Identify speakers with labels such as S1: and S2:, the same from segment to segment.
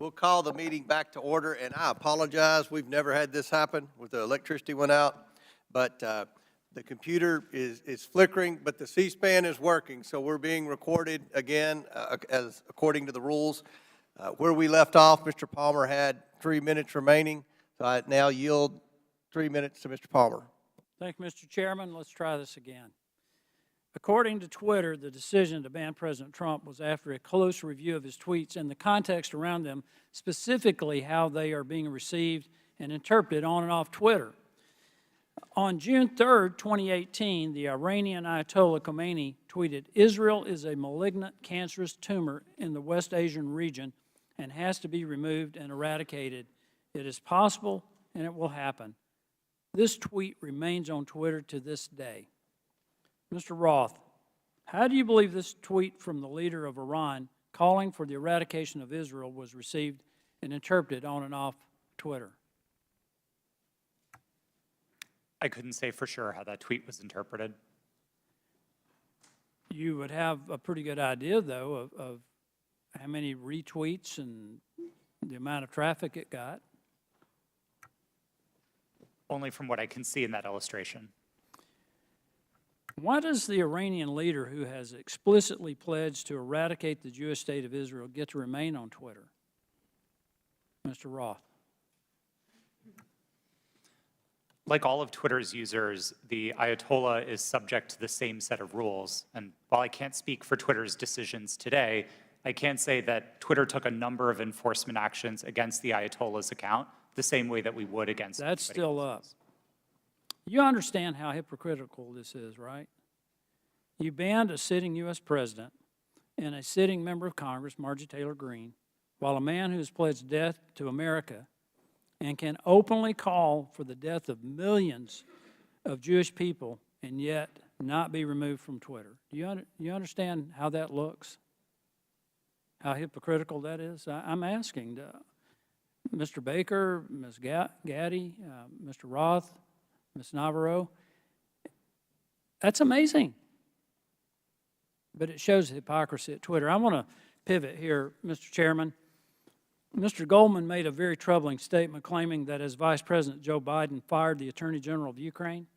S1: We'll call the meeting back to order, and I apologize. We've never had this happen with the electricity went out, but the computer is flickering, but the C-SPAN is working, so we're being recorded again as according to the rules. Where we left off, Mr. Palmer had 3 minutes remaining, so I now yield 3 minutes to Mr. Palmer.
S2: Thank you, Mr. Chairman. Let's try this again. According to Twitter, the decision to ban President Trump was after a close review of his tweets and the context around them, specifically how they are being received and interpreted on and off Twitter. On June 3rd, 2018, the Iranian Ayatollah Khomeini tweeted, "Israel is a malignant, cancerous tumor in the West Asian region and has to be removed and eradicated. It is possible and it will happen." This tweet remains on Twitter to this day. Mr. Roth, how do you believe this tweet from the leader of Iran calling for the eradication of Israel was received and interpreted on and off Twitter?
S3: I couldn't say for sure how that tweet was interpreted.
S2: You would have a pretty good idea, though, of how many retweets and the amount of traffic it got.
S3: Only from what I can see in that illustration.
S2: Why does the Iranian leader who has explicitly pledged to eradicate the Jewish state of Israel get to remain on Twitter? Mr. Roth.
S3: Like all of Twitter's users, the Ayatollah is subject to the same set of rules. And while I can't speak for Twitter's decisions today, I can say that Twitter took a number of enforcement actions against the Ayatollah's account, the same way that we would against
S2: That's still up. You understand how hypocritical this is, right? You banned a sitting U.S. president and a sitting member of Congress, Marjorie Taylor Greene, while a man who has pledged death to America and can openly call for the death of millions of Jewish people and yet not be removed from Twitter. Do you understand how that looks? How hypocritical that is? I'm asking Mr. Baker, Ms. Gaddy, Mr. Roth, Ms. Navarro. That's amazing. But it shows the hypocrisy at Twitter. I want to pivot here, Mr. Chairman. Mr. Goldman made a very troubling statement claiming that as Vice President Joe Biden fired the Attorney General of Ukraine,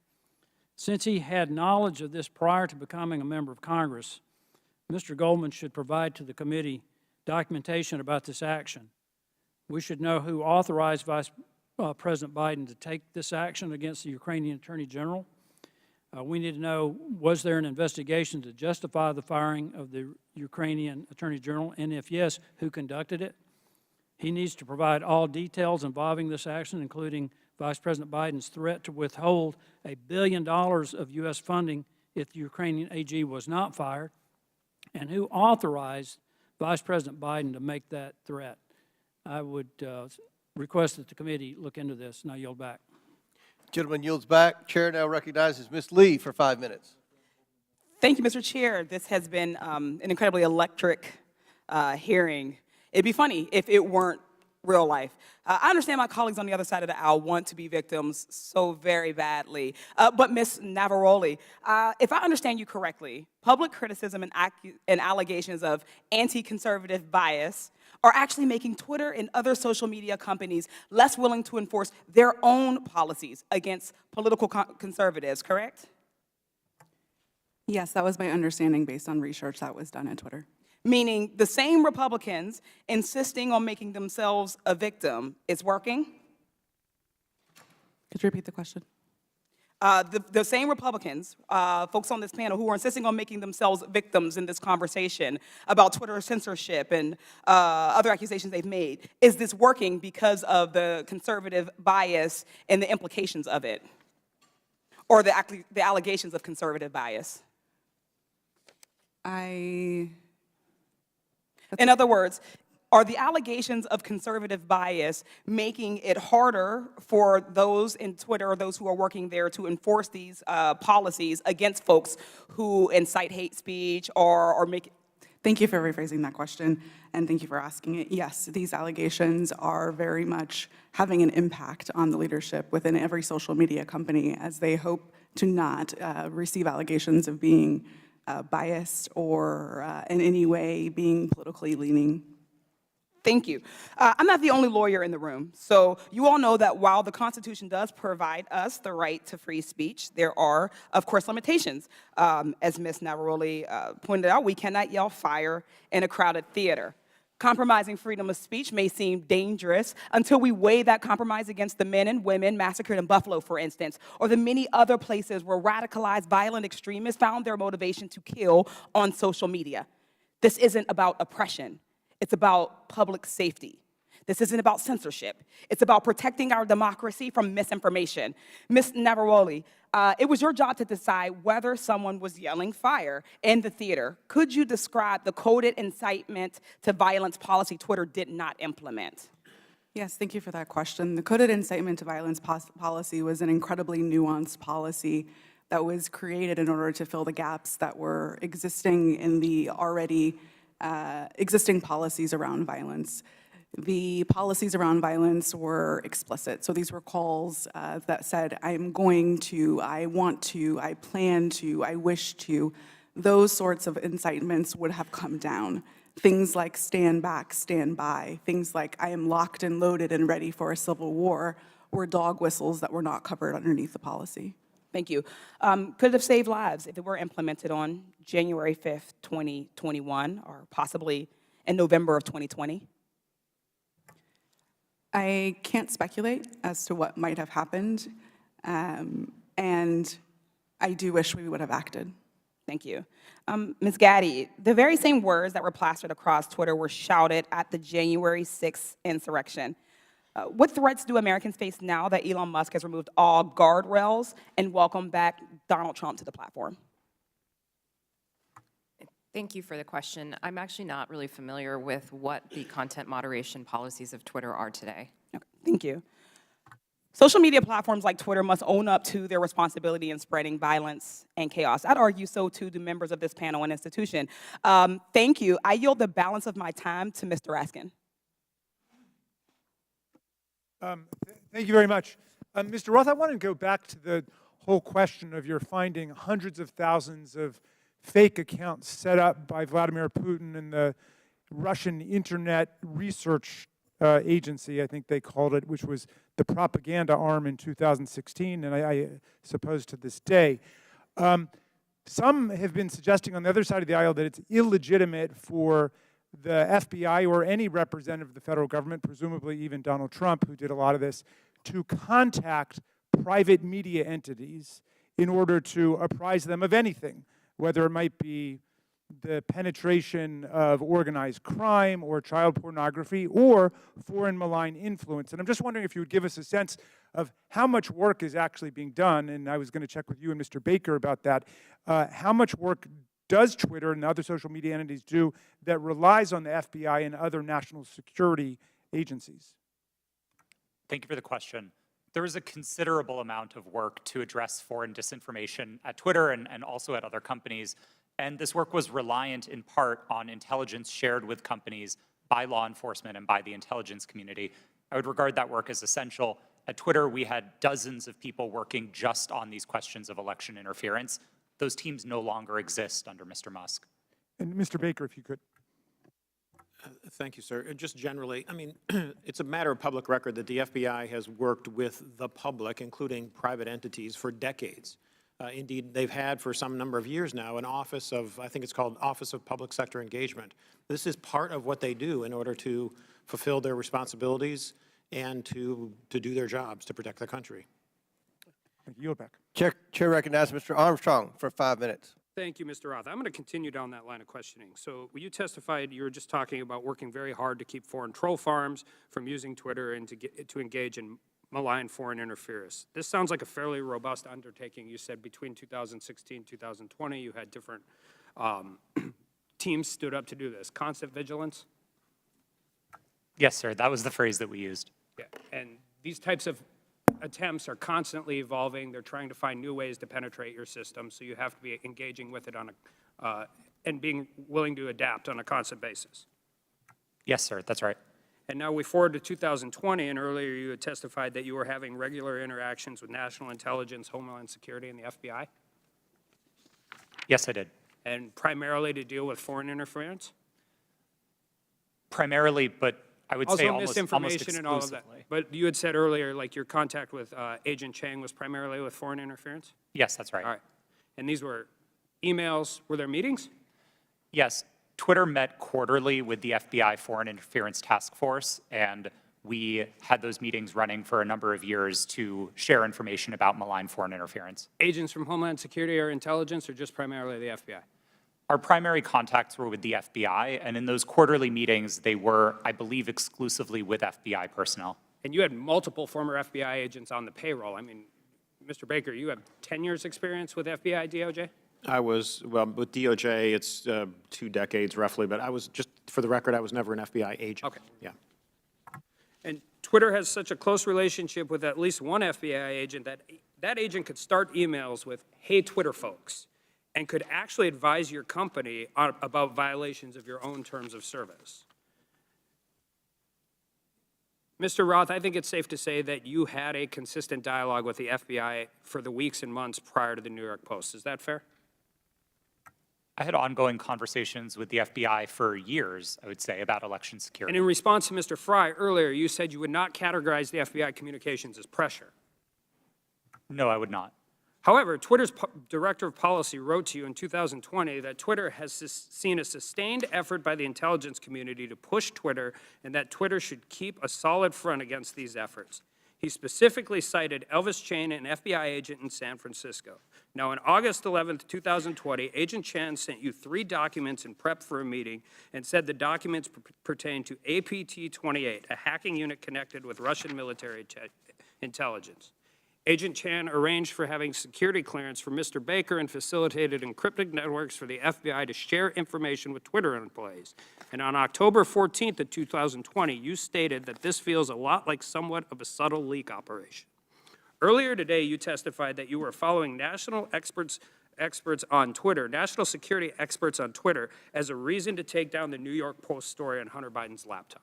S2: since he had knowledge of this prior to becoming a member of Congress, Mr. Goldman should provide to the committee documentation about this action. We should know who authorized Vice President Biden to take this action against the Ukrainian Attorney General. We need to know, was there an investigation to justify the firing of the Ukrainian Attorney General, and if yes, who conducted it? He needs to provide all details involving this action, including Vice President Biden's threat to withhold $1 billion of U.S. funding if the Ukrainian AG was not fired, and who authorized Vice President Biden to make that threat. I would request that the committee look into this, and I yield back.
S1: Gentleman yields back. Chair now recognizes Ms. Lee for 5 minutes.
S4: Thank you, Mr. Chair. This has been an incredibly electric hearing. It'd be funny if it weren't real life. I understand my colleagues on the other side of the aisle want to be victims so very badly. But Ms. Navaroli, if I understand you correctly, public criticism and allegations of anti-conservative bias are actually making Twitter and other social media companies less willing to enforce their own policies against political conservatives, correct?
S5: Yes, that was my understanding based on research that was done at Twitter.
S4: Meaning the same Republicans insisting on making themselves a victim is working?
S5: Could you repeat the question?
S4: The same Republicans, folks on this panel who are insisting on making themselves victims in this conversation about Twitter censorship and other accusations they've made, is this working because of the conservative bias and the implications of it? Or the allegations of conservative bias?
S5: In
S4: other words, are the allegations of conservative bias making it harder for those in Twitter or those who are working there to enforce these policies against folks who incite hate speech or make...
S5: Thank you for rephrasing that question, and thank you for asking it. Yes, these allegations are very much having an impact on the leadership within every social media company as they hope to not receive allegations of being biased or in any way being politically leaning.
S4: Thank you. I'm not the only lawyer in the room, so you all know that while the Constitution does provide us the right to free speech, there are, of course, limitations. As Ms. Navaroli pointed out, we cannot yell fire in a crowded theater. Compromising freedom of speech may seem dangerous until we weigh that compromise against the men and women massacred in Buffalo, for instance, or the many other places where radicalized violent extremists found their motivation to kill on social media. This isn't about oppression. It's about public safety. This isn't about censorship. It's about protecting our democracy from misinformation. Ms. Navaroli, it was your job to decide whether someone was yelling fire in the theater. Could you describe the coded incitement to violence policy Twitter did not implement?
S5: Yes, thank you for that question. The coded incitement to violence policy was an incredibly nuanced policy that was created in order to fill the gaps that were existing in the already existing policies around violence. The policies around violence were explicit. So these were calls that said, I'm going to, I want to, I plan to, I wish to. Those sorts of incitements would have come down. Things like stand back, stand by. Things like I am locked and loaded and ready for a civil war were dog whistles that were not covered underneath the policy.
S4: Thank you. Could it have saved lives if it were implemented on January 5th, 2021, or possibly in November of 2020?
S5: I can't speculate as to what might have happened, and I do wish we would have acted.
S4: Thank you. Ms. Gaddy, the very same words that were plastered across Twitter were shouted at the January 6th insurrection. What threats do Americans face now that Elon Musk has removed all guardrails and welcomed back Donald Trump to the platform?
S6: Thank you for the question. I'm actually not really familiar with what the content moderation policies of Twitter are today.
S4: Okay, thank you. Social media platforms like Twitter must own up to their responsibility in spreading violence and chaos. I'd argue so too do members of this panel and institution. Thank you. I yield the balance of my time to Mr. Raskin.
S7: Thank you very much. Mr. Roth, I want to go back to the whole question of your finding hundreds of thousands of fake accounts set up by Vladimir Putin and the Russian Internet Research Agency, I think they called it, which was the propaganda arm in 2016, and I suppose to this day. Some have been suggesting on the other side of the aisle that it's illegitimate for the FBI or any representative of the federal government, presumably even Donald Trump, who did a lot of this, to contact private media entities in order to apprise them of anything, whether it might be the penetration of organized crime or child pornography or foreign malign influence. And I'm just wondering if you would give us a sense of how much work is actually being done, and I was going to check with you and Mr. Baker about that. How much work does Twitter and other social media entities do that relies on the FBI and other national security agencies?
S3: Thank you for the question. There is a considerable amount of work to address foreign disinformation at Twitter and also at other companies. And this work was reliant in part on intelligence shared with companies by law enforcement and by the intelligence community. I would regard that work as essential. At Twitter, we had dozens of people working just on these questions of election interference. Those teams no longer exist under Mr. Musk.
S7: And Mr. Baker, if you could.
S8: Thank you, sir. Just generally, I mean, it's a matter of public record that the FBI has worked with the public, including private entities, for decades. Indeed, they've had for some number of years now an office of, I think it's called Office of Public Sector Engagement. This is part of what they do in order to fulfill their responsibilities and to do their jobs to protect the country.
S7: Thank you. Yield back.
S1: Chair recognizes Mr. Armstrong for 5 minutes.
S9: Thank you, Mr. Roth. I'm going to continue down that line of questioning. So when you testified, you were just talking about working very hard to keep foreign troll farms from using Twitter and to engage in malign foreign interference. This sounds like a fairly robust undertaking. You said between 2016 and 2020, you had different teams stood up to do this. Constant vigilance?
S3: Yes, sir. That was the phrase that we used.
S9: Yeah. And these types of attempts are constantly evolving. They're trying to find new ways to penetrate your system, so you have to be engaging with it on a, and being willing to adapt on a constant basis.
S3: Yes, sir. That's right.
S9: And now we forward to 2020, and earlier you had testified that you were having regular interactions with national intelligence, Homeland Security, and the FBI?
S3: Yes, I did.
S9: And primarily to deal with foreign interference?
S3: Primarily, but I would say
S9: Also
S3: almost
S9: misinformation and all of that.
S3: exclusively.
S9: But you had said earlier, like, your contact with Agent Chang was primarily with foreign interference?
S3: Yes, that's right.
S9: All right. And these were emails, were there meetings?
S3: Yes, Twitter met quarterly with the FBI Foreign Interference Task Force, and we had those meetings running for a number of years to share information about malign foreign interference.
S9: Agents from Homeland Security or intelligence, or just primarily the FBI?
S3: Our primary contacts were with the FBI, and in those quarterly meetings, they were, I believe, exclusively with FBI personnel.
S9: And you had multiple former FBI agents on the payroll. I mean, Mr. Baker, you have 10 years' experience with FBI, DOJ?
S8: I was, well, with DOJ, it's 2 decades roughly, but I was, just for the record, I was never an FBI agent.
S9: Okay.
S8: Yeah.
S9: And Twitter has such a close relationship with at least one FBI agent that that agent could start emails with, "Hey, Twitter folks," and could actually advise your company about violations of your own terms of service. Mr. Roth, I think it's safe to say that you had a consistent dialogue with the FBI for the weeks and months prior to the New York Post. Is that fair?
S3: I had ongoing conversations with the FBI for years, I would say, about election
S9: And
S3: security.
S9: in response to Mr. Fry earlier, you said you would not categorize the FBI communications as pressure.
S3: No, I would not.
S9: However, Twitter's director of policy wrote to you in 2020 that Twitter has seen a sustained effort by the intelligence community to push Twitter and that Twitter should keep a solid front against these efforts. He specifically cited Elvis Chan, an FBI agent in San Francisco. Now, on August 11th, 2020, Agent Chan sent you 3 documents in prep for a meeting and said the documents pertain to APT-28, a hacking unit connected with Russian military intelligence. Agent Chan arranged for having security clearance for Mr. Baker and facilitated encrypted networks for the FBI to share information with Twitter employees. And on October 14th of 2020, you stated that this feels a lot like somewhat of a subtle leak operation. Earlier today, you testified that you were following national experts on Twitter, national security experts on Twitter, as a reason to take down the New York Post story on Hunter Biden's laptop.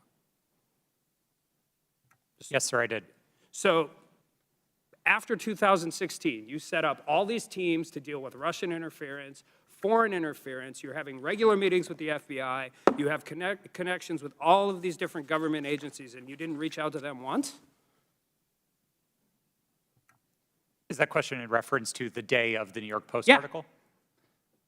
S3: Yes, sir, I did.
S9: So, after 2016, you set up all these teams to deal with Russian interference, foreign interference. You're having regular meetings with the FBI. You have connections with all of these different government agencies, and you didn't reach out to them once?
S3: Is that question in reference to the day of the New York Post
S9: Yeah.
S3: article?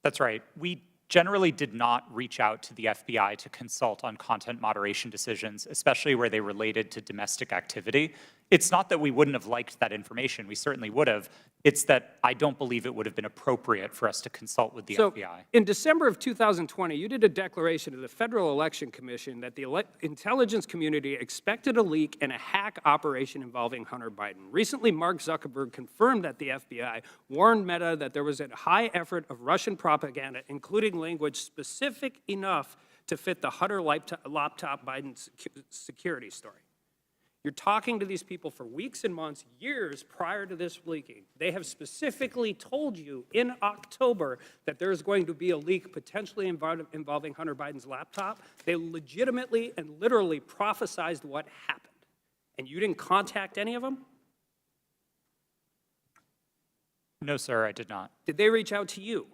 S3: That's right. We generally did not reach out to the FBI to consult on content moderation decisions, especially where they related to domestic activity. It's not that we wouldn't have liked that information. We certainly would have. It's that I don't believe it would have been appropriate for us to consult with the FBI.
S9: In December of 2020, you did a declaration to the Federal Election Commission that the intelligence community expected a leak and a hack operation involving Hunter Biden. Recently, Mark Zuckerberg confirmed that the FBI warned Meta that there was a high effort of Russian propaganda, including language specific enough to fit the Hunter laptop Biden security story. You're talking to these people for weeks and months, years prior to this leaking. They have specifically told you in October that there's going to be a leak potentially involving Hunter Biden's laptop. They legitimately and literally prophesized what happened. And you didn't contact any of them?
S3: No, sir, I did not.
S9: Did they reach out to you?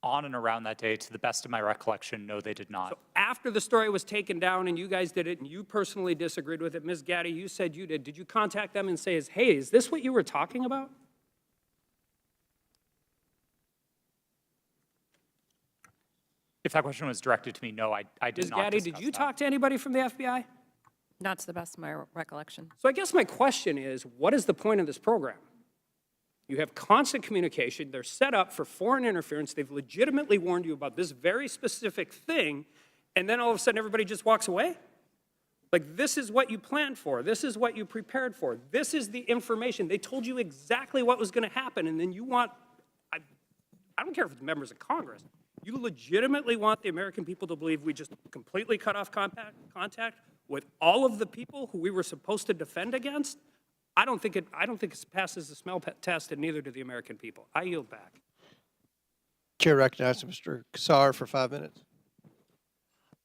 S3: On and around that day, to the best of my recollection, no, they did not.
S9: So after the story was taken down and you guys did it and you personally disagreed with it, Ms. Gaddy, you said you did. Did you contact them and say, hey, is this what you were talking about?
S3: If that question was directed to me, no, I did
S9: Ms.
S3: not
S9: Gaddy,
S3: discuss
S9: did you
S3: that.
S9: talk to anybody from the FBI?
S6: Not to the best of my recollection.
S9: So I guess my question is, what is the point of this program? You have constant communication. They're set up for foreign interference. They've legitimately warned you about this very specific thing, and then all of a sudden everybody just walks away? Like, this is what you planned for. This is what you prepared for. This is the information. They told you exactly what was going to happen, and then you want, I don't care if it's members of Congress, you legitimately want the American people to believe we just completely cut off contact with all of the people who we were supposed to defend against? I don't think it passes the smell test, and neither do the American people. I yield back.
S1: Chair recognizes Mr. Kassar for 5 minutes.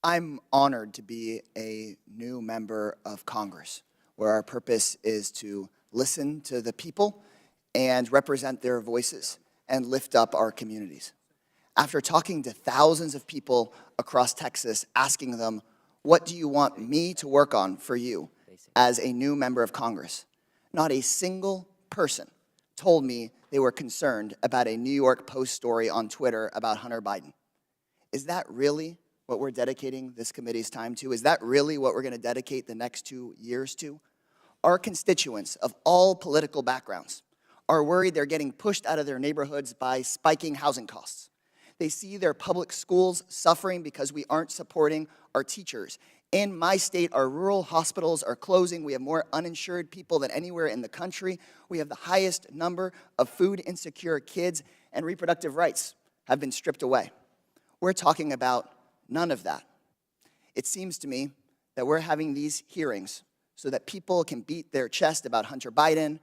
S10: I'm honored to be a new member of Congress, where our purpose is to listen to the people and represent their voices and lift up our communities. After talking to thousands of people across Texas, asking them, What do you want me to work on for you as a new member of Congress? Not a single person told me they were concerned about a New York Post story on Twitter about Hunter Biden. Is that really what we're dedicating this committee's time to? Is that really what we're going to dedicate the next 2 years to? Our constituents of all political backgrounds are worried they're getting pushed out of their neighborhoods by spiking housing costs. They see their public schools suffering because we aren't supporting our teachers. In my state, our rural hospitals are closing. We have more uninsured people than anywhere in the country. We have the highest number of food insecure kids, and reproductive rights have been stripped away. We're talking about none of that. It seems to me that we're having these hearings so that people can beat their chest about Hunter Biden,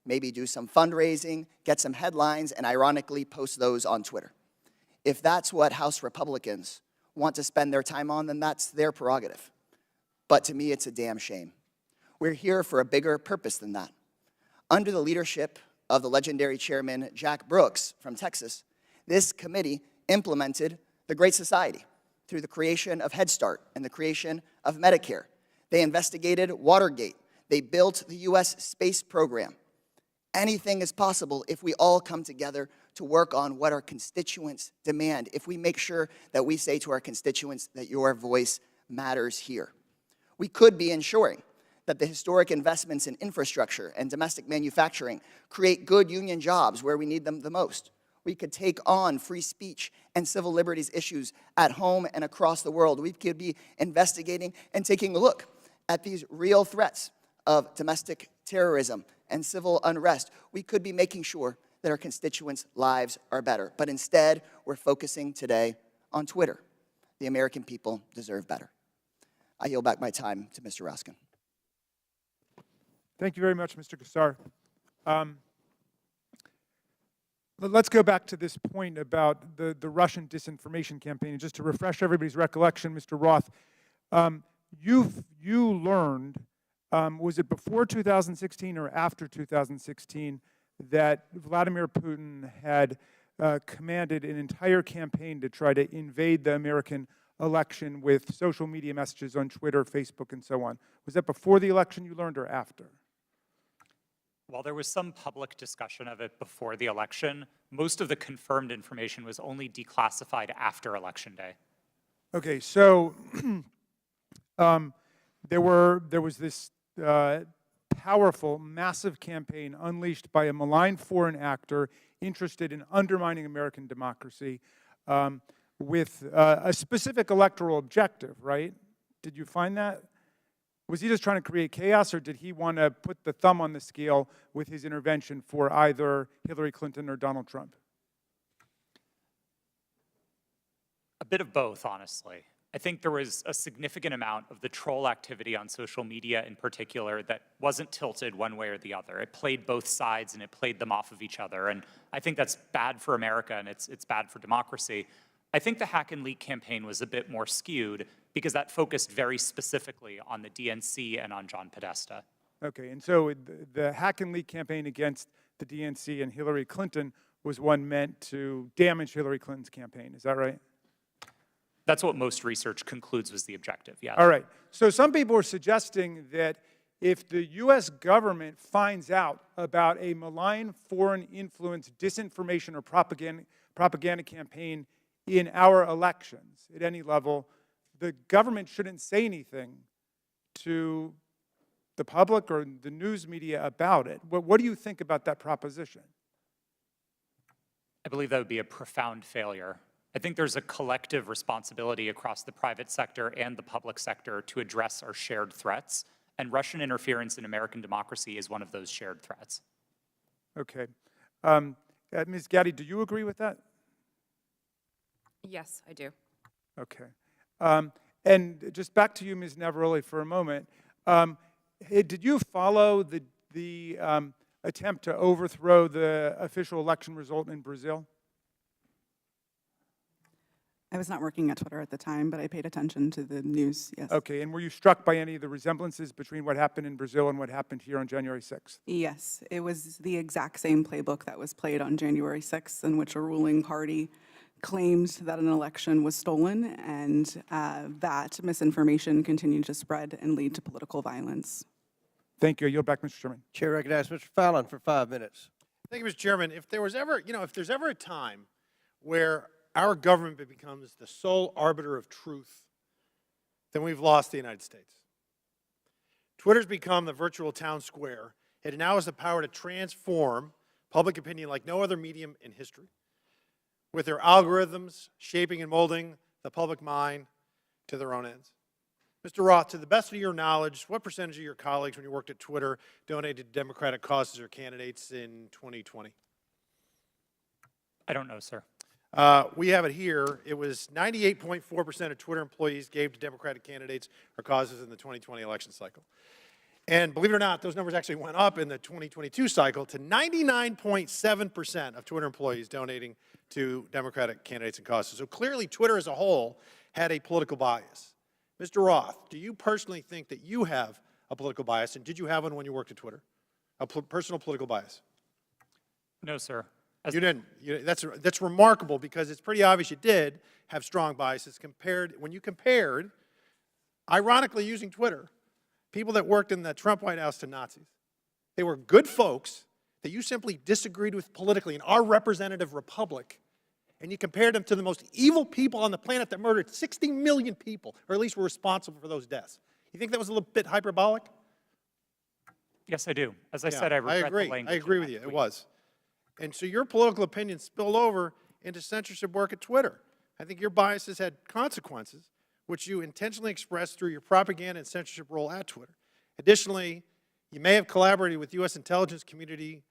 S10: maybe do some fundraising, get some headlines, and ironically post those on Twitter. If that's what House Republicans want to spend their time on, then that's their prerogative. But to me, it's a damn shame. We're here for a bigger purpose than that. Under the leadership of the legendary chairman, Jack Brooks from Texas, this committee implemented the Great Society through the creation of Head Start and the creation of Medicare. They investigated Watergate. They built the U.S. space program. Anything is possible if we all come together to work on what our constituents demand, if we make sure that we say to our constituents that your voice matters here. We could be ensuring that the historic investments in infrastructure and domestic manufacturing create good union jobs where we need them the most. We could take on free speech and civil liberties issues at home and across the world. We could be investigating and taking a look at these real threats of domestic terrorism and civil unrest. We could be making sure that our constituents' lives are better. But instead, we're focusing today on Twitter. The American people deserve better. I yield back my time to Mr. Raskin.
S7: Thank you very much, Mr. Kassar. Let's go back to this point about the Russian disinformation campaign. And just to refresh everybody's recollection, Mr. Roth, you learned, was it before 2016 or after 2016, that Vladimir Putin had commanded an entire campaign to try to invade the American election with social media messages on Twitter, Facebook, and so on? Was that before the election you learned or after?
S3: While there was some public discussion of it before the election, most of the confirmed information was only declassified after Election Day.
S7: Okay, so there was this powerful, massive campaign unleashed by a malign foreign actor interested in undermining American democracy with a specific electoral objective, right? Did you find that? Was he just trying to create chaos, or did he want to put the thumb on the scale with his intervention for either Hillary Clinton or Donald Trump?
S3: A bit of both, honestly. I think there was a significant amount of the troll activity on social media in particular that wasn't tilted one way or the other. It played both sides and it played them off of each other. And I think that's bad for America and it's bad for democracy. I think the hack and leak campaign was a bit more skewed because that focused very specifically on the DNC and on John Podesta.
S7: Okay, and so the hack and leak campaign against the DNC and Hillary Clinton was one meant to damage Hillary Clinton's campaign. Is that right?
S3: That's what most research concludes was the objective, yeah.
S7: All right. So some people are suggesting that if the U.S. government finds out about a malign foreign influence disinformation or propaganda campaign in our elections at any level, the government shouldn't say anything to the public or the news media about it. What do you think about that proposition?
S3: I believe that would be a profound failure. I think there's a collective responsibility across the private sector and the public sector to address our shared threats, and Russian interference in American democracy is one of those shared threats.
S7: Okay. Ms. Gaddy, do you agree with that?
S6: Yes, I do.
S7: Okay. And just back to you, Ms. Navaroli, for a moment. Did you follow the attempt to overthrow the official election result in Brazil?
S5: I was not working at Twitter at the time, but I paid attention to the news, yes.
S7: Okay, and were you struck by any of the resemblances between what happened in Brazil and what happened here on January 6th?
S5: Yes, it was the exact same playbook that was played on January 6th, in which a ruling party claimed that an election was stolen and that misinformation continued to spread and lead to political violence.
S7: Thank you. I yield back, Mr. Chairman.
S1: Chair recognizes Mr. Fallon for 5 minutes.
S8: Thank you, Mr. Chairman. If there was ever, if there's ever a time where our government becomes the sole arbiter of truth, then we've lost the United States. Twitter's become the virtual town square. It now has the power to transform public opinion like no other medium in history, with their algorithms shaping and molding the public mind to their own ends. Mr. Roth, to the best of your knowledge, what percentage of your colleagues when you worked at Twitter donated to Democratic causes or candidates in 2020?
S3: I don't know, sir.
S8: We have it here. It was 98.4% of Twitter employees gave to Democratic candidates or causes in the 2020 election cycle. And believe it or not, those numbers actually went up in the 2022 cycle to 99.7% of Twitter employees donating to Democratic candidates and causes. So clearly, Twitter as a whole had a political bias. Mr. Roth, do you personally think that you have a political bias, and did you have one when you worked at Twitter? A personal political bias?
S3: No, sir.
S8: You didn't. That's remarkable because it's pretty obvious you did have strong biases when you compared, ironically using Twitter, people that worked in the Trump White House to Nazis. They were good folks that you simply disagreed with politically in our representative republic, and you compared them to the most evil people on the planet that murdered 60 million people, or at least were responsible for those deaths. You think that was a little bit hyperbolic?
S3: Yes, I do. As I said, I regret the language.
S8: I agree with you. It was. And so your political opinion spilled over into censorship work at Twitter. I think your biases had consequences, which you intentionally expressed through your propaganda and censorship role at Twitter. Additionally, you may have collaborated with U.S. intelligence community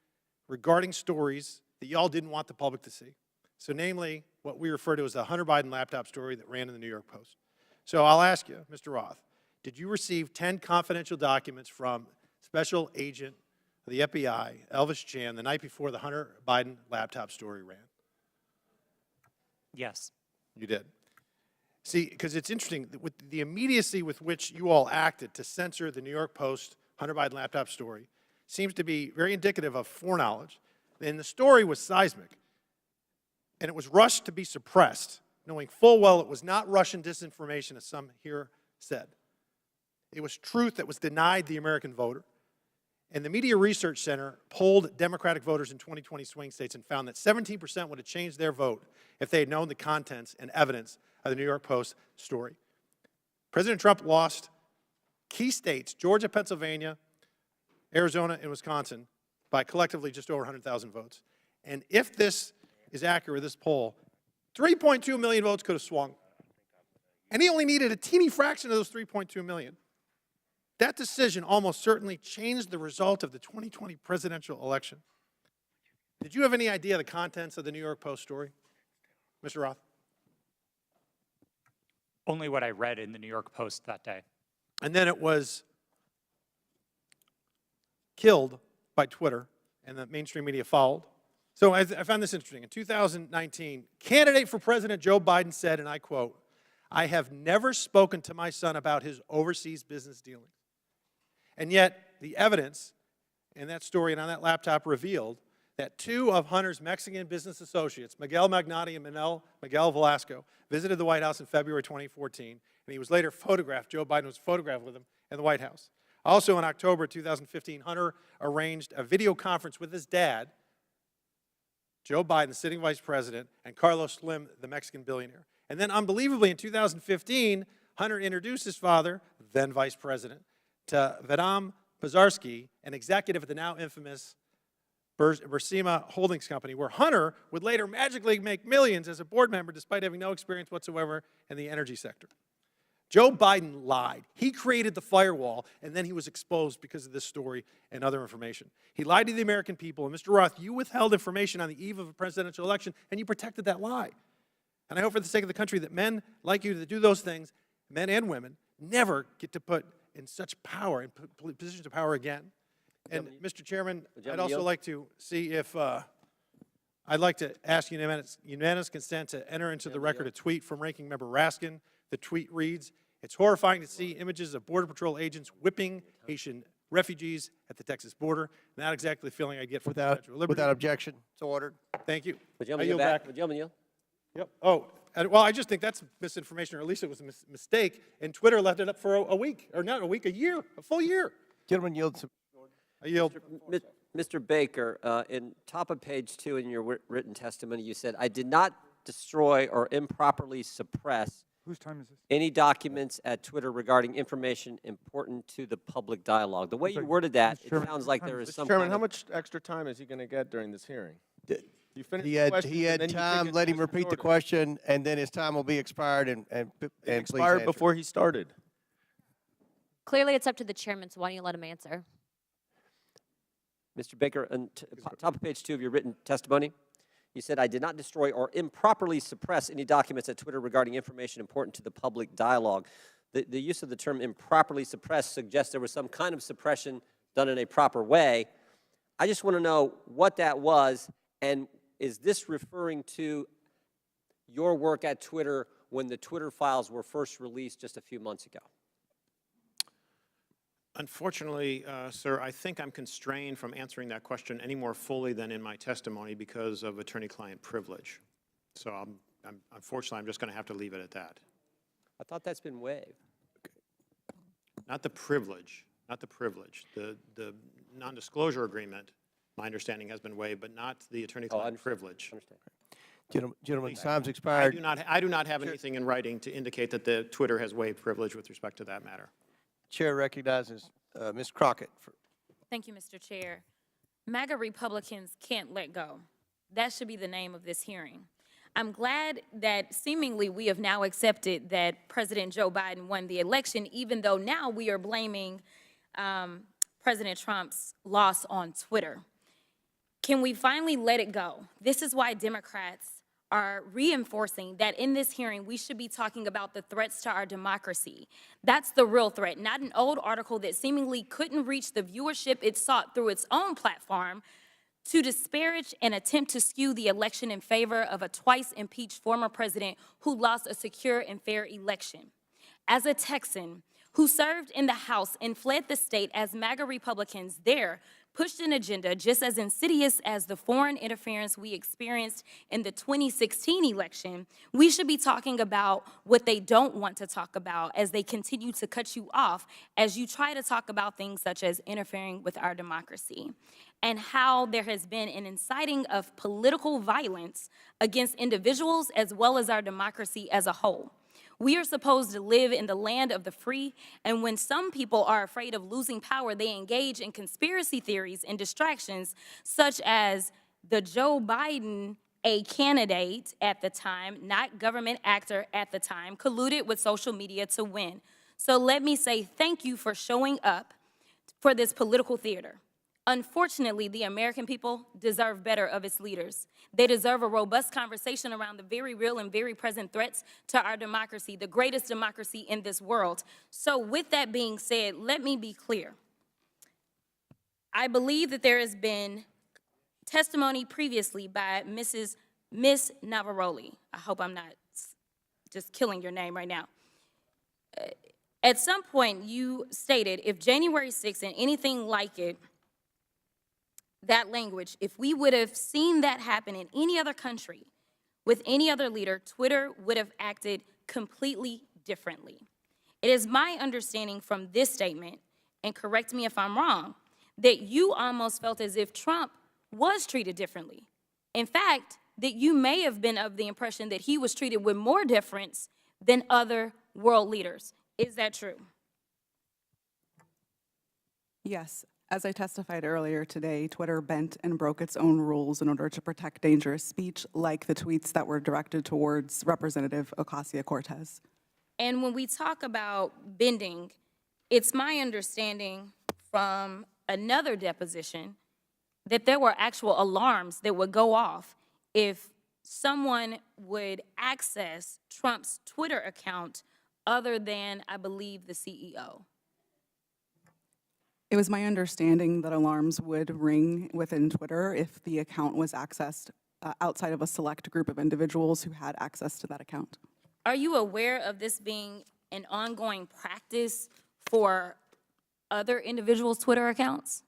S8: regarding stories that y'all didn't want the public to see. So namely, what we refer to as the Hunter Biden laptop story that ran in the New York Post. So I'll ask you, Mr. Roth, did you receive 10 confidential documents from Special Agent of the FBI, Elvis Chan, the night before the Hunter Biden laptop story ran?
S3: Yes.
S8: You did. See, because it's interesting, with the immediacy with which you all acted to censor the New York Post Hunter Biden laptop story seems to be very indicative of foreknowledge. And the story was seismic, and it was rushed to be suppressed, knowing full well it was not Russian disinformation, as some here said. It was truth that was denied the American voter. And the Media Research Center polled Democratic voters in 2020 swing states and found that 17% would have changed their vote if they had known the contents and evidence of the New York Post story. President Trump lost key states, Georgia, Pennsylvania, Arizona, and Wisconsin, by collectively just over 100,000 votes. And if this is accurate, this poll, 3.2 million votes could have swung. And he only needed a teeny fraction of those 3.2 million. That decision almost certainly changed the result of the 2020 presidential election. Did you have any idea the contents of the New York Post story, Mr. Roth?
S3: Only what I read in the New York Post that day.
S8: And then it was killed by Twitter, and the mainstream media followed. So I found this interesting. In 2019, candidate for President Joe Biden said, and I quote, "I have never spoken to my son about his overseas business dealings." And yet, the evidence in that story and on that laptop revealed that two of Hunter's Mexican business associates, Miguel Magnotti and Miguel Velasco, visited the White House in February 2014, and he was later photographed. Joe Biden was photographed with him in the White House. Also in October 2015, Hunter arranged a video conference with his dad, Joe Biden, the sitting vice president, and Carlos Slim, the Mexican billionaire. And then unbelievably in 2015, Hunter introduced his father, then vice president, to Vadam Pazarski, an executive at the now infamous Bursima Holdings Company, where Hunter would later magically make millions as a board member despite having no experience whatsoever in the energy sector. Joe Biden lied. He created the firewall, and then he was exposed because of this story and other information. He lied to the American people, and Mr. Roth, you withheld information on the eve of a presidential election, and you protected that lie. And I hope for the sake of the country that men like you that do those things, men and women, never get to put in such power, in positions of power again. And Mr. Chairman, I'd also like to see if, I'd like to ask unanimous consent to enter into the record a tweet from Ranking Member Raskin. The tweet reads, "It's horrifying to see images of Border Patrol agents whipping Haitian refugees at the Texas border." Not exactly the feeling I get from presidential liberty.
S1: Without objection, it's ordered.
S8: Thank you.
S11: The
S8: I
S11: gentleman
S8: yield
S11: back.
S8: back.
S11: The gentleman yield.
S8: Yep. Oh, well, I just think that's misinformation, or at least it was a mistake, and Twitter left it up for a week, or not a week, a year, a full year.
S1: Gentleman yields.
S8: I yield.
S11: Mr. Baker, in top of page 2 in your written testimony, you said, I did not destroy or improperly suppress
S7: Whose time is this?
S11: any documents at Twitter regarding information important to the public dialogue. The way you worded that, it sounds like there is some
S12: Chairman,
S11: kind
S12: how
S11: of...
S12: much extra time is he going to get during this hearing? You finish
S1: He
S12: the
S1: had,
S12: question,
S1: he
S12: and
S1: had
S12: then you
S1: time,
S12: take
S1: let him
S12: it
S1: repeat the
S12: order.
S1: question, and then his time will be expired, and please
S12: Expired
S1: answer.
S12: before he started.
S13: Clearly, it's up to the chairman, so why don't you let him answer?
S11: Mr. Baker, on top of page 2 of your written testimony, you said, I did not destroy or improperly suppress any documents at Twitter regarding information important to the public dialogue. The use of the term improperly suppressed suggests there was some kind of suppression done in a proper way. I just want to know what that was, and is this referring to your work at Twitter when the Twitter files were first released just a few months ago?
S8: Unfortunately, sir, I think I'm constrained from answering that question any more fully than in my testimony because of attorney-client privilege. So unfortunately, I'm just going to have to leave it at that.
S11: I thought that's been waived.
S8: Not the privilege, not the privilege. The non-disclosure agreement, my understanding, has been waived, but not the attorney-client privilege.
S1: Gentlemen, time's expired.
S8: I do not have anything in writing to indicate that the Twitter has waived privilege with respect to that matter.
S1: Chair recognizes Ms. Crockett.
S14: Thank you, Mr. Chair. MAGA Republicans can't let go. That should be the name of this hearing. I'm glad that seemingly we have now accepted that President Joe Biden won the election, even though now we are blaming President Trump's loss on Twitter. Can we finally let it go? This is why Democrats are reinforcing that in this hearing, we should be talking about the threats to our democracy. That's the real threat, not an old article that seemingly couldn't reach the viewership it sought through its own platform to disparage and attempt to skew the election in favor of a twice impeached former president who lost a secure and fair election. As a Texan who served in the House and fled the state as MAGA Republicans there pushed an agenda just as insidious as the foreign interference we experienced in the 2016 election, we should be talking about what they don't want to talk about as they continue to cut you off as you try to talk about things such as interfering with our democracy, and how there has been an inciting of political violence against individuals as well as our democracy as a whole. We are supposed to live in the land of the free, and when some people are afraid of losing power, they engage in conspiracy theories and distractions, such as the Joe Biden, a candidate at the time, not government actor at the time, colluded with social media to win. So let me say thank you for showing up for this political theater. Unfortunately, the American people deserve better of its leaders. They deserve a robust conversation around the very real and very present threats to our democracy, the greatest democracy in this world. So with that being said, let me be clear. I believe that there has been testimony previously by Miss Navaroli. I hope I'm not just killing your name right now. At some point, you stated if January 6th and anything like it, that language, if we would have seen that happen in any other country with any other leader, Twitter would have acted completely differently. It is my understanding from this statement, and correct me if I'm wrong, that you almost felt as if Trump was treated differently. In fact, that you may have been of the impression that he was treated with more deference than other world leaders. Is that true?
S5: Yes. As I testified earlier today, Twitter bent and broke its own rules in order to protect dangerous speech, like the tweets that were directed towards Representative Ocasio-Cortez.
S14: And when we talk about bending, it's my understanding from another deposition that there were actual alarms that would go off if someone would access Trump's Twitter account other than, I believe, the CEO.
S5: It was my understanding that alarms would ring within Twitter if the account was accessed outside of a select group of individuals who had access to that account.
S14: Are you aware of this being an ongoing practice for other individuals' Twitter accounts?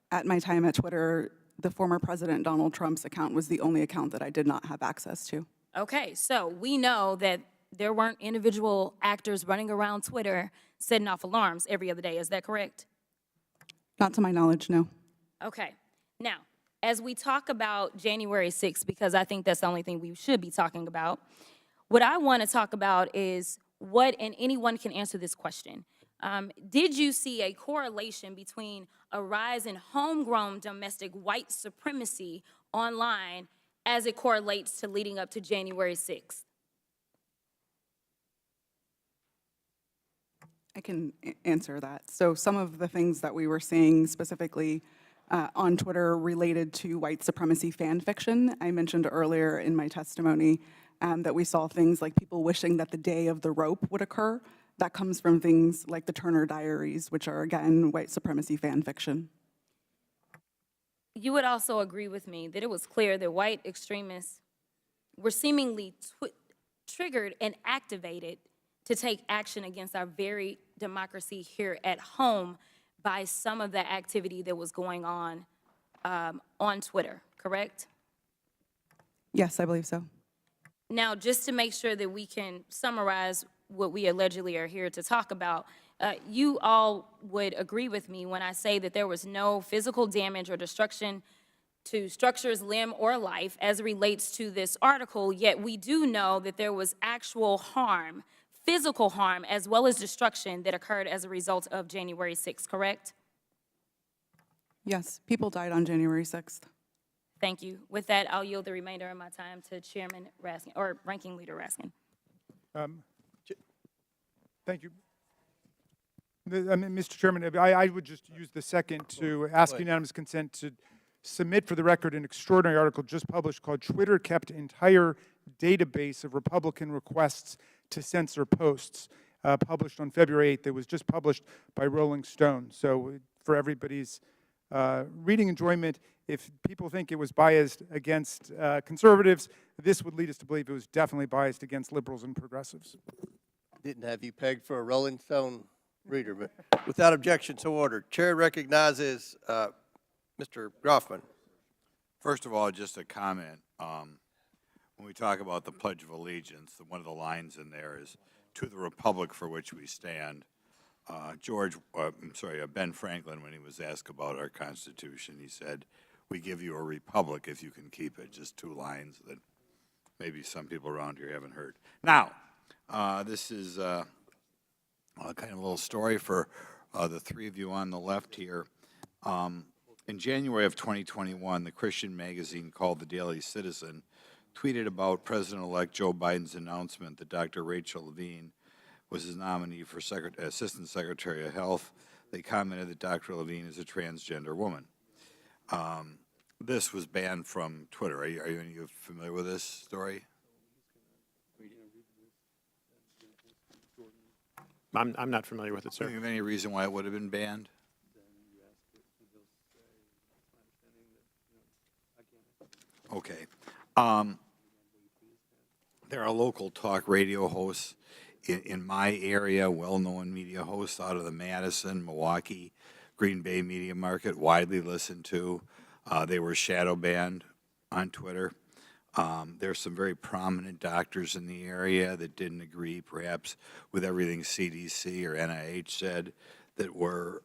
S5: At my time at Twitter, the former President Donald Trump's account was the only account that I did not have access to.
S14: Okay, so we know that there weren't individual actors running around Twitter setting off alarms every other day. Is that correct?
S5: Not to my knowledge, no.
S14: Okay. Now, as we talk about January 6th, because I think that's the only thing we should be talking about, what I want to talk about is what, and anyone can answer this question. Did you see a correlation between a rise in homegrown domestic white supremacy online as it correlates to leading up to January 6th?
S5: I can answer that. So some of the things that we were seeing specifically on Twitter related to white supremacy fan fiction. I mentioned earlier in my testimony that we saw things like people wishing that the day of the rope would occur. That comes from things like the Turner Diaries, which are, again, white supremacy fan fiction.
S14: You would also agree with me that it was clear that white extremists were seemingly triggered and activated to take action against our very democracy here at home by some of the activity that was going on Twitter, correct?
S5: Yes, I believe so.
S14: Now, just to make sure that we can summarize what we allegedly are here to talk about, you all would agree with me when I say that there was no physical damage or destruction to structures, limb, or life as it relates to this article, yet we do know that there was actual harm, physical harm, as well as destruction that occurred as a result of January 6th, correct?
S5: Yes, people died on January 6th.
S14: Thank you. With that, I'll yield the remainder of my time to Chairman Raskin, or Ranking Leader Raskin.
S7: Thank you. Mr. Chairman, I would just use the second to ask unanimous consent to submit for the record an extraordinary article just published called "Twitter Kept Entire Database of Republican Requests to Censor Posts," published on February 8th. It was just published by Rolling Stone. So for everybody's reading enjoyment, if people think it was biased against conservatives, this would lead us to believe it was definitely biased against liberals and progressives.
S1: Didn't have you pegged for a Rolling Stone reader, but without objection, so ordered. Chair recognizes Mr. Groffman.
S15: First of all, just a comment. When we talk about the Pledge of Allegiance, one of the lines in there is, "To the Republic for which we stand." Ben Franklin, when he was asked about our Constitution, he said, "We give you a republic if you can keep it." Just two lines that maybe some people around here haven't heard. Now, this is kind of a little story for the three of you on the left here. In January of 2021, the Christian magazine called The Daily Citizen tweeted about President-elect Joe Biden's announcement that Dr. Rachel Levine was his nominee for Assistant Secretary of Health. They commented that Dr. Levine is a transgender woman. This was banned from Twitter. Are you familiar with this story?
S8: I'm not familiar with it, sir.
S15: Do you have any reason why it would have been banned? Okay. There are local talk radio hosts in my area, well-known media hosts out of the Madison, Milwaukee, Green Bay media market, widely listened to. They were shadow banned on Twitter. There's some very prominent doctors in the area that didn't agree, perhaps, with everything CDC or NIH said, that were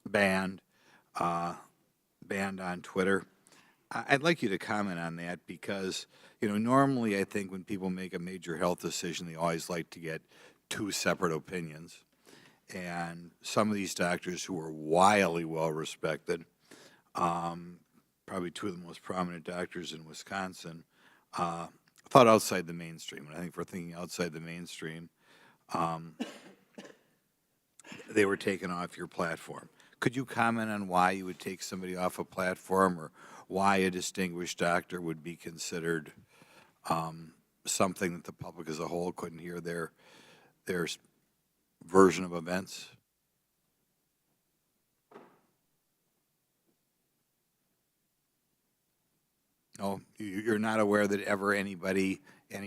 S15: banned on Twitter. I'd like you to comment on that because, normally I think when people make a major health decision, they always like to get two separate opinions. And some of these doctors who were wildly well-respected, probably two of the most prominent doctors in Wisconsin, thought outside the mainstream. And I think if we're thinking outside the mainstream, they were taken off your platform. Could you comment on why you would take somebody off a platform, or why a distinguished doctor would be considered something that the public as a whole couldn't hear their version of events? No, you're not aware that ever any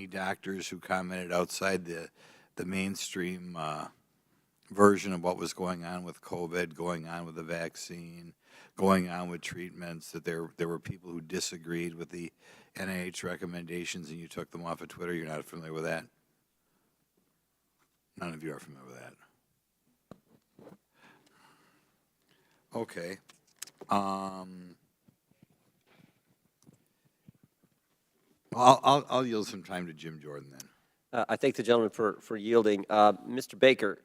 S15: doctors who commented outside the mainstream version of what was going on with COVID, going on with the vaccine, going on with treatments, that there were people who disagreed with the NIH recommendations and you took them off of Twitter? You're not familiar with that? None of you are familiar with that. Okay. I'll yield some time to Jim Jordan then.
S11: I thank the gentleman for yielding. Mr. Baker,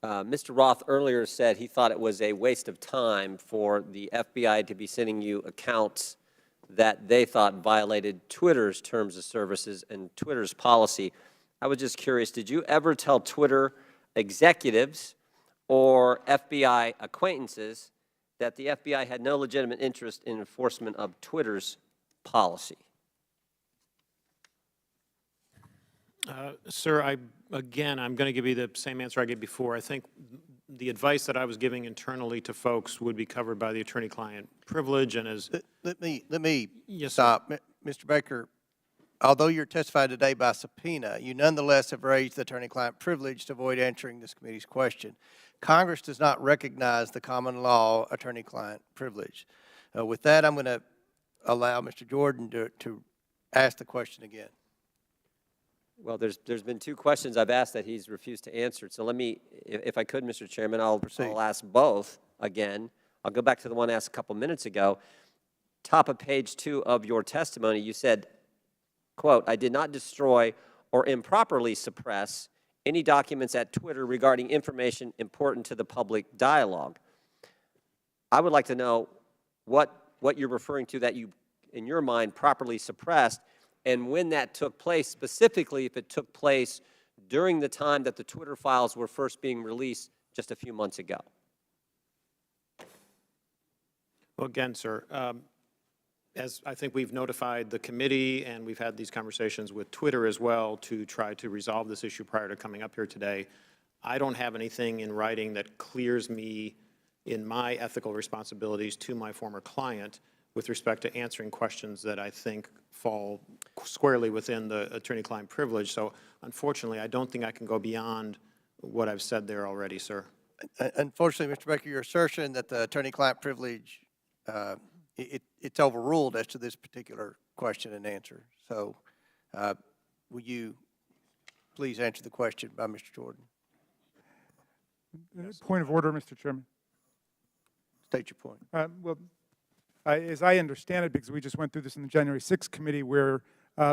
S11: Mr. Roth earlier said he thought it was a waste of time for the FBI to be sending you accounts that they thought violated Twitter's terms of services and Twitter's policy. I was just curious, did you ever tell Twitter executives or FBI acquaintances that the FBI had no legitimate interest in enforcement of Twitter's policy?
S8: Sir, I'm going to give you the same answer I gave before. I think the advice that I was giving internally to folks would be covered by the attorney-client privilege, and as
S1: Let me
S8: Yes,
S1: stop. Mr. Baker, although you're testifying today by subpoena, you nonetheless have raised the attorney-client privilege to avoid answering this committee's question. Congress does not recognize the common law attorney-client privilege. With that, I'm going to allow Mr. Jordan to ask the question again.
S11: Well, there's been two questions I've asked that he's refused to answer. So let me, if I could, Mr. Chairman, I'll ask both again. I'll go back to the one asked a couple minutes ago. Top of page 2 of your testimony, you said, quote, "I did not destroy or improperly suppress any documents at Twitter regarding information important to the public dialogue." I would like to know what you're referring to that you, in your mind, properly suppressed, and when that took place, specifically if it took place during the time that the Twitter files were first being released just a few months ago.
S8: well, again, sir, as I think we've notified the committee and we've had these conversations with Twitter as well to try to resolve this issue prior to coming up here today, I don't have anything in writing that clears me in my ethical responsibilities to my former client with respect to answering questions that I think fall squarely within the attorney-client privilege. So unfortunately, I don't think I can go beyond what I've said there already, sir.
S1: Unfortunately, Mr. Baker, your assertion that the attorney-client privilege, it's overruled as to this particular question and answer. So will you please answer the question by Mr. Jordan?
S7: Point of order, Mr. Chairman.
S1: State your point.
S7: Well, as I understand it, because we just went through this in the January 6th committee where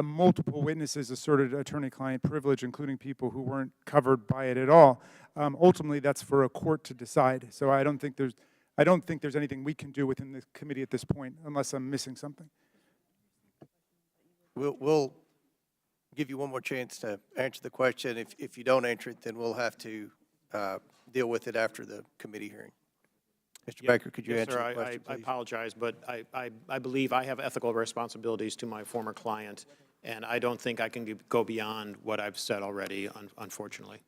S7: multiple witnesses asserted attorney-client privilege, including people who weren't covered by it at all. Ultimately, that's for a court to decide. So I don't think there's anything we can do within the committee at this point, unless I'm missing something.
S1: We'll give you one more chance to answer the question. If you don't answer it, then we'll have to deal with it after the committee hearing. Mr. Baker, could you answer the question,
S8: I
S1: please?
S8: apologize, but I believe I have ethical responsibilities to my former client, and I don't think I can go beyond what I've said already, unfortunately.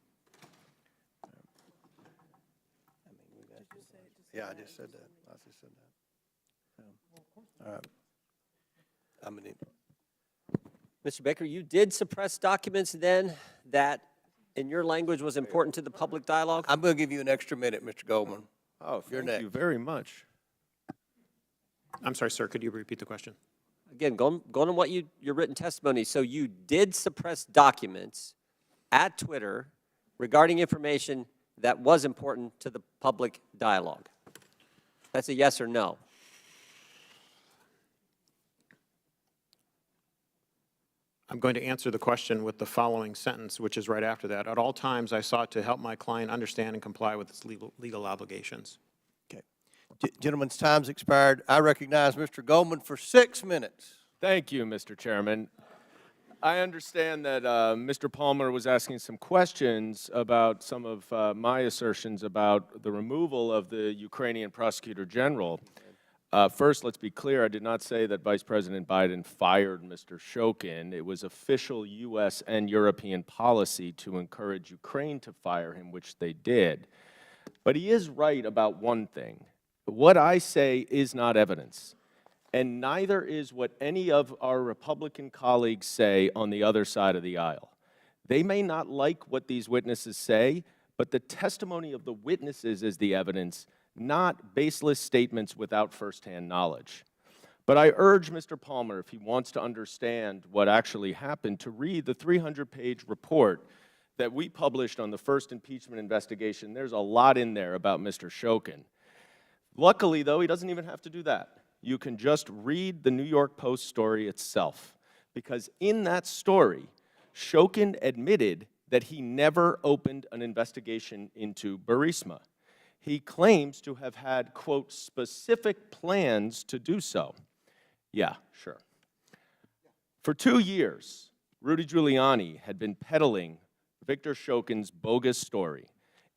S1: Yeah, I just said that. I just said that. I'm going to.
S11: Mr. Baker, you did suppress documents then that, in your language, was important to the public dialogue?
S1: I'm going to give you an extra minute, Mr. Goldman.
S12: Oh,
S1: You're
S12: thank you very much.
S8: I'm sorry, sir, could you repeat the question?
S11: Again, going on what your written testimony, so you did suppress documents at Twitter regarding information that was important to the public dialogue. That's a yes or no.
S8: I'm going to answer the question with the following sentence, which is right after that. At all times, I sought to help my client understand and comply with its legal obligations.
S1: Okay. Gentlemen's time's expired. I recognize Mr. Goldman for 6 minutes.
S12: Thank you, Mr. Chairman. I understand that Mr. Palmer was asking some questions about some of my assertions about the removal of the Ukrainian Prosecutor General. First, let's be clear, I did not say that Vice President Biden fired Mr. Shokin. It was official U.S. and European policy to encourage Ukraine to fire him, which they did. But he is right about one thing. What I say is not evidence, and neither is what any of our Republican colleagues say on the other side of the aisle. They may not like what these witnesses say, but the testimony of the witnesses is the evidence, not baseless statements without firsthand knowledge. But I urge Mr. Palmer, if he wants to understand what actually happened, to read the 300-page report that we published on the first impeachment investigation. There's a lot in there about Mr. Shokin. Luckily, though, he doesn't even have to do that. You can just read the New York Post story itself, because in that story, Shokin admitted that he never opened an investigation into Burisma. He claims to have had, quote, specific plans to do so. Yeah, sure. For 2 years, Rudy Giuliani had been peddling Victor Shokin's bogus story,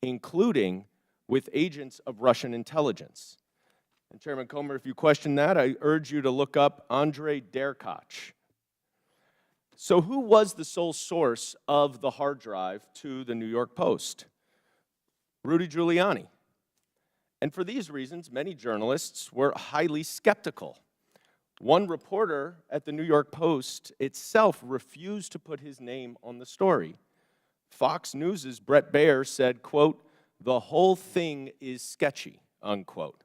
S12: including with agents of Russian intelligence. And Chairman Comer, if you question that, I urge you to look up Andrei Derkach. So who was the sole source of the hard drive to the New York Post? Rudy Giuliani. And for these reasons, many journalists were highly skeptical. One reporter at the New York Post itself refused to put his name on the story. Fox News' Brett Baer said, quote, "The whole thing is sketchy," unquote.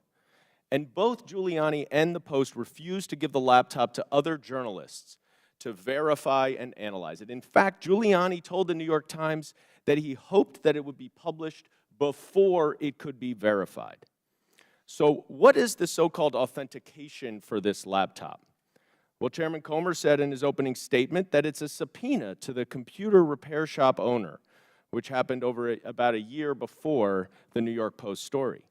S12: And both Giuliani and the Post refused to give the laptop to other journalists to verify and analyze it. In fact, Giuliani told the New York Times that he hoped that it would be published before it could be verified. So what is the so-called authentication for this laptop? Well, Chairman Comer said in his opening statement that it's a subpoena to the computer repair shop owner, which happened over about a year before the New York Post story.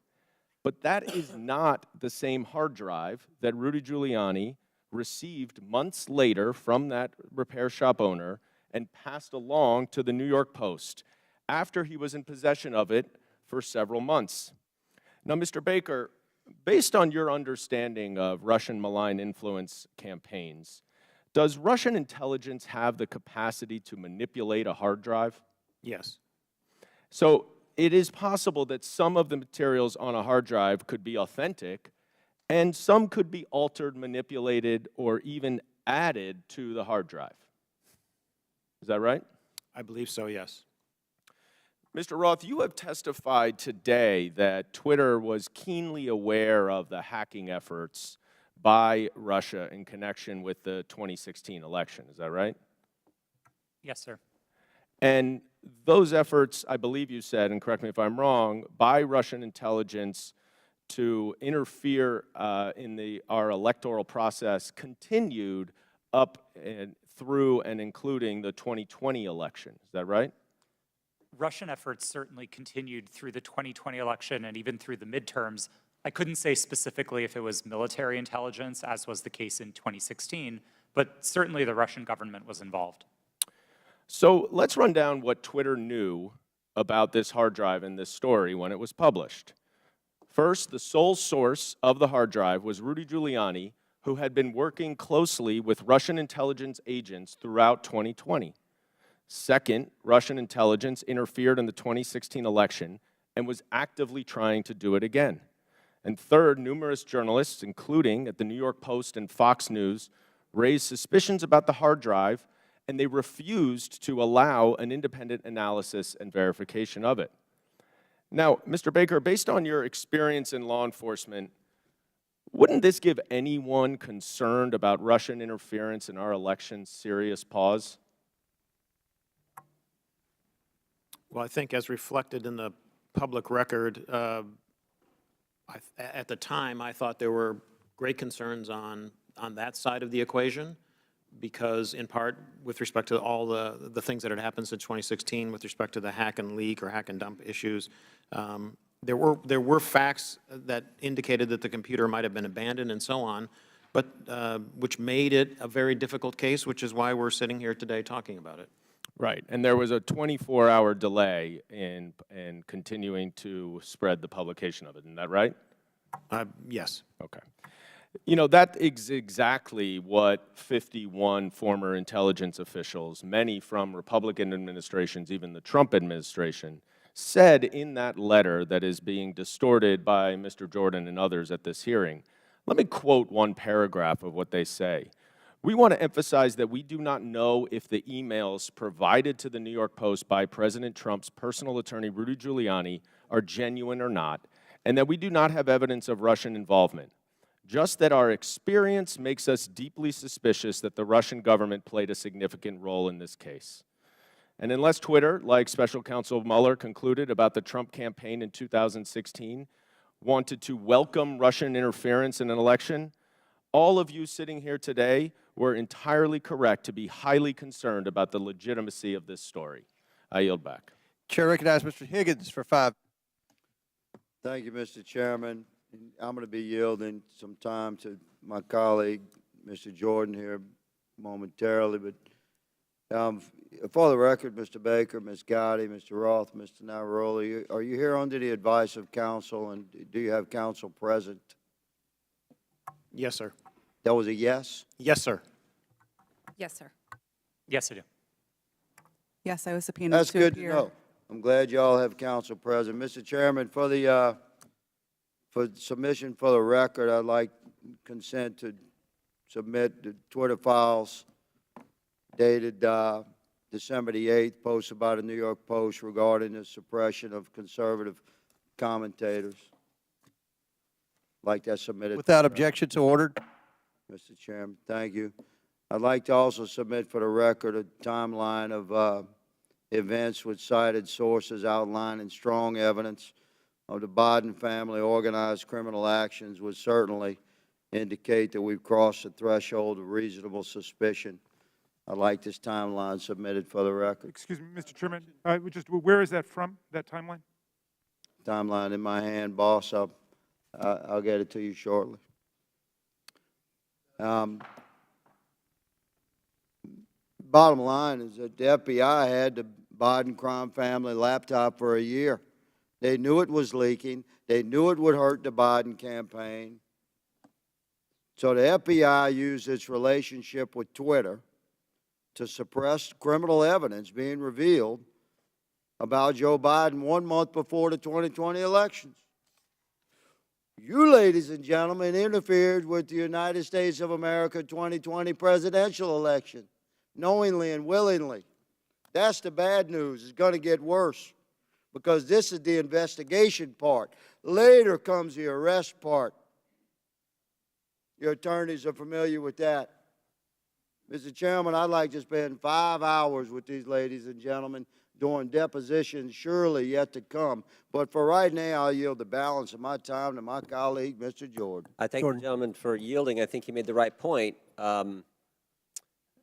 S12: But that is not the same hard drive that Rudy Giuliani received months later from that repair shop owner and passed along to the New York Post after he was in possession of it for several months. Now, Mr. Baker, based on your understanding of Russian malign influence campaigns, does Russian intelligence have the capacity to manipulate a hard drive?
S8: Yes.
S12: So it is possible that some of the materials on a hard drive could be authentic, and some could be altered, manipulated, or even added to the hard drive. Is that right?
S8: I believe so, yes.
S12: Mr. Roth, you have testified today that Twitter was keenly aware of the hacking efforts by Russia in connection with the 2016 election. Is that right?
S3: Yes, sir.
S12: And those efforts, I believe you said, and correct me if I'm wrong, by Russian intelligence to interfere in our electoral process continued up and through and including the 2020 election. Is that right?
S3: Russian efforts certainly continued through the 2020 election and even through the midterms. I couldn't say specifically if it was military intelligence, as was the case in 2016, but certainly the Russian government was involved.
S12: So let's run down what Twitter knew about this hard drive and this story when it was published. First, the sole source of the hard drive was Rudy Giuliani, who had been working closely with Russian intelligence agents throughout 2020. Second, Russian intelligence interfered in the 2016 election and was actively trying to do it again. And third, numerous journalists, including at the New York Post and Fox News, raised suspicions about the hard drive, and they refused to allow an independent analysis and verification of it. Now, Mr. Baker, based on your experience in law enforcement, wouldn't this give anyone concerned about Russian interference in our elections serious pause?
S8: Well, I think as reflected in the public record, at the time, I thought there were great concerns on that side of the equation, because in part with respect to all the things that had happened since 2016 with respect to the hack and leak or hack and dump issues, there were facts that indicated that the computer might have been abandoned and so on, but which made it a very difficult case, which is why we're sitting here today talking about it.
S12: Right, and there was a 24-hour delay in continuing to spread the publication of it, isn't that right?
S8: Yes.
S12: Okay. You know, that is exactly what 51 former intelligence officials, many from Republican administrations, even the Trump administration, said in that letter that is being distorted by Mr. Jordan and others at this hearing. Let me quote one paragraph of what they say. "We want to emphasize that we do not know if the emails provided to the New York Post by President Trump's personal attorney, Rudy Giuliani, are genuine or not, and that we do not have evidence of Russian involvement, just that our experience makes us deeply suspicious that the Russian government played a significant role in this case. And unless Twitter, like Special Counsel Mueller concluded about the Trump campaign in 2016, wanted to welcome Russian interference in an election, all of you sitting here today were entirely correct to be highly concerned about the legitimacy of this story. I yield back.
S1: Chair recognizes Mr. Higgins for 5.
S16: Thank you, Mr. Chairman. I'm going to be yielding some time to my colleague, Mr. Jordan, here momentarily. But for the record, Mr. Baker, Ms. Gotti, Mr. Roth, Mr. Navaroli, are you here under the advice of counsel, and do you have counsel present?
S8: Yes, sir.
S16: That was a yes?
S8: Yes, sir.
S6: Yes, sir.
S3: Yes, I do.
S5: Yes, I was subpoenaed
S16: That's
S5: to
S16: good to
S5: appear.
S16: know. I'm glad you all have counsel present. Mr. Chairman, for the for submission for the record, I'd like consent to submit the Twitter files dated December the 8th, posted by the New York Post regarding the suppression of conservative commentators. Like that submitted.
S1: Without objection, so ordered.
S16: Mr. Chairman, thank you. I'd like to also submit for the record a timeline of events with cited sources outlining strong evidence of the Biden family organized criminal actions would certainly indicate that we've crossed the threshold of reasonable suspicion. I'd like this timeline submitted for the record.
S7: Excuse me, Mr. Chairman, where is that from, that timeline?
S16: Timeline in my hand, boss. I'll get it to you shortly. Bottom line is that the FBI had the Biden crime family laptop for a year. They knew it was leaking. They knew it would hurt the Biden campaign. So the FBI used its relationship with Twitter to suppress criminal evidence being revealed about Joe Biden 1 month before the 2020 elections. You, ladies and gentlemen, interfered with the United States of America 2020 presidential election, knowingly and willingly. That's the bad news. It's going to get worse because this is the investigation part. Later comes the arrest part. Your attorneys are familiar with that. Mr. Chairman, I'd like to spend 5 hours with these ladies and gentlemen during depositions surely yet to come. But for right now, I'll yield the balance of my time to my colleague, Mr. Jordan.
S11: I thank the gentleman for yielding. I think he made the right point.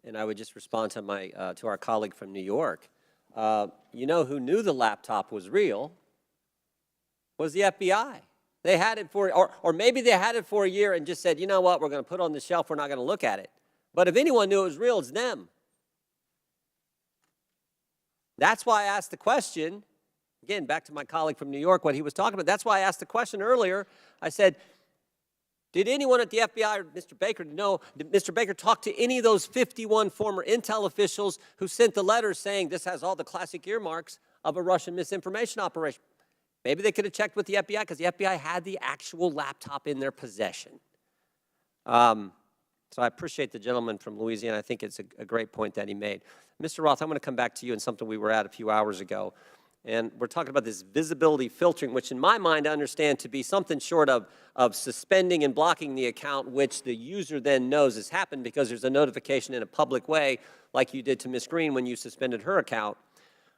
S11: And I would just respond to to our colleague from New York. You know who knew the laptop was real was the FBI. They had it for, or maybe they had it for a year and just said, you know what, we're going to put it on the shelf, we're not going to look at it. But if anyone knew it was real, it's them. That's why I asked the question, again, back to my colleague from New York, what he was talking about. That's why I asked the question earlier. I said, did anyone at the FBI or Mr. Baker know, did Mr. Baker talk to any of those 51 former intel officials who sent the letters saying this has all the classic earmarks of a Russian misinformation operation? Maybe they could have checked with the FBI because the FBI had the actual laptop in their possession. So I appreciate the gentleman from Louisiana. I think it's a great point that he made. Mr. Roth, I'm going to come back to you on something we were at a few hours ago. And we're talking about this visibility filtering, which in my mind I understand to be something short of suspending and blocking the account, which the user then knows has happened because there's a notification in a public way, like you did to Ms. Green when you suspended her account.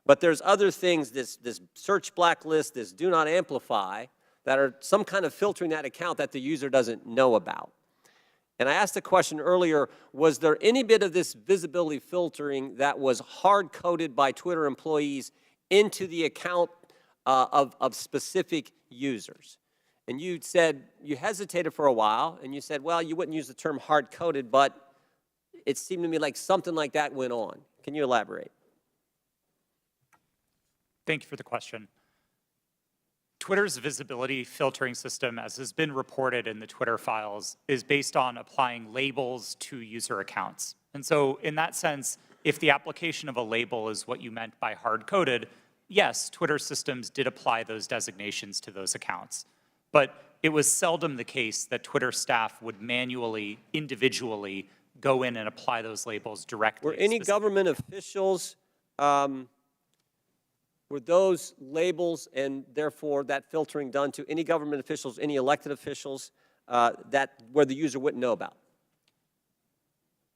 S11: But there's other things, this search blacklist, this do not amplify, that are some kind of filtering that account that the user doesn't know about. And I asked the question earlier, was there any bit of this visibility filtering that was hard-coded by Twitter employees into the account of specific users? And you said, you hesitated for a while, and you said, well, you wouldn't use the term hard-coded, but it seemed to me like something like that went on. Can you elaborate?
S3: Thank you for the question. Twitter's visibility filtering system, as has been reported in the Twitter files, is based on applying labels to user accounts. And so in that sense, if the application of a label is what you meant by hard-coded, yes, Twitter systems did apply those designations to those accounts. But it was seldom the case that Twitter staff would manually, individually go in and apply those labels directly.
S11: Were any government officials Were those labels and therefore that filtering done to any government officials, any elected officials where the user wouldn't know about?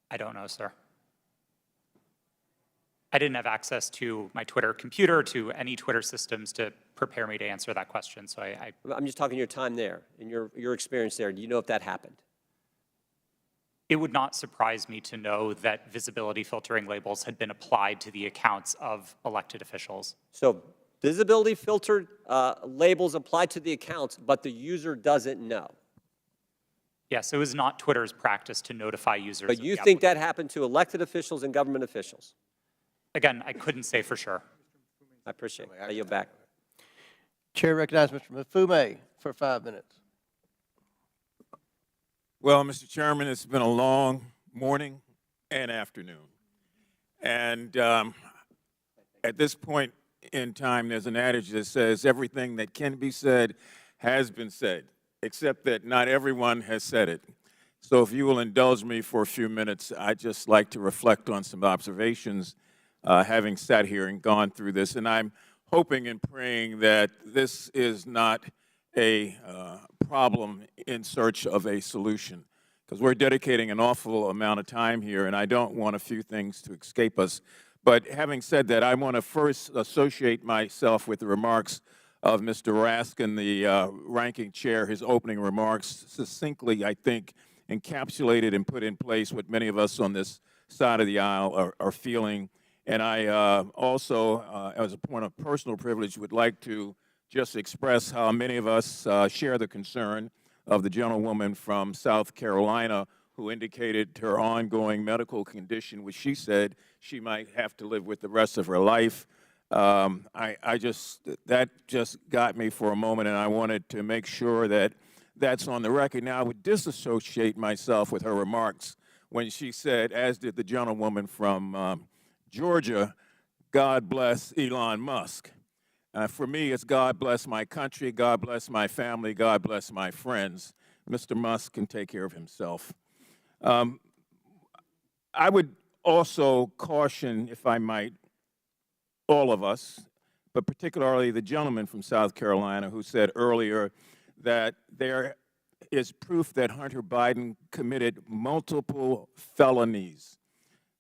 S3: I don't know, sir. I didn't have access to my Twitter computer, to any Twitter systems to prepare me to answer that question, so
S11: I'm just talking your time there, and your experience there. Do you know if that happened?
S3: It would not surprise me to know that visibility filtering labels had been applied to the accounts of elected officials.
S11: So visibility filtered labels applied to the accounts, but the user doesn't know.
S3: Yes, it was not Twitter's practice to notify users.
S11: But you think that happened to elected officials and government officials?
S3: Again, I couldn't say for sure.
S11: I appreciate it. I yield back.
S1: Chair recognizes Mr. Mafume for 5 minutes.
S17: Well, Mr. Chairman, it's been a long morning and afternoon. And at this point in time, there's an adage that says everything that can be said has been said, except that not everyone has said it. So if you will indulge me for a few minutes, I'd just like to reflect on some observations having sat here and gone through this. And I'm hoping and praying that this is not a problem in search of a solution, because we're dedicating an awful amount of time here, and I don't want a few things to escape us. But having said that, I want to first associate myself with the remarks of Mr. Raskin, the ranking chair. His opening remarks succinctly, I think, encapsulated and put in place what many of us on this side of the aisle are feeling. And I also, as a point of personal privilege, would like to just express how many of us share the concern of the gentlewoman from South Carolina who indicated her ongoing medical condition, which she said she might have to live with the rest of her life. That just got me for a moment, and I wanted to make sure that that's on the record. Now, I would disassociate myself with her remarks when she said, as did the gentlewoman from Georgia, God bless Elon Musk. For me, it's God bless my country, God bless my family, God bless my friends. Mr. Musk can take care of himself. I would also caution, if I might, all of us, but particularly the gentleman from South Carolina who said earlier that there is proof that Hunter Biden committed multiple felonies.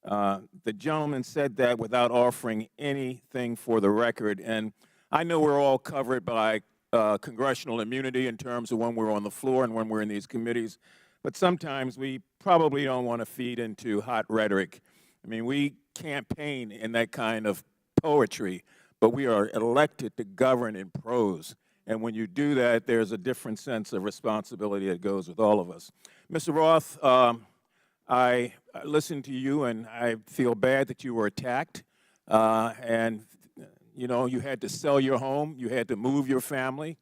S17: The gentleman said that without offering anything for the record. And I know we're all covered by congressional immunity in terms of when we're on the floor and when we're in these committees, but sometimes we probably don't want to feed into hot rhetoric. I mean, we campaign in that kind of poetry, but we are elected to govern in prose. And when you do that, there's a different sense of responsibility that goes with all of us. Mr. Roth, I listened to you, and I feel bad that you were attacked. And, you know, you had to sell your home. You had to move your family.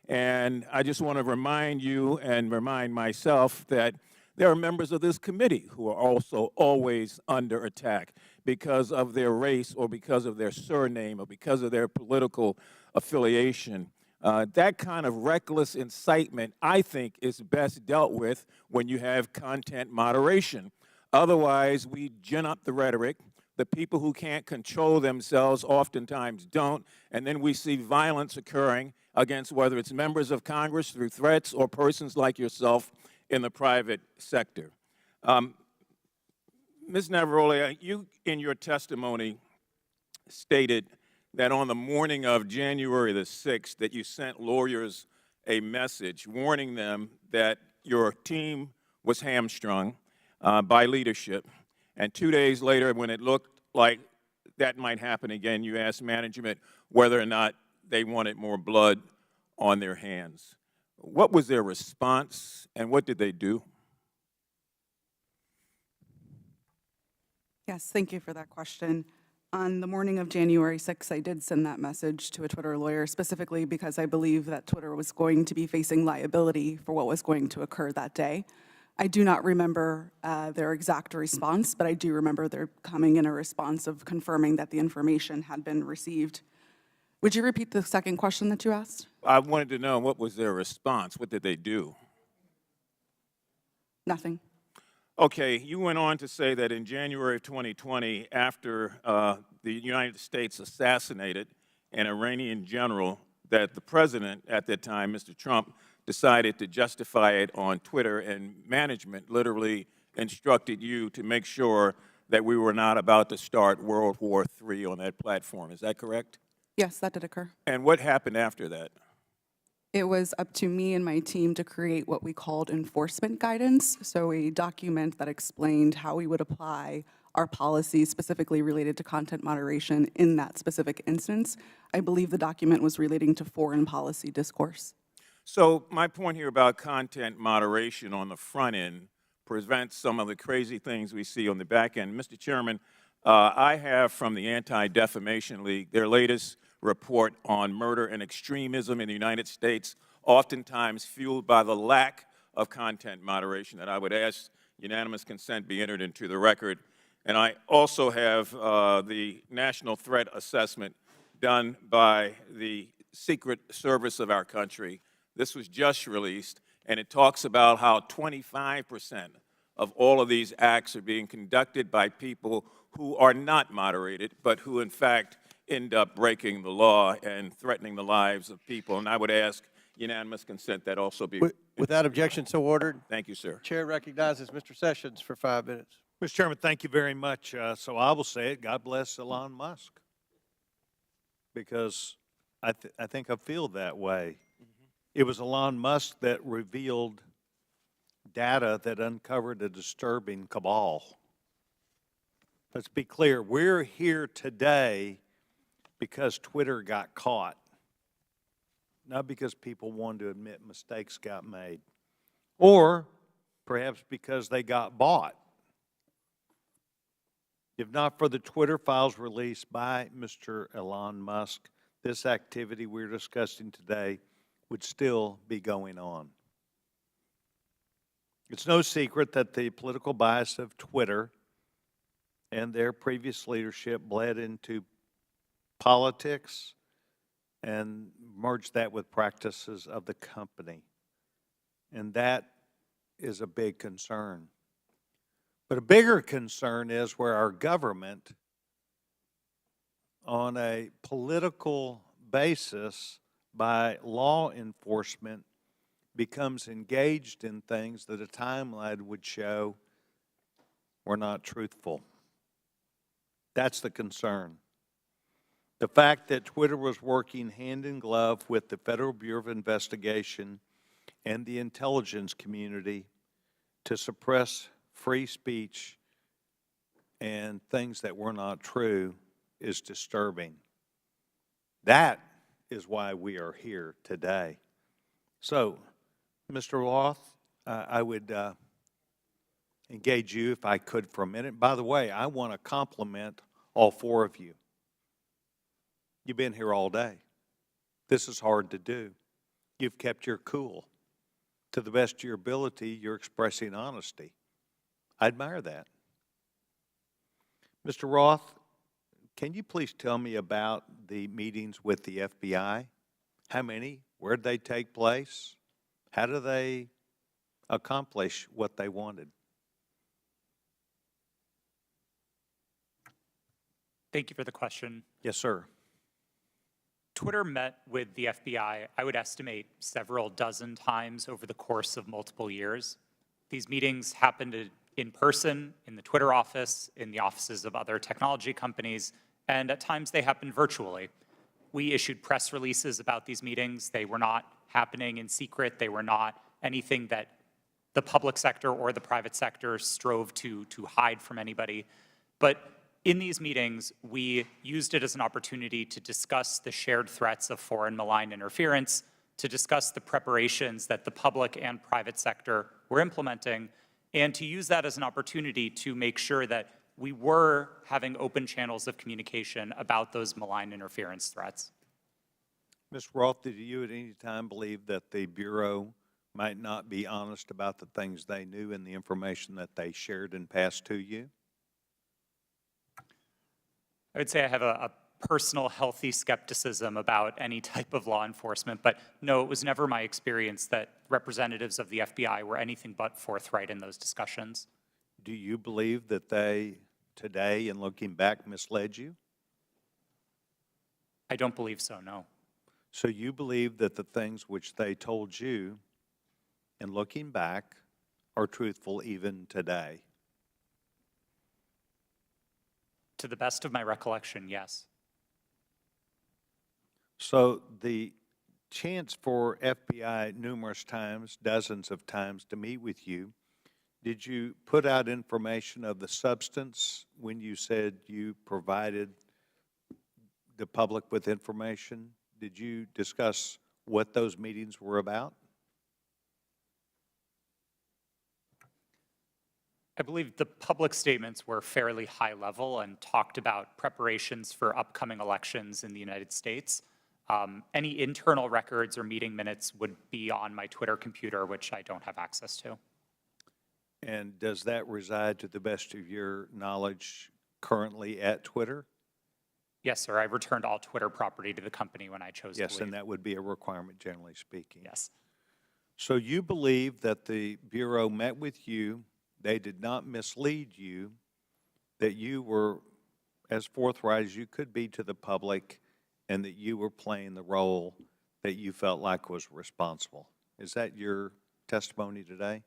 S17: And I just want to remind you and remind myself that there are members of this committee who are also always under attack because of their race or because of their surname or because of their political affiliation. That kind of reckless incitement, I think, is best dealt with when you have content moderation. Otherwise, we gin up the rhetoric. The people who can't control themselves oftentimes don't, and then we see violence occurring against whether it's members of Congress through threats or persons like yourself in the private sector. Ms. Navaroli, you in your testimony stated that on the morning of January the 6th that you sent lawyers a message warning them that your team was hamstrung by leadership. And 2 days later, when it looked like that might happen again, you asked management whether or not they wanted more blood on their hands. What was their response, and what did they do?
S5: Yes, thank you for that question. On the morning of January 6th, I did send that message to a Twitter lawyer, specifically because I believe that Twitter was going to be facing liability for what was going to occur that day. I do not remember their exact response, but I do remember there coming in a response of confirming that the information had been received. Would you repeat the second question that you asked?
S17: I wanted to know what was their response. What did they do?
S5: Nothing.
S17: Okay, you went on to say that in January of 2020, after the United States assassinated an Iranian general that the president at that time, Mr. Trump, decided to justify it on Twitter, and management literally instructed you to make sure that we were not about to start World War III on that platform. Is that correct?
S5: Yes, that did occur.
S17: And what happened after that?
S5: It was up to me and my team to create what we called enforcement guidance, so a document that explained how we would apply our policies specifically related to content moderation in that specific instance. I believe the document was relating to foreign policy discourse.
S17: So my point here about content moderation on the front end prevents some of the crazy things we see on the back end. Mr. Chairman, I have from the Anti-Defamation League their latest report on murder and extremism in the United States, oftentimes fueled by the lack of content moderation, that I would ask unanimous consent be entered into the record. And I also have the National Threat Assessment done by the Secret Service of our country. This was just released, and it talks about how 25% of all of these acts are being conducted by people who are not moderated, but who in fact end up breaking the law and threatening the lives of people. And I would ask unanimous consent that also be.
S1: Without objection, so ordered.
S17: Thank you, sir.
S1: Chair recognizes Mr. Sessions for 5 minutes.
S18: Mr. Chairman, thank you very much. So I will say it, God bless Elon Musk, because I think I feel that way. It was Elon Musk that revealed data that uncovered a disturbing cabal. Let's be clear, we're here today because Twitter got caught, not because people wanted to admit mistakes got made, or perhaps because they got bought. If not for the Twitter files released by Mr. Elon Musk, this activity we're discussing today would still be going on. It's no secret that the political bias of Twitter and their previous leadership bled into politics and merged that with practices of the company. And that is a big concern. But a bigger concern is where our government, on a political basis by law enforcement, becomes engaged in things that a timeline would show were not truthful. That's the concern. The fact that Twitter was working hand in glove with the Federal Bureau of Investigation and the intelligence community to suppress free speech and things that were not true is disturbing. That is why we are here today. So, Mr. Roth, I would engage you if I could for a minute. By the way, I want to compliment all four of you. You've been here all day. This is hard to do. You've kept your cool. To the best of your ability, you're expressing honesty. I admire that. Mr. Roth, can you please tell me about the meetings with the FBI? How many? Where did they take place? How do they accomplish what they wanted?
S3: Thank you for the question.
S18: Yes, sir.
S3: Twitter met with the FBI, I would estimate, several dozen times over the course of multiple years. These meetings happened in person, in the Twitter office, in the offices of other technology companies, and at times they happened virtually. We issued press releases about these meetings. They were not happening in secret. They were not anything that the public sector or the private sector strove to hide from anybody. But in these meetings, we used it as an opportunity to discuss the shared threats of foreign malign interference, to discuss the preparations that the public and private sector were implementing, and to use that as an opportunity to make sure that we were having open channels of communication about those malign interference threats.
S18: Ms. Roth, did you at any time believe that the Bureau might not be honest about the things they knew and the information that they shared and passed to you?
S3: I would say I have a personal healthy skepticism about any type of law enforcement, but no, it was never my experience that representatives of the FBI were anything but forthright in those discussions.
S18: Do you believe that they, today, in looking back, misled you?
S3: I don't believe so, no.
S18: So you believe that the things which they told you, in looking back, are truthful even today?
S3: To the best of my recollection, yes.
S18: So the chance for FBI numerous times, dozens of times, to meet with you, did you put out information of the substance when you said you provided the public with information? Did you discuss what those meetings were about?
S3: I believe the public statements were fairly high level and talked about preparations for upcoming elections in the United States. Any internal records or meeting minutes would be on my Twitter computer, which I don't have access to.
S18: And does that reside, to the best of your knowledge, currently at Twitter?
S3: Yes, sir. I returned all Twitter property to the company when I chose to leave.
S18: Yes, and that would be a requirement, generally speaking.
S3: Yes.
S18: So you believe that the Bureau met with you, they did not mislead you, that you were as forthright as you could be to the public, and that you were playing the role that you felt like was responsible. Is that your testimony today?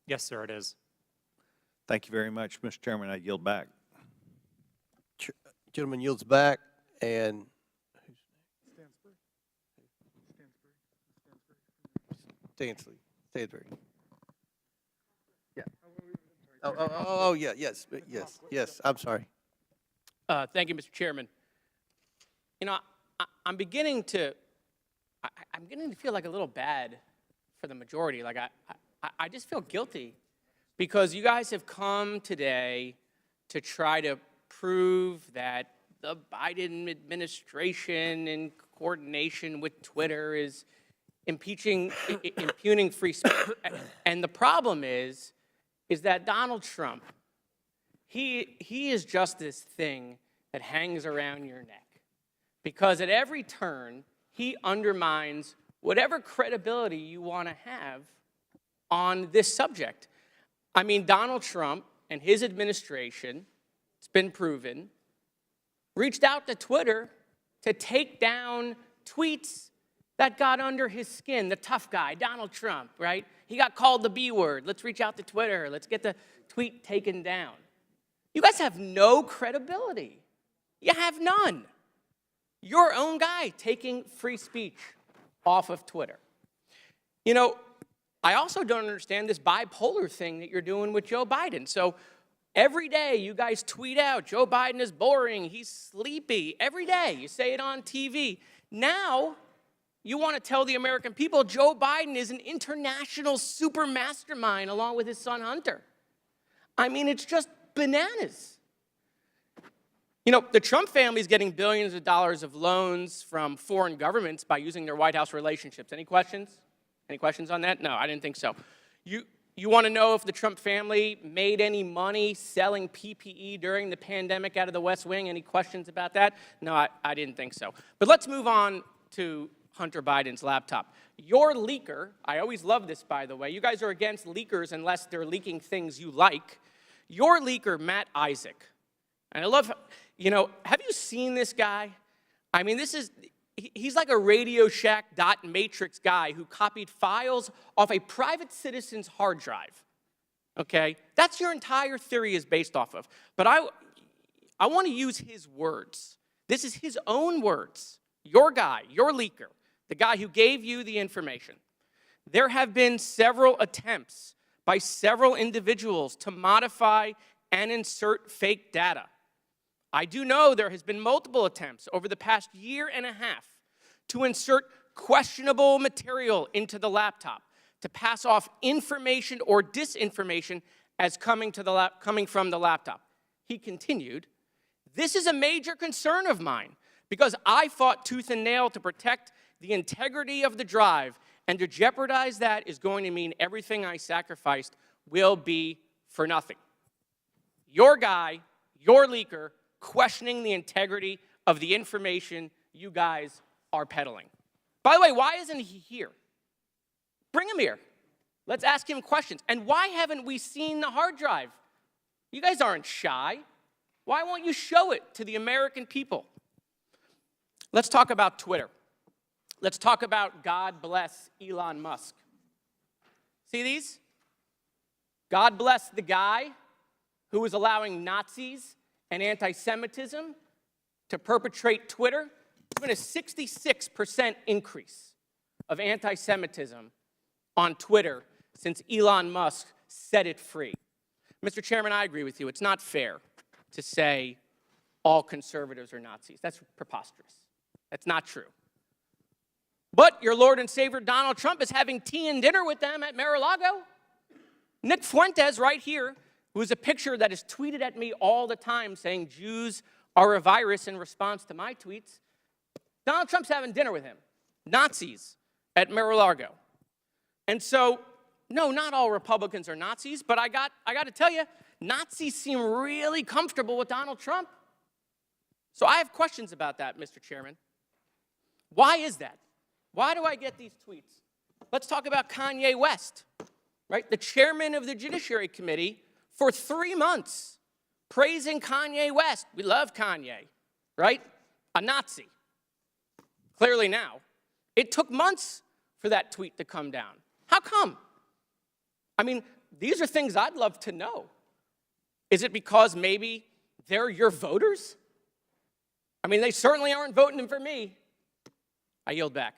S3: Yes, sir, it is.
S18: Thank you very much, Mr. Chairman. I yield back.
S1: Gentleman yields back, and Stansbury. Yeah. Oh, yeah, yes, I'm sorry.
S19: Thank you, Mr. Chairman. You know, I'm beginning to feel like a little bad for the majority. Like I just feel guilty because you guys have come today to try to prove that the Biden administration in coordination with Twitter is impugning free speech. And the problem is that Donald Trump, he is just this thing that hangs around your neck. Because at every turn, he undermines whatever credibility you want to have on this subject. I mean, Donald Trump and his administration, it's been proven, reached out to Twitter to take down tweets that got under his skin. The tough guy, Donald Trump, right? He got called the B word. Let's reach out to Twitter. Let's get the tweet taken down. You guys have no credibility. You have none. Your own guy taking free speech off of Twitter. You know, I also don't understand this bipolar thing that you're doing with Joe Biden. So every day you guys tweet out, Joe Biden is boring, he's sleepy. Every day you say it on TV. Now you want to tell the American people Joe Biden is an international super mastermind along with his son Hunter. I mean, it's just bananas. You know, the Trump family is getting billions of dollars of loans from foreign governments by using their White House relationships. Any questions? Any questions on that? No, I didn't think so. You want to know if the Trump family made any money selling PPE during the pandemic out of the West Wing? Any questions about that? No, I didn't think so. But let's move on to Hunter Biden's laptop. Your leaker, I always love this, by the way. You guys are against leakers unless they're leaking things you like. Your leaker, Matt Isaac, and I love, you know, have you seen this guy? I mean, he's like a Radio Shack dot matrix guy who copied files off a private citizen's hard drive, okay? That's your entire theory is based off of. But I want to use his words. This is his own words. Your guy, your leaker, the guy who gave you the information. There have been several attempts by several individuals to modify and insert fake data. I do know there has been multiple attempts over the past year and a half to insert questionable material into the laptop, to pass off information or disinformation as coming from the laptop. He continued, "This is a major concern of mine because I fought tooth and nail to protect the integrity of the drive, and to jeopardize that is going to mean everything I sacrificed will be for nothing." Your guy, your leaker, questioning the integrity of the information you guys are peddling. By the way, why isn't he here? Bring him here. Let's ask him questions. And why haven't we seen the hard drive? You guys aren't shy. Why won't you show it to the American people? Let's talk about Twitter. Let's talk about God bless Elon Musk. See these? God bless the guy who is allowing Nazis and anti-Semitism to perpetrate Twitter. There's been a 66% increase of anti-Semitism on Twitter since Elon Musk set it free. Mr. Chairman, I agree with you. It's not fair to say all conservatives are Nazis. That's preposterous. That's not true. But your Lord and Savior Donald Trump is having tea and dinner with them at Mar-a-Lago. Nick Fuentes right here, who is a picture that is tweeted at me all the time saying Jews are a virus in response to my tweets. Donald Trump's having dinner with him. Nazis at Mar-a-Lago. And so, no, not all Republicans are Nazis, but I got to tell you, Nazis seem really comfortable with Donald Trump. So I have questions about that, Mr. Chairman. Why is that? Why do I get these tweets? Let's talk about Kanye West, right? The chairman of the Judiciary Committee for 3 months praising Kanye West. We love Kanye, right? A Nazi. Clearly now. It took months for that tweet to come down. How come? I mean, these are things I'd love to know. Is it because maybe they're your voters? I mean, they certainly aren't voting for me. I yield back.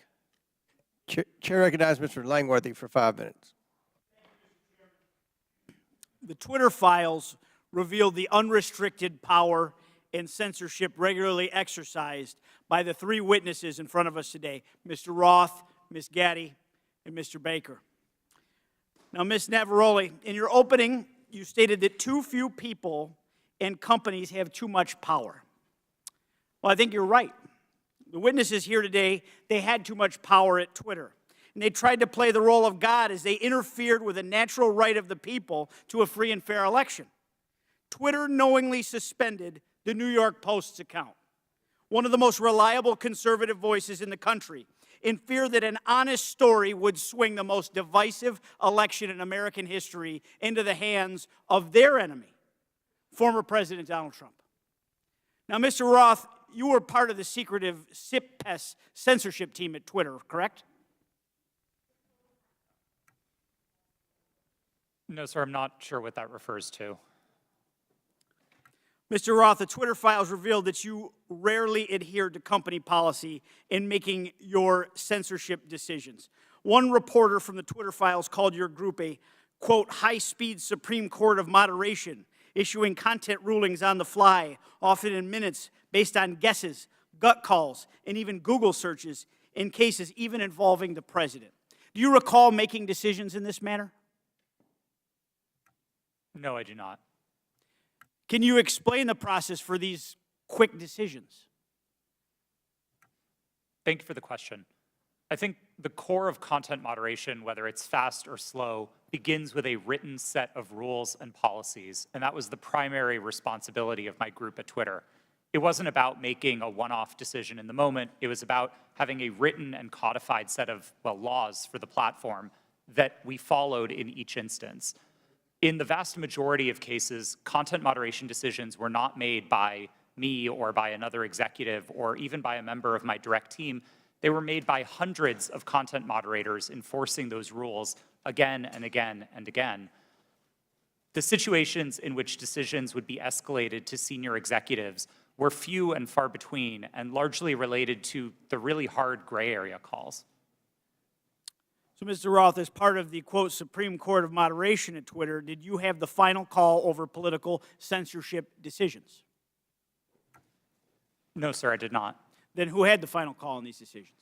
S1: Chair recognizes Mr. Langworthy for 5 minutes.
S20: The Twitter files revealed the unrestricted power and censorship regularly exercised by the 3 witnesses in front of us today, Mr. Roth, Ms. Gaddy, and Mr. Baker. Now, Ms. Navaroli, in your opening, you stated that too few people and companies have too much power. Well, I think you're right. The witnesses here today, they had too much power at Twitter. And they tried to play the role of God as they interfered with the natural right of the people to a free and fair election. Twitter knowingly suspended the New York Post's account, one of the most reliable conservative voices in the country, in fear that an honest story would swing the most divisive election in American history into the hands of their enemy, former President Donald Trump. Now, Mr. Roth, you were part of the secretive SIP-PES censorship team at Twitter, correct?
S3: No, sir, I'm not sure what that refers to.
S20: Mr. Roth, the Twitter files revealed that you rarely adhered to company policy in making your censorship decisions. One reporter from the Twitter files called your group a, quote, high-speed Supreme Court of moderation, issuing content rulings on the fly, often in minutes, based on guesses, gut calls, and even Google searches in cases even involving the president. Do you recall making decisions in this manner?
S3: No, I do not.
S20: Can you explain the process for these quick decisions?
S3: Thank you for the question. I think the core of content moderation, whether it's fast or slow, begins with a written set of rules and policies, and that was the primary responsibility of my group at Twitter. It wasn't about making a one-off decision in the moment. It was about having a written and codified set of, well, laws for the platform that we followed in each instance. In the vast majority of cases, content moderation decisions were not made by me or by another executive or even by a member of my direct team. They were made by hundreds of content moderators enforcing those rules again and again and again. The situations in which decisions would be escalated to senior executives were few and far between and largely related to the really hard gray area calls.
S20: So, Mr. Roth, as part of the, quote, Supreme Court of Moderation at Twitter, did you have the final call over political censorship decisions?
S3: No, sir, I did not.
S20: Then who had the final call on these decisions?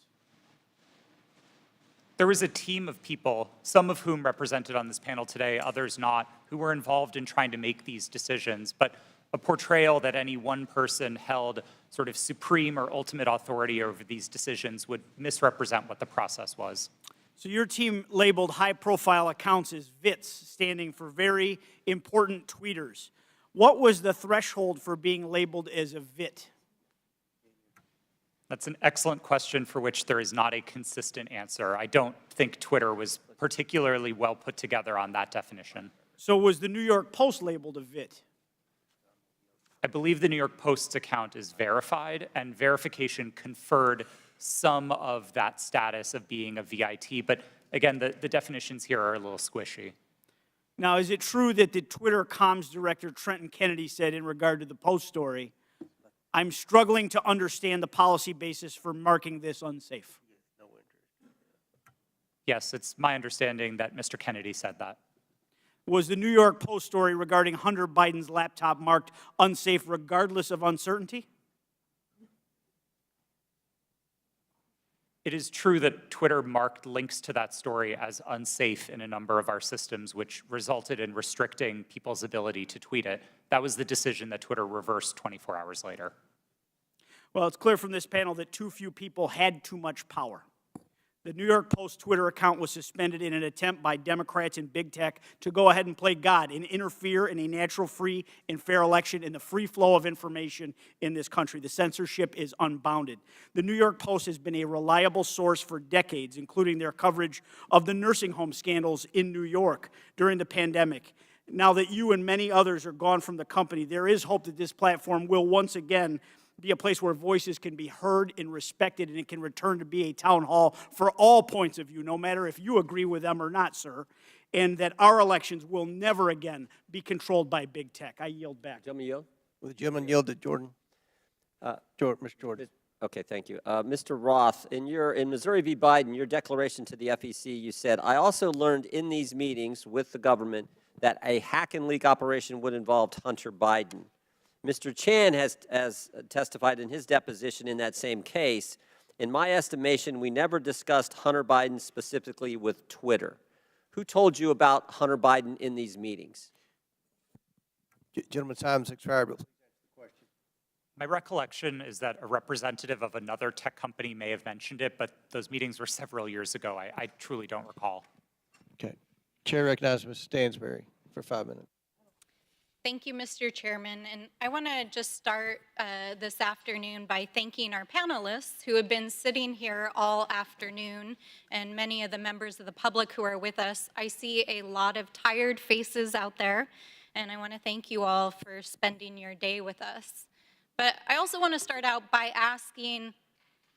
S3: There was a team of people, some of whom represented on this panel today, others not, who were involved in trying to make these decisions. But a portrayal that any one person held sort of supreme or ultimate authority over these decisions would misrepresent what the process was.
S20: So your team labeled high-profile accounts as VITs, standing for very important tweeters. What was the threshold for being labeled as a VIT?
S3: That's an excellent question for which there is not a consistent answer. I don't think Twitter was particularly well put together on that definition.
S20: So was the New York Post labeled a VIT?
S3: I believe the New York Post's account is verified, and verification conferred some of that status of being a VIT. But again, the definitions here are a little squishy.
S20: Now, is it true that the Twitter comms director, Trenton Kennedy, said in regard to the Post story, I'm struggling to understand the policy basis for marking this unsafe?
S3: Yes, it's my understanding that Mr. Kennedy said that.
S20: Was the New York Post story regarding Hunter Biden's laptop marked unsafe regardless of uncertainty?
S3: It is true that Twitter marked links to that story as unsafe in a number of our systems, which resulted in restricting people's ability to tweet it. That was the decision that Twitter reversed 24 hours later.
S20: Well, it's clear from this panel that too few people had too much power. The New York Post Twitter account was suspended in an attempt by Democrats and big tech to go ahead and play God and interfere in a natural, free, and fair election in the free flow of information in this country. The censorship is unbounded. The New York Post has been a reliable source for decades, including their coverage of the nursing home scandals in New York during the pandemic. Now that you and many others are gone from the company, there is hope that this platform will once again be a place where voices can be heard and respected, and it can return to be a town hall for all points of view, no matter if you agree with them or not, sir, and that our elections will never again be controlled by big tech. I yield back.
S11: Gentleman yield?
S1: Will the gentleman yield to Jordan? Mr. Jordan.
S11: Okay, thank you. Mr. Roth, in Missouri v. Biden, your declaration to the FEC, you said, I also learned in these meetings with the government that a hack and leak operation would involve Hunter Biden. Mr. Chan has testified in his deposition in that same case. In my estimation, we never discussed Hunter Biden specifically with Twitter. Who told you about Hunter Biden in these meetings?
S1: Gentleman's time's expired, but please answer the question.
S3: My recollection is that a representative of another tech company may have mentioned it, but those meetings were several years ago. I truly don't recall.
S1: Okay. Chair recognizes Mrs. Stansberry for 5 minutes.
S21: Thank you, Mr. Chairman. And I want to just start this afternoon by thanking our panelists who have been sitting here all afternoon, and many of the members of the public who are with us. I see a lot of tired faces out there, and I want to thank you all for spending your day with us. But I also want to start out by asking,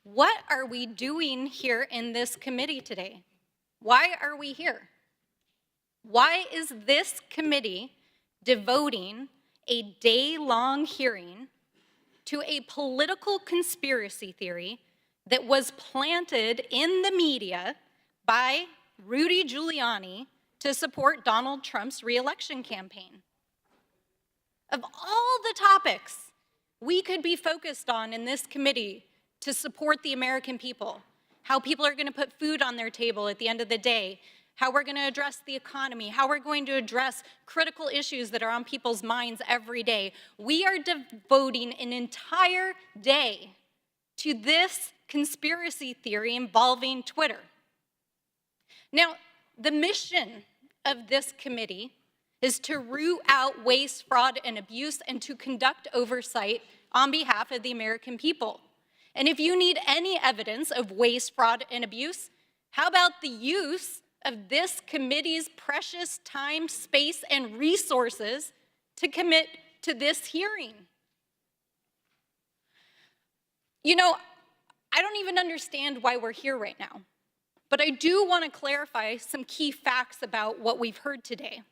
S21: what are we doing here in this committee today? Why are we here? Why is this committee devoting a day-long hearing to a political conspiracy theory that was planted in the media by Rudy Giuliani to support Donald Trump's re-election campaign? Of all the topics we could be focused on in this committee to support the American people, how people are going to put food on their table at the end of the day, how we're going to address the economy, how we're going to address critical issues that are on people's minds every day. We are devoting an entire day to this conspiracy theory involving Twitter. Now, the mission of this committee is to root out waste, fraud, and abuse, and to conduct oversight on behalf of the American people. And if you need any evidence of waste, fraud, and abuse, how about the use of this committee's precious time, space, and resources to commit to this hearing? You know, I don't even understand why we're here right now, but I do want to clarify some key facts about what we've heard today.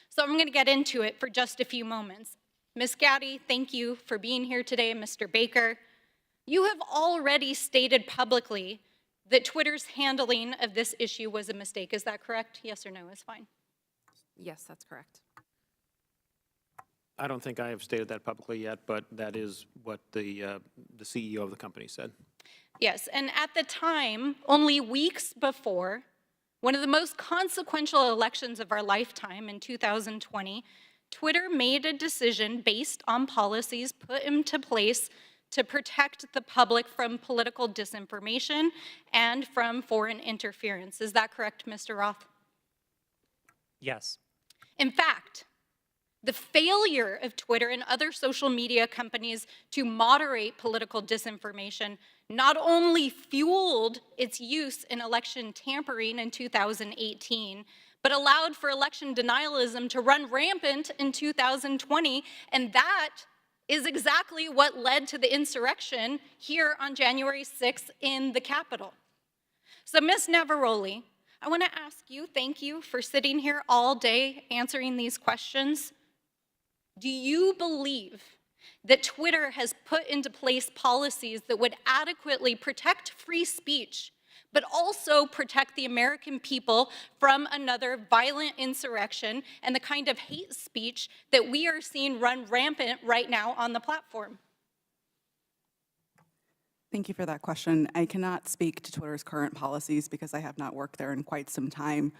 S21: So I'm going to get into it for just a few moments. Ms. Gaddy, thank you for being here today. Mr. Baker, you have already stated publicly that Twitter's handling of this issue was a mistake. Is that correct? Yes or no is fine.
S6: Yes, that's correct.
S8: I don't think I have stated that publicly yet, but that is what the CEO of the company said.
S21: Yes, and at the time, only weeks before, one of the most consequential elections of our lifetime in 2020, Twitter made a decision based on policies put into place to protect the public from political disinformation and from foreign interference. Is that correct, Mr. Roth?
S3: Yes.
S21: In fact, the failure of Twitter and other social media companies to moderate political disinformation not only fueled its use in election tampering in 2018, but allowed for election denialism to run rampant in 2020, and that is exactly what led to the insurrection here on January 6th in the Capitol. So, Ms. Navaroli, I want to ask you, thank you for sitting here all day answering these questions. Do you believe that Twitter has put into place policies that would adequately protect free speech, but also protect the American people from another violent insurrection and the kind of hate speech that we are seeing run rampant right now on the platform?
S5: Thank you for that question. I cannot speak to Twitter's current policies because I have not worked there in quite some time,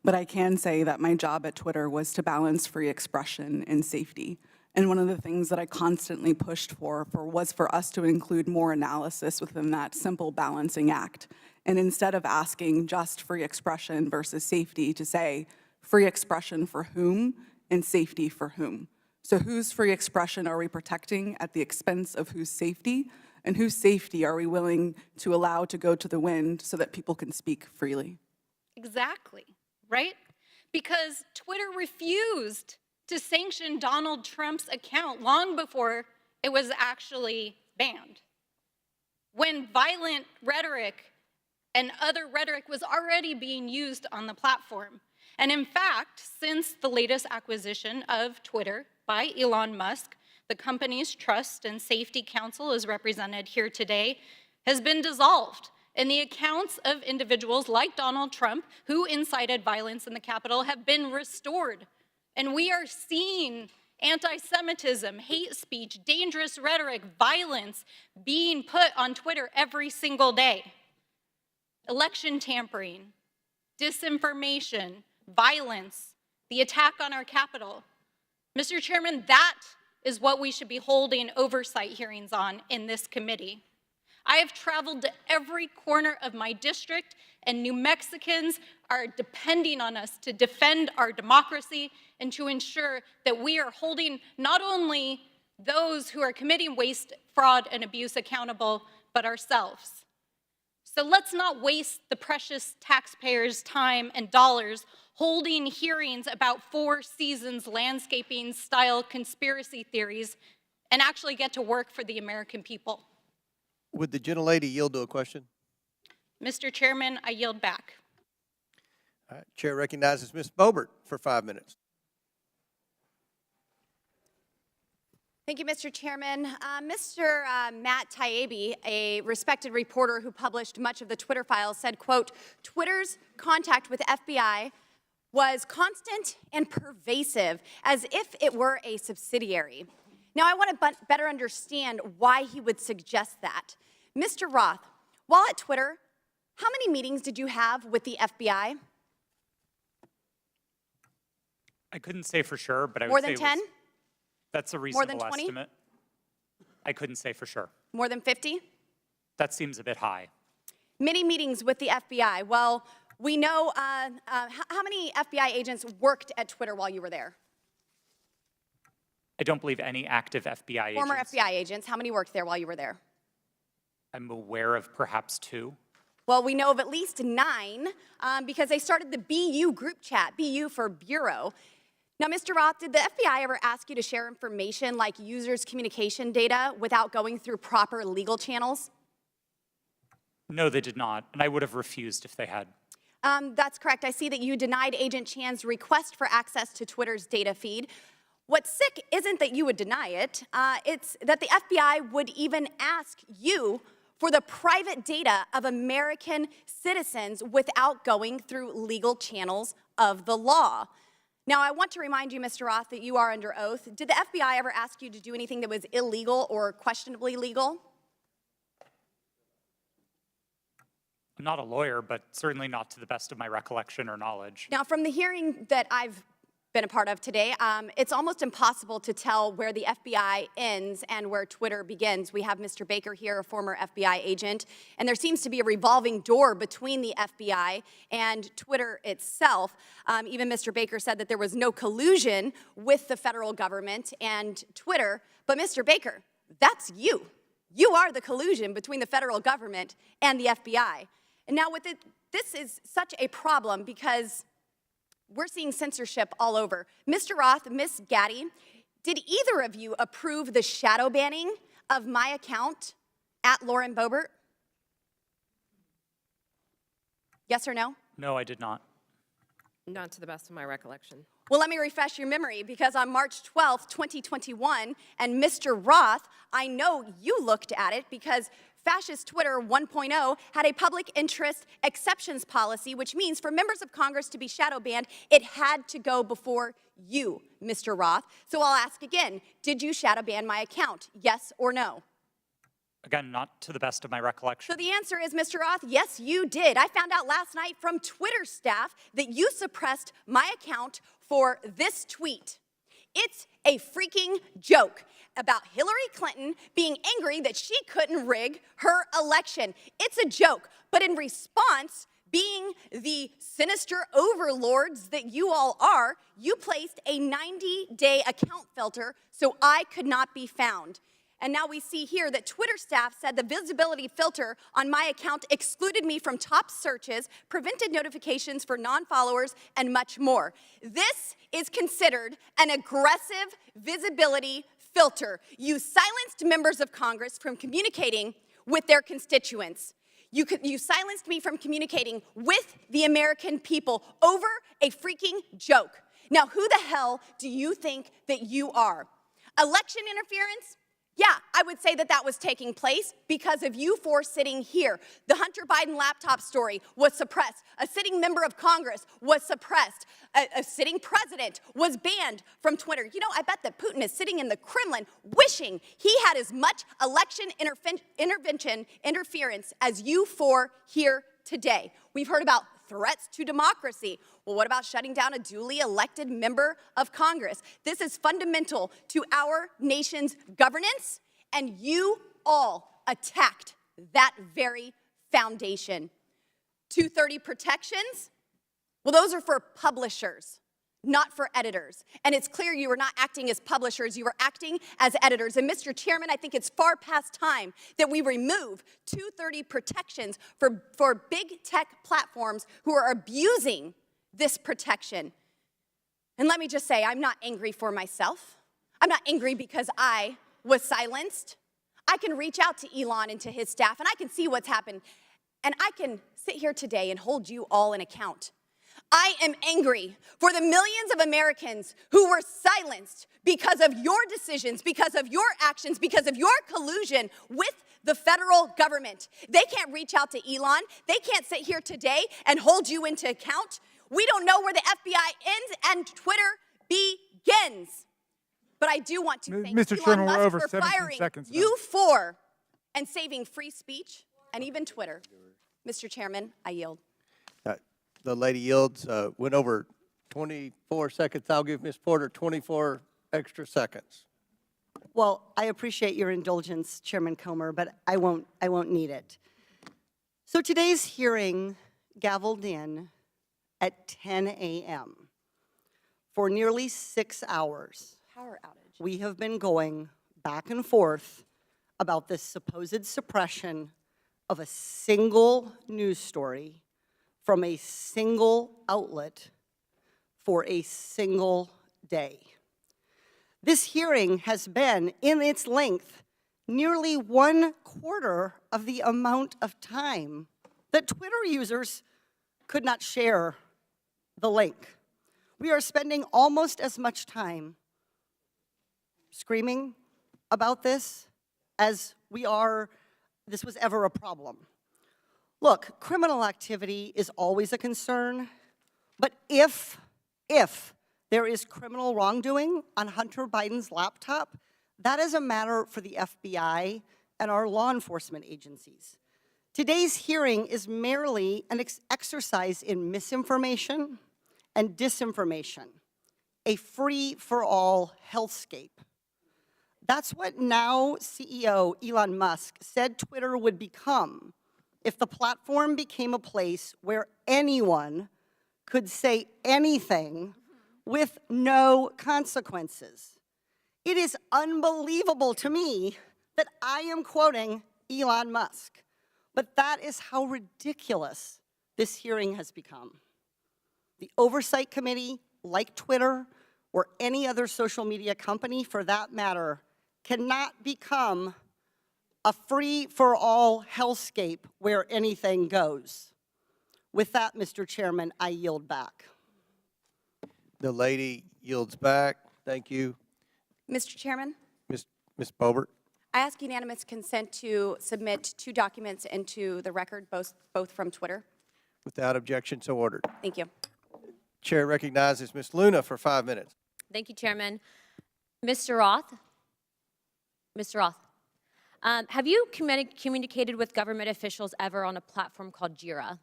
S5: but I can say that my job at Twitter was to balance free expression and safety. And one of the things that I constantly pushed for was for us to include more analysis within that simple balancing act. And instead of asking just free expression versus safety, to say free expression for whom and safety for whom. So whose free expression are we protecting at the expense of whose safety? And whose safety are we willing to allow to go to the wind so that people can speak freely?
S21: Exactly, right? Because Twitter refused to sanction Donald Trump's account long before it was actually banned, when violent rhetoric and other rhetoric was already being used on the platform. And in fact, since the latest acquisition of Twitter by Elon Musk, the company's Trust and Safety Council, as represented here today, has been dissolved. And the accounts of individuals like Donald Trump, who incited violence in the Capitol, have been restored. And we are seeing anti-Semitism, hate speech, dangerous rhetoric, violence being put on Twitter every single day. Election tampering, disinformation, violence, the attack on our Capitol. Mr. Chairman, that is what we should be holding oversight hearings on in this committee. I have traveled to every corner of my district, and New Mexicans are depending on us to defend our democracy and to ensure that we are holding not only those who are committing waste, fraud, and abuse accountable, but ourselves. So let's not waste the precious taxpayers' time and dollars holding hearings about Four Seasons landscaping style conspiracy theories and actually get to work for the American people.
S1: Would the gentlelady yield to a question?
S21: Mr. Chairman, I yield back.
S1: All right, Chair recognizes Ms. Boebert for 5 minutes.
S2: Thank you, Mr. Chairman. Mr. Matt Taibbi, a respected reporter who published much of the Twitter files, said, quote, Twitter's contact with FBI was constant and pervasive, as if it were a subsidiary. Now, I want to better understand why he would suggest that. Mr. Roth, while at Twitter, how many meetings did you have with the FBI?
S3: I couldn't say for sure, but I would
S2: More
S3: say
S2: than 10?
S3: That's a
S2: More
S3: reasonable
S2: than 20?
S3: estimate. I couldn't say for sure.
S2: More than 50?
S3: That seems a bit high.
S2: Many meetings with the FBI. Well, we know how many FBI agents worked at Twitter while you were there?
S3: I don't believe any active FBI agents.
S2: Former FBI agents. How many worked there while you were there?
S3: I'm aware of perhaps 2.
S2: Well, we know of at least 9 because they started the BU group chat, BU for Bureau. Now, Mr. Roth, did the FBI ever ask you to share information like users' communication data without going through proper legal channels?
S3: No, they did not, and I would have refused if they had.
S2: That's correct. I see that you denied Agent Chan's request for access to Twitter's data feed. What's sick isn't that you would deny it, it's that the FBI would even ask you for the private data of American citizens without going through legal channels of the law. Now, I want to remind you, Mr. Roth, that you are under oath. Did the FBI ever ask you to do anything that was illegal or questionably legal?
S3: I'm not a lawyer, but certainly not to the best of my recollection or knowledge.
S2: Now, from the hearing that I've been a part of today, it's almost impossible to tell where the FBI ends and where Twitter begins. We have Mr. Baker here, a former FBI agent, and there seems to be a revolving door between the FBI and Twitter itself. Even Mr. Baker said that there was no collusion with the federal government and Twitter, but Mr. Baker, that's you. You are the collusion between the federal government and the FBI. And now with it, this is such a problem because we're seeing censorship all over. Mr. Roth, Ms. Gaddy, Did either of you approve the shadow banning of my account at Lauren Boebert? Yes or no?
S3: No, I did not.
S6: Not to the best of my recollection.
S2: Well, let me refresh your memory, because on March 12th, 2021, and Mr. Roth, I know you looked at it because Fascist Twitter 1.0 had a public interest exceptions policy, which means for members of Congress to be shadow banned, it had to go before you, Mr. Roth. So I'll ask again, did you shadow ban my account, yes or no?
S3: Again, not to the best of my recollection.
S2: So the answer is, Mr. Roth, yes, you did. I found out last night from Twitter staff that you suppressed my account for this tweet. It's a freaking joke about Hillary Clinton being angry that she couldn't rig her election. It's a joke, but in response, being the sinister overlords that you all are, you placed a 90-day account filter so I could not be found. And now we see here that Twitter staff said the visibility filter on my account excluded me from top searches, prevented notifications for non-followers, and much more. This is considered an aggressive visibility filter. You silenced members of Congress from communicating with their constituents. You silenced me from communicating with the American people over a freaking joke. Now, who the hell do you think that you are? Election interference? Yeah, I would say that that was taking place because of you four sitting here. The Hunter Biden laptop story was suppressed. A sitting member of Congress was suppressed. A sitting president was banned from Twitter. You know, I bet that Putin is sitting in the Kremlin wishing he had as much election interference as you four here today. We've heard about threats to democracy. Well, what about shutting down a duly elected member of Congress? This is fundamental to our nation's governance, and you all attacked that very foundation. 230 protections? Well, those are for publishers, not for editors. And it's clear you were not acting as publishers, you were acting as editors. And Mr. Chairman, I think it's far past time that we remove 230 protections for big tech platforms who are abusing this protection. And let me just say, I'm not angry for myself. I'm not angry because I was silenced. I can reach out to Elon and to his staff, and I can see what's happened. And I can sit here today and hold you all in account. I am angry for the millions of Americans who were silenced because of your decisions, because of your actions, because of your collusion with the federal government. They can't reach out to Elon. They can't sit here today and hold you into account. We don't know where the FBI ends and Twitter begins. But I do want to thank
S7: Mr.
S2: Elon
S7: Chairman, we're
S2: Musk
S7: over
S2: for
S7: 17
S2: firing
S7: seconds now.
S2: you four and saving free speech and even Twitter. Mr. Chairman, I yield.
S1: The lady yields, went over 24 seconds. I'll give Ms. Porter 24 extra seconds.
S4: Well, I appreciate your indulgence, Chairman Comer, but I won't need it. So today's hearing gavelled in at 10 a.m. For nearly 6 hours.
S2: Power outage.
S4: We have been going back and forth about this supposed suppression of a single news story from a single outlet for a single day. This hearing has been, in its length, nearly 1/4 of the amount of time that Twitter users could not share the link. We are spending almost as much time screaming about this as this was ever a problem. Look, criminal activity is always a concern, but if there is criminal wrongdoing on Hunter Biden's laptop, that is a matter for the FBI and our law enforcement agencies. Today's hearing is merely an exercise in misinformation and disinformation, a free-for-all hellscape. That's what now CEO Elon Musk said Twitter would become if the platform became a place where anyone could say anything with no consequences. It is unbelievable to me that I am quoting Elon Musk, but that is how ridiculous this hearing has become. The Oversight Committee, like Twitter, or any other social media company for that matter cannot become a free-for-all hellscape where anything goes. With that, Mr. Chairman, I yield back.
S1: The lady yields back. Thank you.
S2: Mr. Chairman,
S1: Ms. Boebert.
S2: I ask unanimous consent to submit 2 documents into the record, both from Twitter.
S1: Without objection, so ordered.
S2: Thank you.
S1: Chair recognizes Ms. Luna for 5 minutes.
S13: Thank you, Chairman. Mr. Roth? Mr. Roth, have you communicated with government officials ever on a platform called Jira?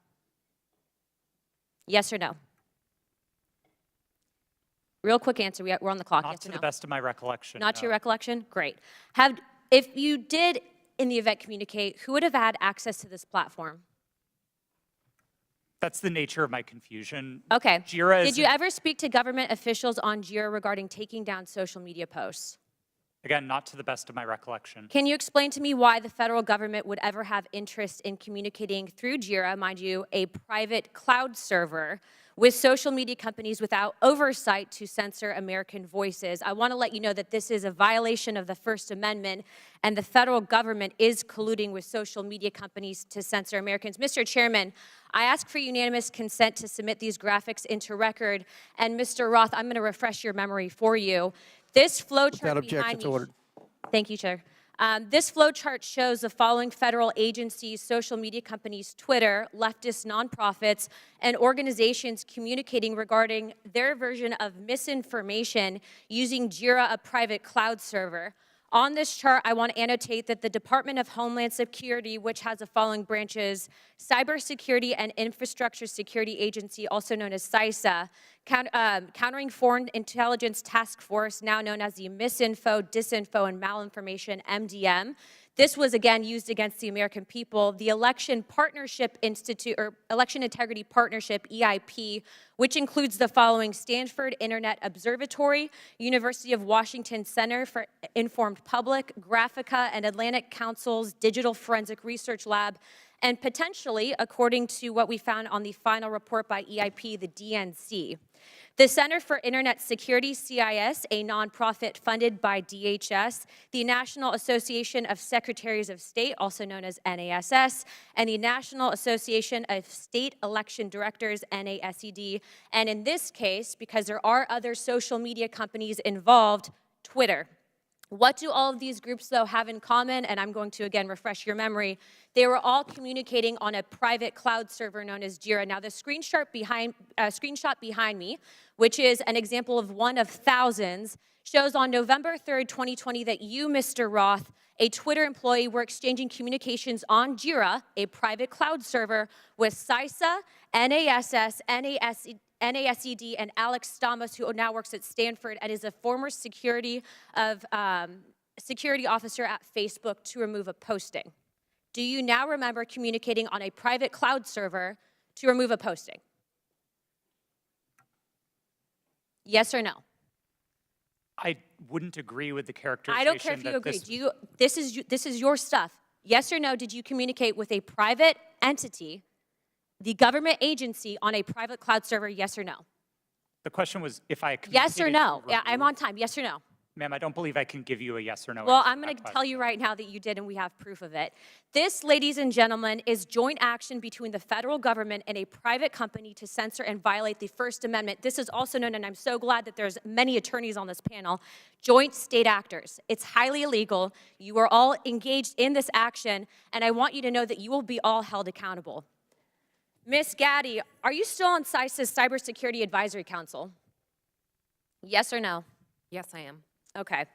S13: Yes or no? Real quick answer. We're on the clock.
S3: Not
S13: Yes
S3: to
S13: or
S3: the
S13: no?
S3: best of my recollection.
S13: Not to
S3: no.
S13: your recollection? Great. If you did, in the event, communicate, who would have had access to this platform?
S3: That's the nature of my confusion.
S13: Okay.
S3: Jira
S13: Did you ever speak to government officials on Jira regarding taking down social media posts?
S3: Again, not to the best of my recollection.
S13: Can you explain to me why the federal government would ever have interest in communicating through Jira, mind you, a private cloud server, with social media companies without oversight to censor American voices? I want to let you know that this is a violation of the First Amendment, and the federal government is colluding with social media companies to censor Americans. Mr. Chairman, I ask for unanimous consent to submit these graphics into record. And Mr. Roth, I'm going to refresh your memory for you. This flow chart behind me.
S1: ordered.
S13: Thank you, Chair. This flow chart shows the following federal agencies, social media companies, Twitter, leftist nonprofits, and organizations communicating regarding their version of misinformation using Jira, a private cloud server. On this chart, I want to annotate that the Department of Homeland Security, which has the following branches: Cybersecurity and Infrastructure Security Agency, also known as CISA, Countering Foreign Intelligence Task Force, now known as the Misinfo, Disinfo, and Malinformation, MDM. This was again used against the American people. The Election Partnership Institute, or Election Integrity Partnership, EIP, which includes the following: Stanford Internet Observatory, University of Washington Center for Informed Public, Graphica, and Atlantic Council's Digital Forensic Research Lab, and potentially, according to what we found on the final report by EIP, the DNC. The Center for Internet Security, CIS, a nonprofit funded by DHS, the National Association of Secretaries of State, also known as NASS, and the National Association of State Election Directors, NASED, and in this case, because there are other social media companies involved, Twitter. What do all of these groups, though, have in common? And I'm going to, again, refresh your memory. They were all communicating on a private cloud server known as Jira. Now, the screenshot behind me, which is an example of one of thousands, shows on November 3rd, 2020, that you, Mr. Roth, a Twitter employee, were exchanging communications on Jira, a private cloud server, with CISA, NASS, NASED, and Alex Stamos, who now works at Stanford and is a former security officer at Facebook, to remove a posting. Do you now remember communicating on a private cloud server to remove a posting? Yes or no?
S3: I wouldn't agree with the characterization.
S13: I don't care if you agree. This is your stuff. Yes or no, did you communicate with a private entity, the government agency, on a private cloud server? Yes or no?
S3: The question was if I
S13: Yes or no?
S3: communicated to
S13: Yeah, I'm on time. Yes or no?
S3: Ma'am, I don't believe I can give you a yes or no.
S13: Well,
S3: answer
S13: I'm
S3: to
S13: going
S3: that
S13: to tell you
S3: question.
S13: right now that you did, and we have proof of it. This, ladies and gentlemen, is joint action between the federal government and a private company to censor and violate the First Amendment. This is also known, and I'm so glad that there's many attorneys on this panel, joint state actors. It's highly illegal. You are all engaged in this action, and I want you to know that you will be all held accountable. Ms. Gaddy, are you still on CISA's Cybersecurity Advisory Council? Yes or no?
S6: Yes, I am.
S13: Okay.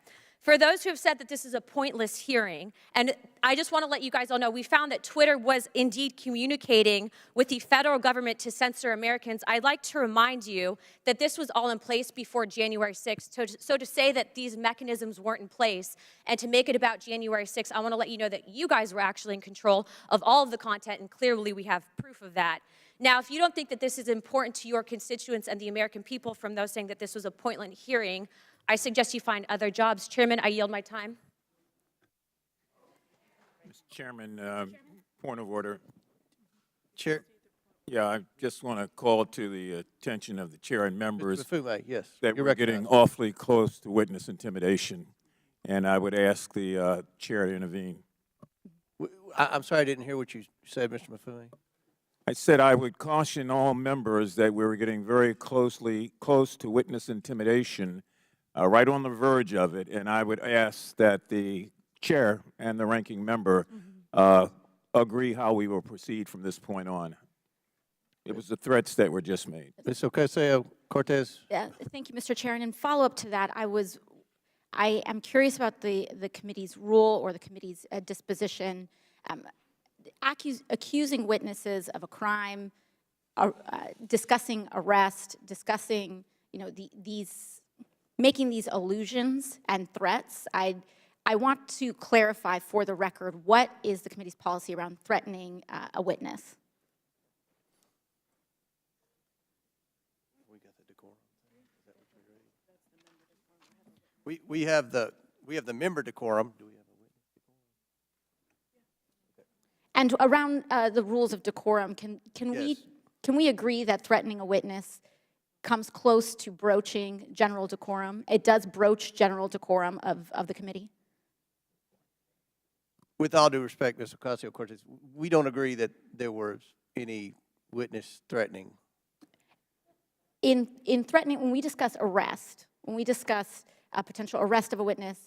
S13: For those who have said that this is a pointless hearing, and I just want to let you guys all know, we found that Twitter was indeed communicating with the federal government to censor Americans. I'd like to remind you that this was all in place before January 6th. So to say that these mechanisms weren't in place and to make it about January 6th, I want to let you know that you guys were actually in control of all of the content, and clearly we have proof of that. Now, if you don't think that this is important to your constituents and the American people from those saying that this was a pointless hearing, I suggest you find other jobs. Chairman, I yield my time.
S17: Mr. Chairman, point of order.
S1: Chair.
S17: Yeah, I just want to call to the attention of the chair and members
S1: Mafume, yes,
S17: that
S1: you're
S17: we're getting
S1: recognized.
S17: awfully close to witness intimidation, and I would ask the chair to intervene.
S1: I'm sorry, I didn't hear what you said, Mr. Mafume.
S17: I said I would caution all members that we were getting very close to witness intimidation, right on the verge of it, and I would ask that the chair and the ranking member agree how we will proceed from this point on. It was the threats that were just made.
S1: Ms. Ocasio-Cortez?
S13: Thank you, Mr. Chair. And in follow-up to that, I am curious about the committee's rule or the committee's disposition. Accusing witnesses of a crime, discussing arrest, discussing, making these allusions and threats. I want to clarify for the record, what is the committee's policy around threatening a witness?
S1: We have the member decorum. Do we have a witness decorum?
S13: And around the rules of decorum, can we agree that threatening a witness comes close to broaching general decorum? It does broach general decorum of the committee?
S1: With all due respect, Ms. Ocasio-Cortez, we don't agree that there was any witness threatening.
S13: In threatening, when we discuss arrest, when we discuss a potential arrest of a witness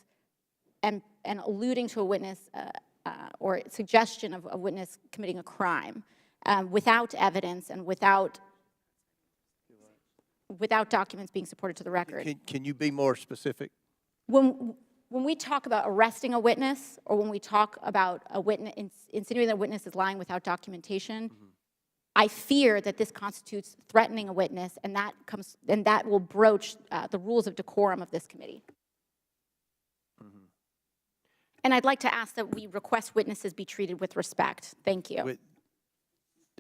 S13: and alluding to a witness or suggestion of a witness committing a crime without evidence and without documents being supported to the record.
S1: Can you be more specific?
S13: When we talk about arresting a witness, or when we talk about a witness, insinuating that a witness is lying without documentation, I fear that this constitutes threatening a witness, and that will broach the rules of decorum of this committee. And I'd like to ask that we request witnesses be treated with respect. Thank you.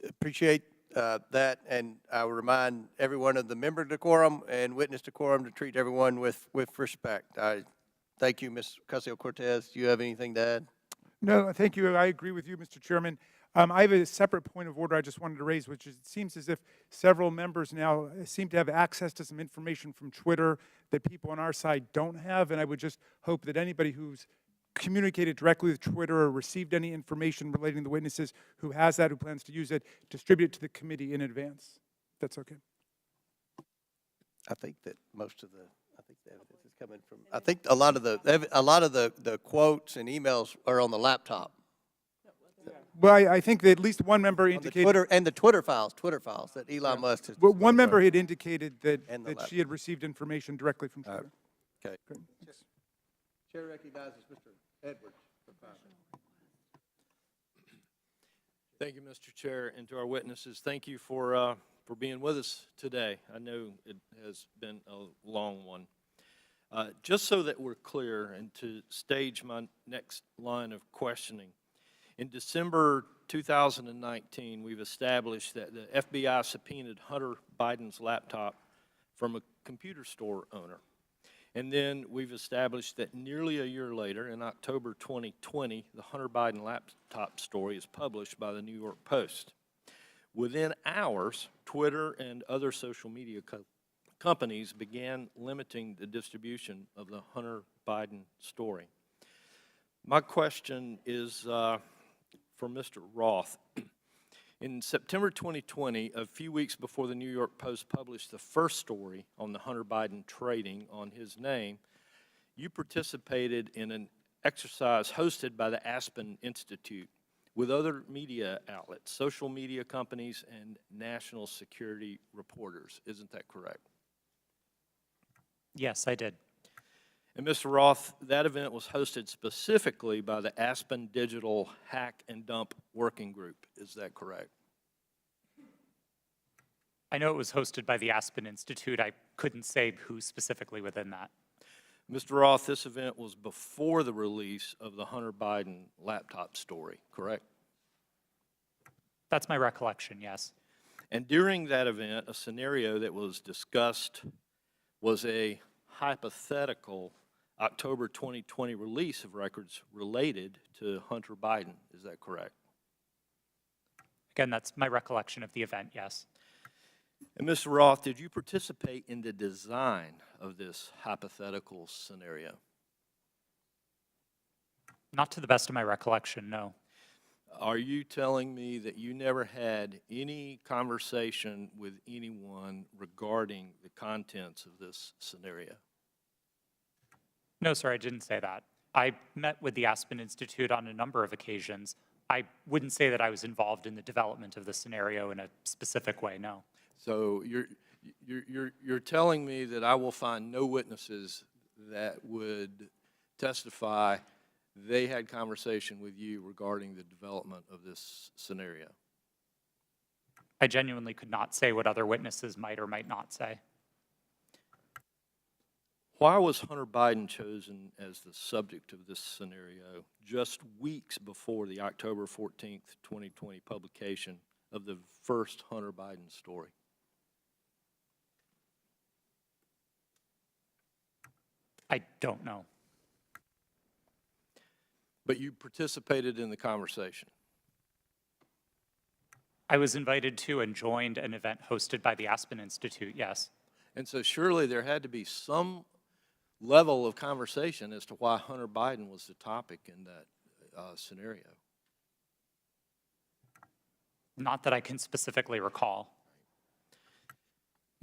S1: Appreciate that, and I will remind everyone of the member decorum and witness decorum to treat everyone with respect. Thank you, Ms. Ocasio-Cortez. Do you have anything to add?
S7: No, thank you. I agree with you, Mr. Chairman. I have a separate point of order I just wanted to raise, which is it seems as if several members now seem to have access to some information from Twitter that people on our side don't have, and I would just hope that anybody who's communicated directly with Twitter or received any information relating to the witnesses who has that, who plans to use it, distribute it to the committee in advance. That's okay.
S1: I think that most of the evidence is coming from. I think a lot of the quotes and emails are on the laptop.
S7: Well, I think that at least one member indicated
S1: The Twitter files that Elon Musk has.
S7: Well, one member had indicated that she had received information directly from Twitter.
S1: Okay. Chair recognizes Mr. Edwards for comment.
S9: Thank you, Mr. Chair, and to our witnesses, thank you for being with us today. I know it has been a long one. Just so that we're clear and to stage my next line of questioning, in December 2019, we've established that the FBI subpoenaed Hunter Biden's laptop from a computer store owner. And then we've established that nearly a year later, in October 2020, the Hunter Biden laptop story is published by the New York Post. Within hours, Twitter and other social media companies began limiting the distribution of the Hunter Biden story. My question is for Mr. Roth. In September 2020, a few weeks before the New York Post published the first story on the Hunter Biden trading on his name, you participated in an exercise hosted by the Aspen Institute with other media outlets, social media companies, and national security reporters. Isn't that correct?
S3: Yes, I did.
S9: And Mr. Roth, that event was hosted specifically by the Aspen Digital Hack and Dump Working Group. Is that correct?
S3: I know it was hosted by the Aspen Institute. I couldn't say who specifically within that.
S9: Mr. Roth, this event was before the release of the Hunter Biden laptop story, correct?
S3: That's my recollection, yes.
S9: And during that event, a scenario that was discussed was a hypothetical October 2020 release of records related to Hunter Biden. Is that correct?
S3: Again, that's my recollection of the event, yes.
S9: And Mr. Roth, did you participate in the design of this hypothetical scenario?
S3: Not to the best of my recollection, no.
S9: Are you telling me that you never had any conversation with anyone regarding the contents of this scenario?
S3: No, sir, I didn't say that. I met with the Aspen Institute on a number of occasions. I wouldn't say that I was involved in the development of the scenario in a specific way, no.
S9: So you're telling me that I will find no witnesses that would testify they had conversation with you regarding the development of this scenario?
S3: I genuinely could not say what other witnesses might or might not say.
S9: Why was Hunter Biden chosen as the subject of this scenario just weeks before the October 14th, 2020 publication of the first Hunter Biden story?
S3: I don't know.
S9: But you participated in the conversation.
S3: I was invited to and joined an event hosted by the Aspen Institute, yes.
S9: And so surely there had to be some level of conversation as to why Hunter Biden was the topic in that scenario.
S3: Not that I can specifically recall.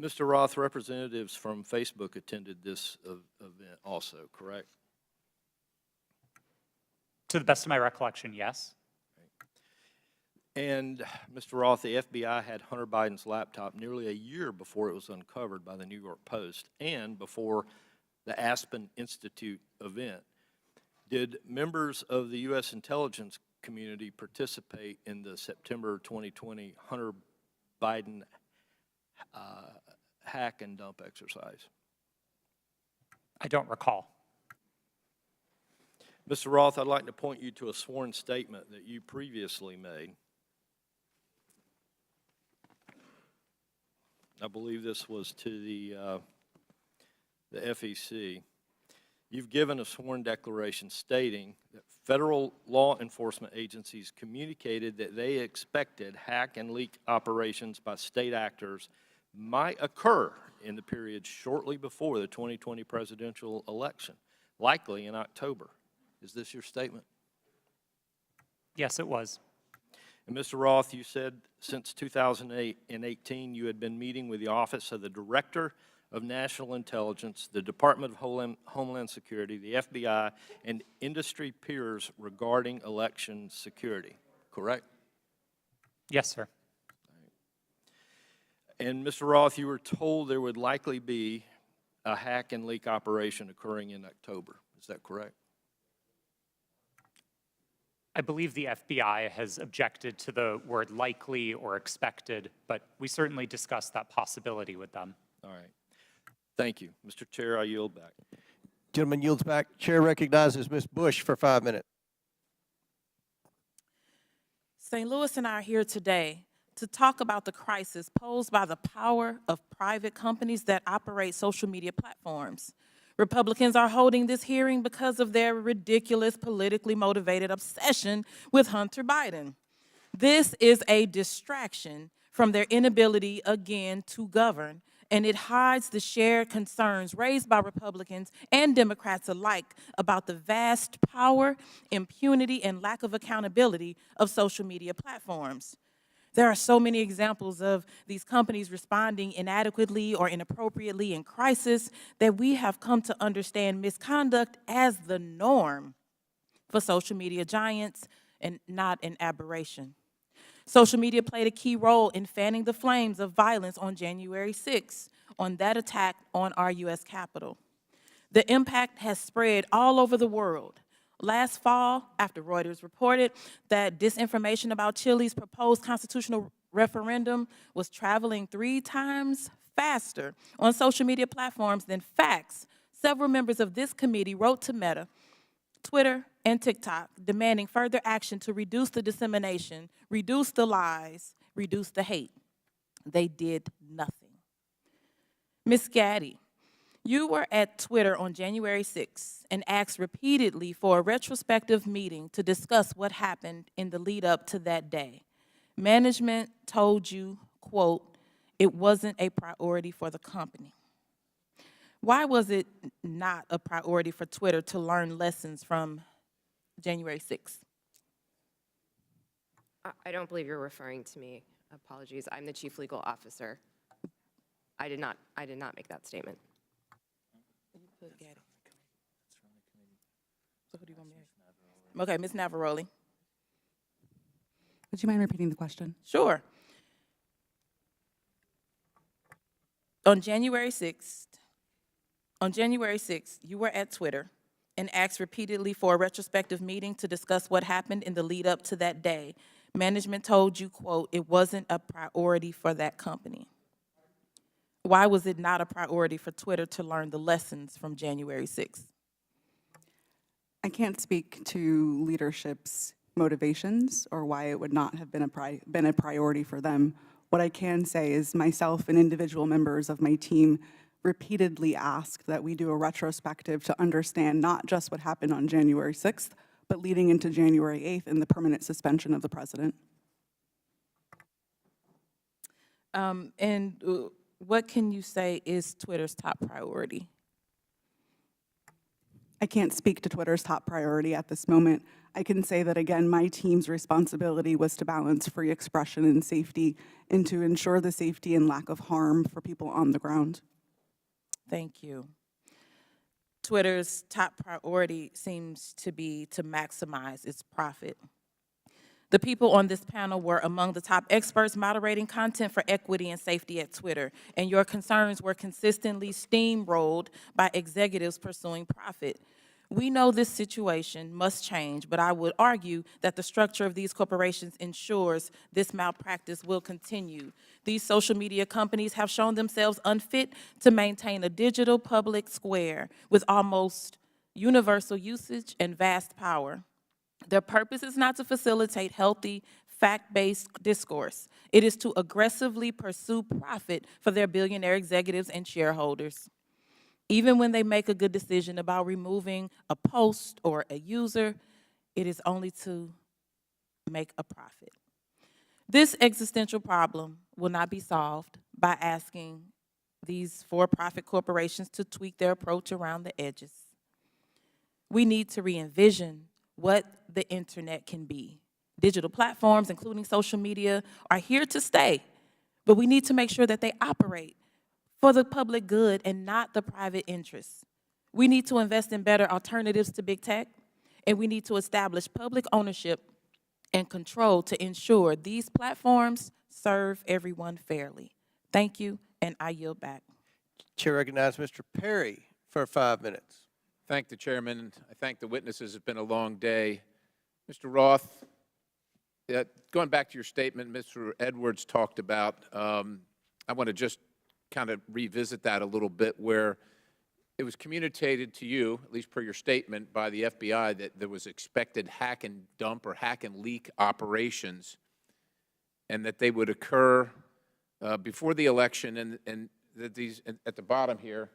S9: Mr. Roth, representatives from Facebook attended this event also, correct?
S3: To the best of my recollection, yes.
S9: And Mr. Roth, the FBI had Hunter Biden's laptop nearly a year before it was uncovered by the New York Post and before the Aspen Institute event. Did members of the U.S. intelligence community participate in the September 2020 Hunter Biden hack and dump exercise?
S3: I don't recall.
S9: Mr. Roth, I'd like to point you to a sworn statement that you previously made. I believe this was to the FEC. You've given a sworn declaration stating that federal law enforcement agencies communicated that they expected hack and leak operations by state actors might occur in the period shortly before the 2020 presidential election, likely in October. Is this your statement?
S3: Yes, it was.
S9: And Mr. Roth, you said since 2018 you had been meeting with the Office of the Director of National Intelligence, the Department of Homeland Security, the FBI, and industry peers regarding election security, correct?
S3: Yes, sir.
S9: And Mr. Roth, you were told there would likely be a hack and leak operation occurring in October. Is that correct?
S3: I believe the FBI has objected to the word likely or expected, but we certainly discussed that possibility with them.
S9: All right. Thank you. Mr. Chair, I yield back.
S1: Gentleman yields back. Chair recognizes Ms. Bush for 5 minutes.
S10: St. Louis and I are here today to talk about the crisis posed by the power of private companies that operate social media platforms. Republicans are holding this hearing because of their ridiculous, politically motivated obsession with Hunter Biden. This is a distraction from their inability, again, to govern, and it hides the shared concerns raised by Republicans and Democrats alike about the vast power, impunity, and lack of accountability of social media platforms. There are so many examples of these companies responding inadequately or inappropriately in crisis that we have come to understand misconduct as the norm for social media giants and not an aberration. Social media played a key role in fanning the flames of violence on January 6th, on that attack on our U.S. Capitol. The impact has spread all over the world. Last fall, after Reuters reported that disinformation about Chile's proposed constitutional referendum was traveling 3 times faster on social media platforms than facts, several members of this committee wrote to Meta, Twitter, and TikTok, demanding further action to reduce the dissemination, reduce the lies, reduce the hate. They did nothing. Ms. Gaddy, you were at Twitter on January 6th and asked repeatedly for a retrospective meeting to discuss what happened in the lead up to that day. Management told you, quote, it wasn't a priority for the company. Why was it not a priority for Twitter to learn lessons from January 6th?
S6: I don't believe you're referring to me. Apologies. I'm the chief legal officer. I did not make that statement.
S10: So who do you want me to? Okay, Ms. Navaroli.
S5: Would you mind repeating the question?
S10: Sure. On January 6th, you were at Twitter and asked repeatedly for a retrospective meeting to discuss what happened in the lead up to that day. Management told you, quote, it wasn't a priority for that company. Why was it not a priority for Twitter to learn the lessons from January 6th?
S5: I can't speak to leadership's motivations or why it would not have been a priority for them. What I can say is myself and individual members of my team repeatedly asked that we do a retrospective to understand not just what happened on January 6th, but leading into January 8th and the permanent suspension of the president.
S10: What can you say is Twitter's top priority?
S5: I can't speak to Twitter's top priority at this moment. I can say that, again, my team's responsibility was to balance free expression and safety and to ensure the safety and lack of harm for people on the ground.
S10: Thank you. Twitter's top priority seems to be to maximize its profit. The people on this panel were among the top experts moderating content for equity and safety at Twitter, and your concerns were consistently steamrolled by executives pursuing profit. We know this situation must change, but I would argue that the structure of these corporations ensures this malpractice will continue. These social media companies have shown themselves unfit to maintain a digital public square with almost universal usage and vast power. Their purpose is not to facilitate healthy, fact-based discourse. It is to aggressively pursue profit for their billionaire executives and shareholders. Even when they make a good decision about removing a post or a user, it is only to make a profit. This existential problem will not be solved by asking these for-profit corporations to tweak their approach around the edges. We need to re-envision what the internet can be. Digital platforms, including social media, are here to stay, but we need to make sure that they operate for the public good and not the private interests. We need to invest in better alternatives to big tech, and we need to establish public ownership and control to ensure these platforms serve everyone fairly. Thank you, and I yield back.
S1: Chair recognizes Mr. Perry for 5 minutes.
S17: Thank the chairman. I thank the witnesses. It's been a long day. Mr. Roth, going back to your statement Mr. Edwards talked about, I want to just kind of revisit that a little bit, where it was communicated to you, at least per your statement, by the FBI that there was expected hack and dump or hack and leak operations, and that they would occur before the election, and that these, at the bottom here,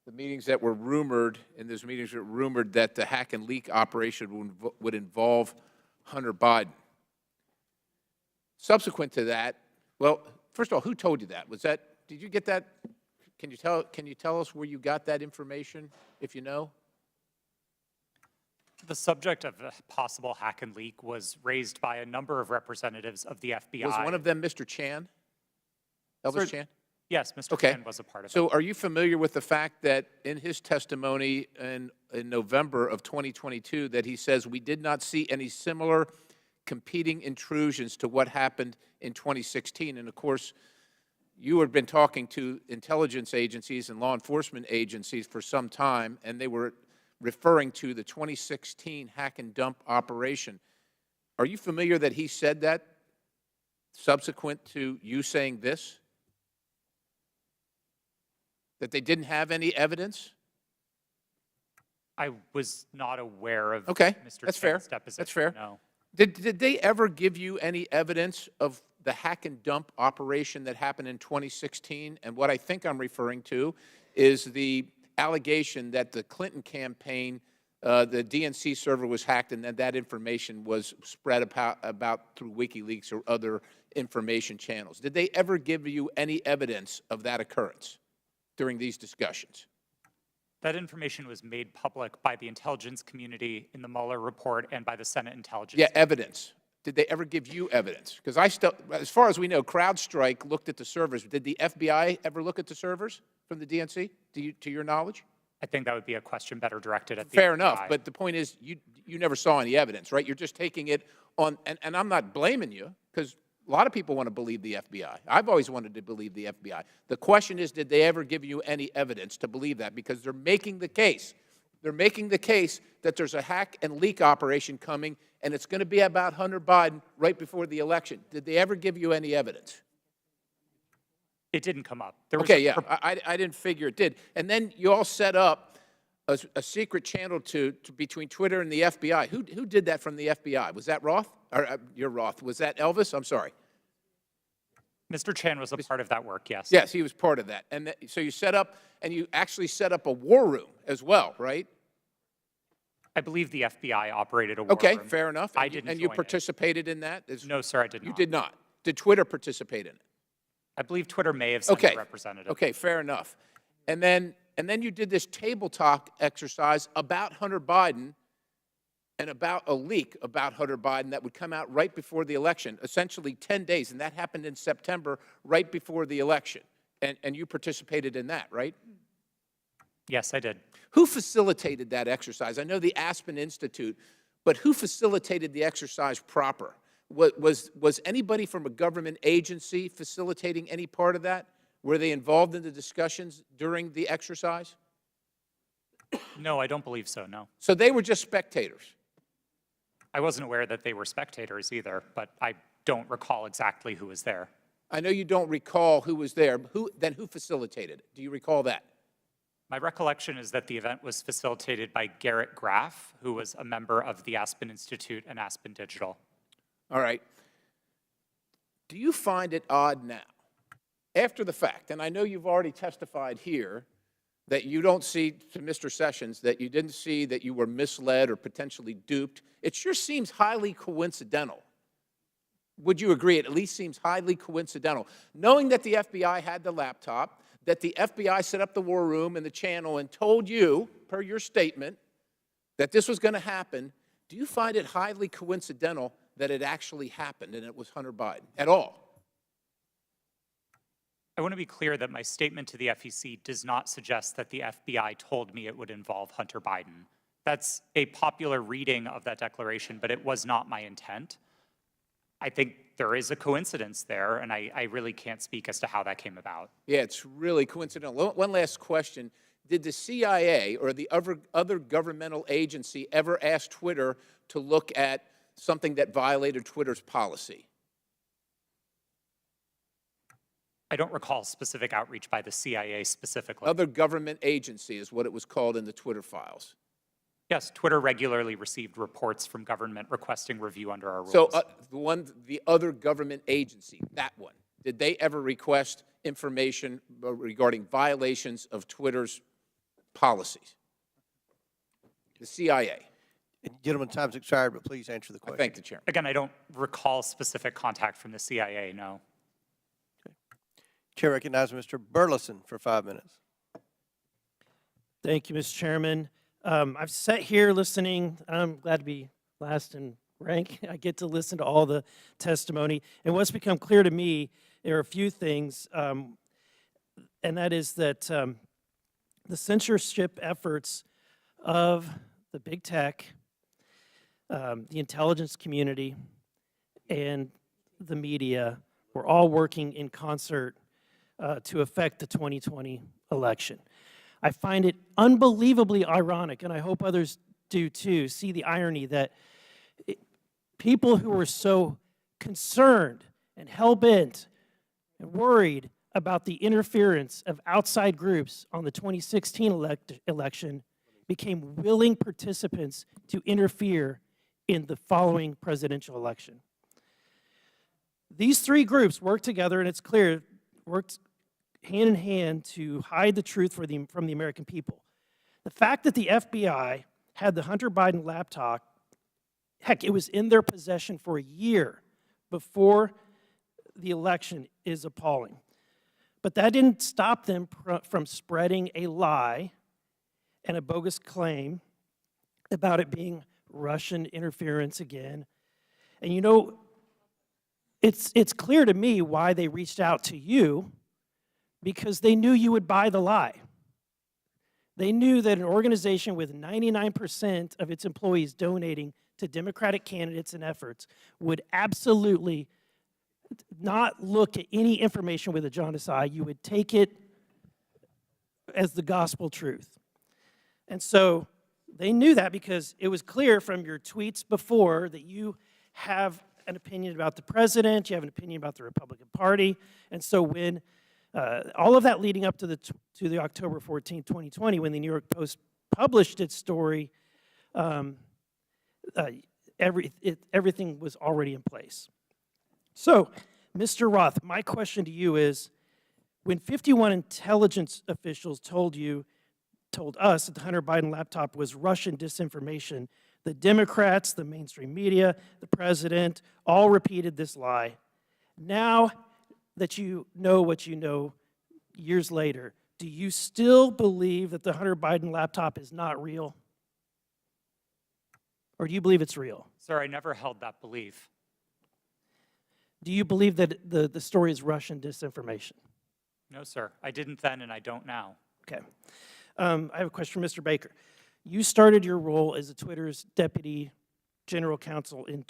S17: the meetings that were rumored, in those meetings were rumored that the hack and leak operation would involve Hunter Biden. Subsequent to that, well, first of all, who told you that? Was that, did you get that? Can you tell us where you got that information, if you know?
S3: The subject of a possible hack and leak was raised by a number of representatives of the FBI.
S17: Was one of them Mr. Chan? Elvis Chan?
S3: Yes, Mr. Chan was a part of it.
S17: So are you familiar with the fact that in his testimony in November of 2022 that he says we did not see any similar competing intrusions to what happened in 2016? And of course, you had been talking to intelligence agencies and law enforcement agencies for some time, and they were referring to the 2016 hack and dump operation. Are you familiar that he said that subsequent to you saying this? That they didn't have any evidence?
S3: I was not aware of
S17: Okay,
S3: Mr.
S17: that's
S3: Chan's
S17: fair.
S3: deposition.
S17: That's fair.
S3: No.
S17: Did they ever give you any evidence of the hack and dump operation that happened in 2016? And what I think I'm referring to is the allegation that the Clinton campaign
S14: the DNC server was hacked and then that information was spread about through WikiLeaks or other information channels. Did they ever give you any evidence of that occurrence during these discussions?
S3: That information was made public by the intelligence community in the Mueller report and by the Senate Intelligence.
S14: Yeah, evidence. Did they ever give you evidence? Because as far as we know, CrowdStrike looked at the servers. Did the FBI ever look at the servers from the DNC, to your knowledge?
S3: I think that would be a question better directed at the
S14: Fair
S3: FBI.
S14: enough, but the point is you never saw any evidence, right? You're just taking it on, and I'm not blaming you, because a lot of people want to believe the FBI. I've always wanted to believe the FBI. The question is, did they ever give you any evidence to believe that? Because they're making the case. They're making the case that there's a hack and leak operation coming, and it's going to be about Hunter Biden right before the election. Did they ever give you any evidence?
S3: It didn't come up. There was
S14: Okay, yeah, I didn't figure it did. And then you all set up a secret channel between Twitter and the FBI. Who did that from the FBI? Was that Roth? Or you're Roth. Was that Elvis? I'm sorry.
S3: Mr. Chan was a part of that work, yes.
S14: Yes, he was part of that. And so you set up, and you actually set up a war room as well, right?
S3: I believe the FBI operated a war
S14: Okay,
S3: room.
S14: fair enough.
S3: I didn't
S14: And you
S3: join it.
S14: participated in that?
S3: No, sir, I did not.
S14: You did not. Did Twitter participate in it?
S3: I believe Twitter may have sent a representative.
S14: Okay, fair enough. And then you did this table talk exercise about Hunter Biden and about a leak about Hunter Biden that would come out right before the election, essentially 10 days, and that happened in September, right before the election. And you participated in that, right?
S3: Yes, I did.
S14: Who facilitated that exercise? I know the Aspen Institute, but who facilitated the exercise proper? Was anybody from a government agency facilitating any part of that? Were they involved in the discussions during the exercise?
S3: No, I don't believe so, no.
S14: So they were just spectators?
S3: I wasn't aware that they were spectators either, but I don't recall exactly who was there.
S14: I know you don't recall who was there. Then who facilitated it? Do you recall that?
S3: My recollection is that the event was facilitated by Garrett Graff, who was a member of the Aspen Institute and Aspen Digital.
S14: All right. Do you find it odd now, after the fact, and I know you've already testified here, that you don't see, to Mr. Sessions, that you didn't see that you were misled or potentially duped? It sure seems highly coincidental. Would you agree? It at least seems highly coincidental. Knowing that the FBI had the laptop, that the FBI set up the war room and the channel and told you, per your statement, that this was going to happen, do you find it highly coincidental that it actually happened and it was Hunter Biden at all?
S3: I want to be clear that my statement to the FEC does not suggest that the FBI told me it would involve Hunter Biden. That's a popular reading of that declaration, but it was not my intent. I think there is a coincidence there, and I really can't speak as to how that came about.
S14: Yeah, it's really coincidental. One last question. Did the CIA or the other governmental agency ever ask Twitter to look at something that violated Twitter's policy?
S3: I don't recall specific outreach by the CIA specifically.
S14: Other government agency is what it was called in the Twitter files.
S3: Yes, Twitter regularly received reports from government requesting review under our rules.
S14: So the other government agency, that one, did they ever request information regarding violations of Twitter's policies? The CIA.
S1: Gentlemen, time's expired, but please answer the question.
S14: I thank the Chairman.
S3: Again, I don't recall specific contact from the CIA, no.
S1: Okay. Chair recognizes Mr. Burleson for 5 minutes.
S22: Thank you, Mr. Chairman. I've sat here listening. I'm glad to be last in rank. I get to listen to all the testimony. And what's become clear to me, there are a few things, and that is that the censorship efforts of the big tech, the intelligence community, and the media were all working in concert to affect the 2020 election. I find it unbelievably ironic, and I hope others do too, see the irony that people who were so concerned and hell-bent and worried about the interference of outside groups on the 2016 election became willing participants to interfere in the following presidential election. These three groups worked together, and it's clear, worked hand in hand to hide the truth from the American people. The fact that the FBI had the Hunter Biden laptop. Heck, it was in their possession for a year before the election is appalling. But that didn't stop them from spreading a lie and a bogus claim about it being Russian interference again. And you know, it's clear to me why they reached out to you, because they knew you would buy the lie. They knew that an organization with 99% of its employees donating to Democratic candidates and efforts would absolutely not look at any information with a jaundiced eye. You would take it as the gospel truth. And so they knew that, because it was clear from your tweets before that you have an opinion about the president, you have an opinion about the Republican Party. And so when all of that leading up to the October 14, 2020, when the New York Post published its story, everything was already in place. So, Mr. Roth, my question to you is, when 51 intelligence officials told us that the Hunter Biden laptop was Russian disinformation, the Democrats, the mainstream media, the president, all repeated this lie. Now that you know what you know years later, do you still believe that the Hunter Biden laptop is not real? Or do you believe it's real?
S3: Sir, I never held that belief.
S22: Do you believe that the story is Russian disinformation?
S3: No, sir. I didn't then, and I don't now.
S22: Okay. I have a question for Mr. Baker. You started your role as Twitter's deputy general counsel in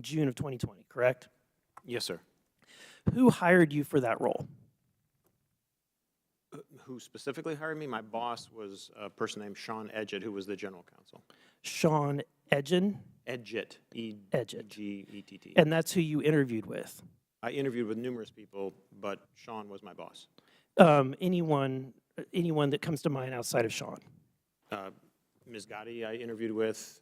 S22: June of 2020, correct?
S8: Yes, sir.
S22: Who hired you for that role?
S8: Who specifically hired me? My boss was a person named Sean Edgett, who was the general counsel.
S22: Sean Edgen?
S8: Edgett,
S22: Edgett.
S8: E-G-E-T-T.
S22: And that's who you interviewed with?
S8: I interviewed with numerous people, but Sean was my boss.
S22: Anyone that comes to mind outside of Sean?
S8: Ms. Gotti I interviewed with.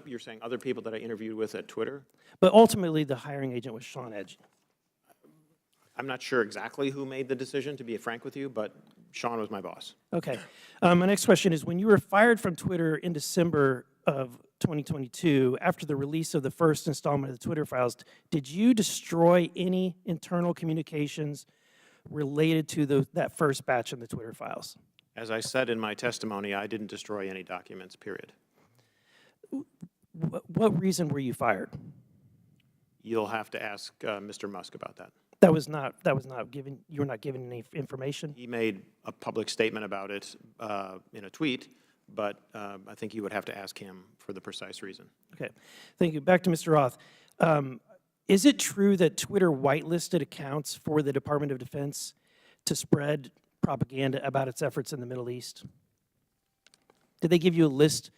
S8: You're saying other people that I interviewed with at Twitter?
S22: But ultimately, the hiring agent was Sean Edgen.
S8: I'm not sure exactly who made the decision, to be frank with you, but Sean was my boss.
S22: Okay. My next question is, when you were fired from Twitter in December of 2022, after the release of the first installment of the Twitter files, did you destroy any internal communications related to that first batch in the Twitter files?
S8: As I said in my testimony, I didn't destroy any documents, period.
S22: What reason were you fired?
S8: You'll have to ask Mr. Musk about that.
S22: That was not given, you were not given any information?
S8: He made a public statement about it in a tweet, but I think you would have to ask him for the precise reason.
S22: Okay, thank you. Back to Mr. Roth. Is it true that Twitter whitelisted accounts for the Department of Defense to spread propaganda about its efforts in the Middle East? Did they give you a list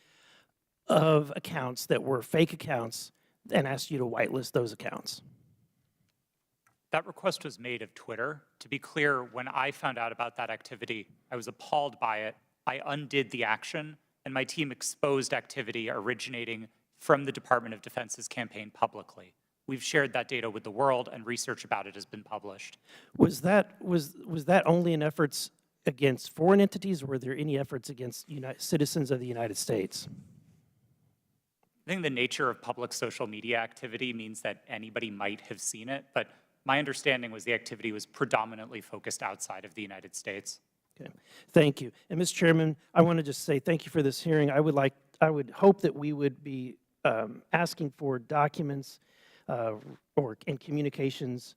S22: of accounts that were fake accounts and asked you to whitelist those accounts?
S3: That request was made of Twitter. To be clear, when I found out about that activity, I was appalled by it. I undid the action, and my team exposed activity originating from the Department of Defense's campaign publicly. We've shared that data with the world, and research about it has been published.
S22: Was that only in efforts against foreign entities, or were there any efforts against citizens of the United States?
S3: I think the nature of public social media activity means that anybody might have seen it, but my understanding was the activity was predominantly focused outside of the United States.
S22: Okay, thank you. And Mr. Chairman, I want to just say thank you for this hearing. I would hope that we would be asking for documents or in communications,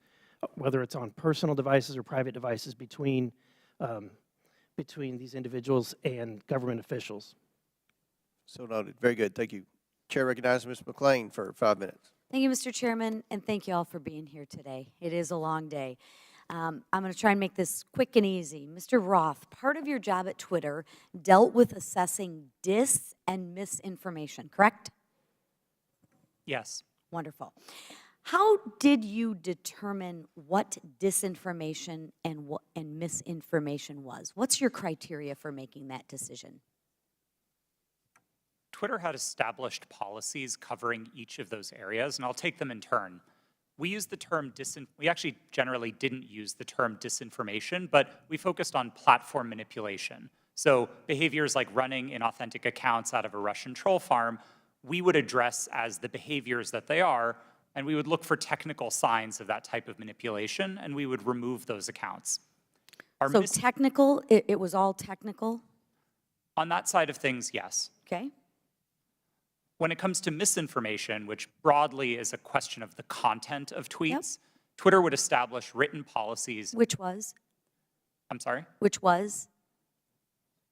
S22: whether it's on personal devices or private devices, between these individuals and government officials.
S1: So noted. Very good. Thank you. Chair recognizes Ms. McClain for 5 minutes.
S12: Thank you, Mr. Chairman, and thank you all for being here today. It is a long day. I'm going to try and make this quick and easy. Mr. Roth, part of your job at Twitter dealt with assessing dis and misinformation, correct?
S3: Yes.
S12: Wonderful. How did you determine what disinformation and misinformation was? What's your criteria for making that decision?
S3: Twitter had established policies covering each of those areas, and I'll take them in turn. We used the term we actually generally didn't use the term disinformation, but we focused on platform manipulation. So behaviors like running inauthentic accounts out of a Russian troll farm, we would address as the behaviors that they are, and we would look for technical signs of that type of manipulation, and we would remove those accounts.
S12: So technical, it was all technical?
S3: On that side of things, yes.
S12: Okay.
S3: When it comes to misinformation, which broadly is a question of the content of tweets, Twitter would establish written policies.
S12: Which was?
S3: I'm sorry?
S12: Which was?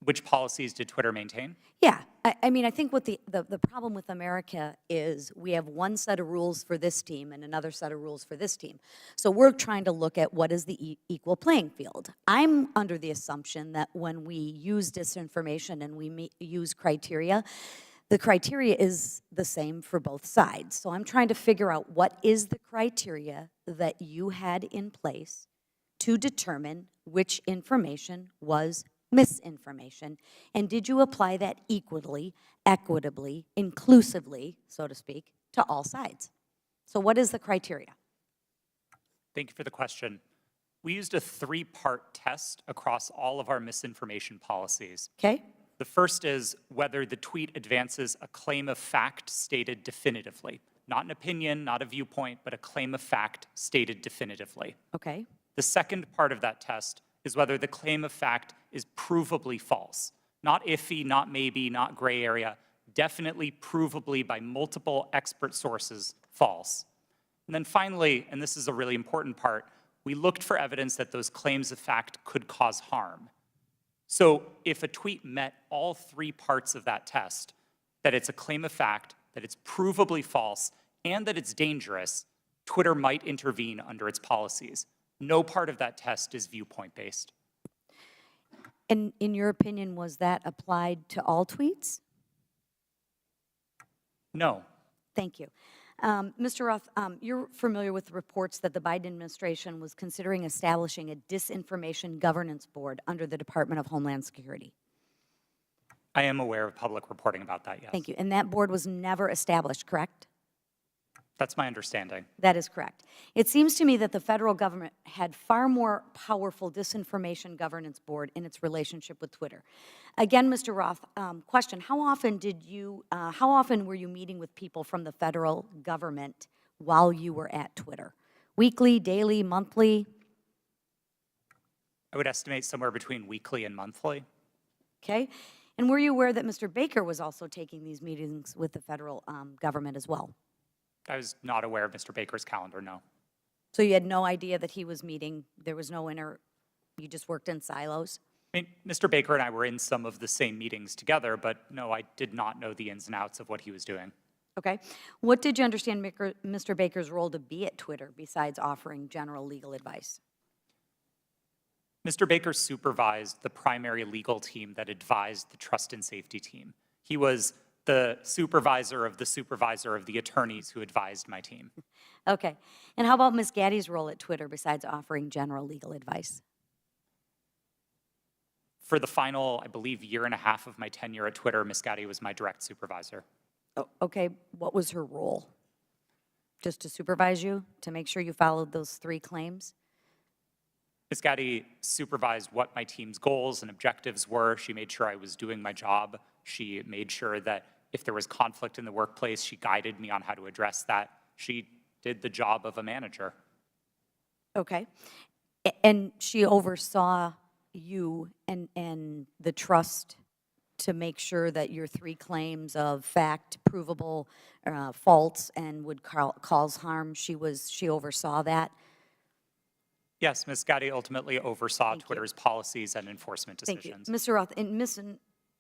S3: Which policies did Twitter maintain?
S12: Yeah, I mean, I think what the problem with America is we have one set of rules for this team and another set of rules for this team. So we're trying to look at what is the equal playing field. I'm under the assumption that when we use disinformation and we use criteria, the criteria is the same for both sides. So I'm trying to figure out what is the criteria that you had in place to determine which information was misinformation, and did you apply that equally, equitably, inclusively, so to speak, to all sides? So what is the criteria?
S3: Thank you for the question. We used a three-part test across all of our misinformation policies.
S12: Okay.
S3: The first is whether the tweet advances a claim of fact stated definitively. Not an opinion, not a viewpoint, but a claim of fact stated definitively.
S12: Okay.
S3: The second part of that test is whether the claim of fact is provably false. Not iffy, not maybe, not gray area, definitely provably by multiple expert sources false. And then finally, and this is a really important part, we looked for evidence that those claims of fact could cause harm. So if a tweet met all three parts of that test, that it's a claim of fact, that it's provably false, and that it's dangerous, Twitter might intervene under its policies. No part of that test is viewpoint-based.
S12: And in your opinion, was that applied to all tweets?
S3: No.
S12: Thank you. Mr. Roth, you're familiar with the reports that the Biden administration was considering establishing a disinformation governance board under the Department of Homeland Security.
S3: I am aware of public reporting about that, yes.
S12: Thank you. And that board was never established, correct?
S3: That's my understanding.
S12: That is correct. It seems to me that the federal government had far more powerful disinformation governance board in its relationship with Twitter. Again, Mr. Roth, question, how often were you meeting with people from the federal government while you were at Twitter? Weekly, daily, monthly?
S3: I would estimate somewhere between weekly and monthly.
S12: Okay. And were you aware that Mr. Baker was also taking these meetings with the federal government as well?
S3: I was not aware of Mr. Baker's calendar, no.
S12: So you had no idea that he was meeting, there was no you just worked in silos?
S3: I mean, Mr. Baker and I were in some of the same meetings together, but no, I did not know the ins and outs of what he was doing.
S12: Okay. What did you understand Mr. Baker's role to be at Twitter besides offering general legal advice?
S3: Mr. Baker supervised the primary legal team that advised the trust and safety team. He was the supervisor of the attorneys who advised my team.
S12: Okay. And how about Ms. Gaddy's role at Twitter besides offering general legal advice?
S3: For the final, I believe, year and a half of my tenure at Twitter, Ms. Gaddy was my direct supervisor.
S12: Oh, okay. What was her role? Just to supervise you, to make sure you followed those three claims?
S3: Ms. Gaddy supervised what my team's goals and objectives were. She made sure I was doing my job. She made sure that if there was conflict in the workplace, she guided me on how to address that. She did the job of a manager.
S12: Okay. And she oversaw you and the trust to make sure that your three claims of fact, provable, false, and would cause harm, she oversaw that?
S3: Yes, Ms. Gaddy ultimately oversaw Twitter's policies and enforcement decisions.
S12: Thank you. Mr. Roth, in Ms.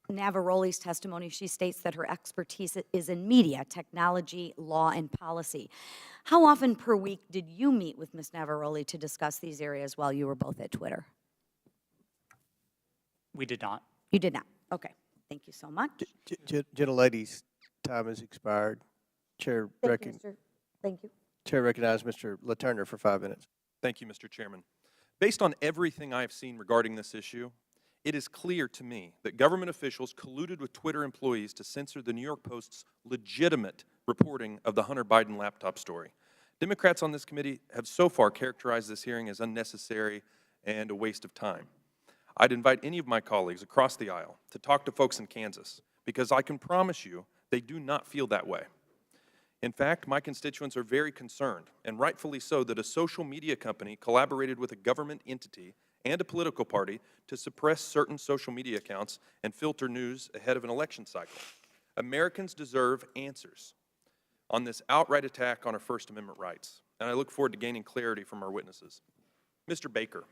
S12: Navaroli's testimony, she states that her expertise is in media, technology, law, and policy. How often per week did you meet with Ms. Navaroli to discuss these areas while you were both at Twitter?
S3: We did not.
S12: You did not. Okay. Thank you so much.
S1: Gentlelady's time has expired. Chair
S12: Thank you.
S1: Chair recognizes Mr. LaTurner for 5 minutes.
S15: Thank you, Mr. Chairman. Based on everything I have seen regarding this issue, it is clear to me that government officials colluded with Twitter employees to censor the New York Post's legitimate reporting of the Hunter Biden laptop story. Democrats on this committee have so far characterized this hearing as unnecessary and a waste of time. I'd invite any of my colleagues across the aisle to talk to folks in Kansas, because I can promise you they do not feel that way. In fact, my constituents are very concerned, and rightfully so, that a social media company collaborated with a government entity and a political party to suppress certain social media accounts and filter news ahead of an election cycle. Americans deserve answers on this outright attack on our First Amendment rights, and I look forward to gaining clarity from our witnesses. Mr. Baker,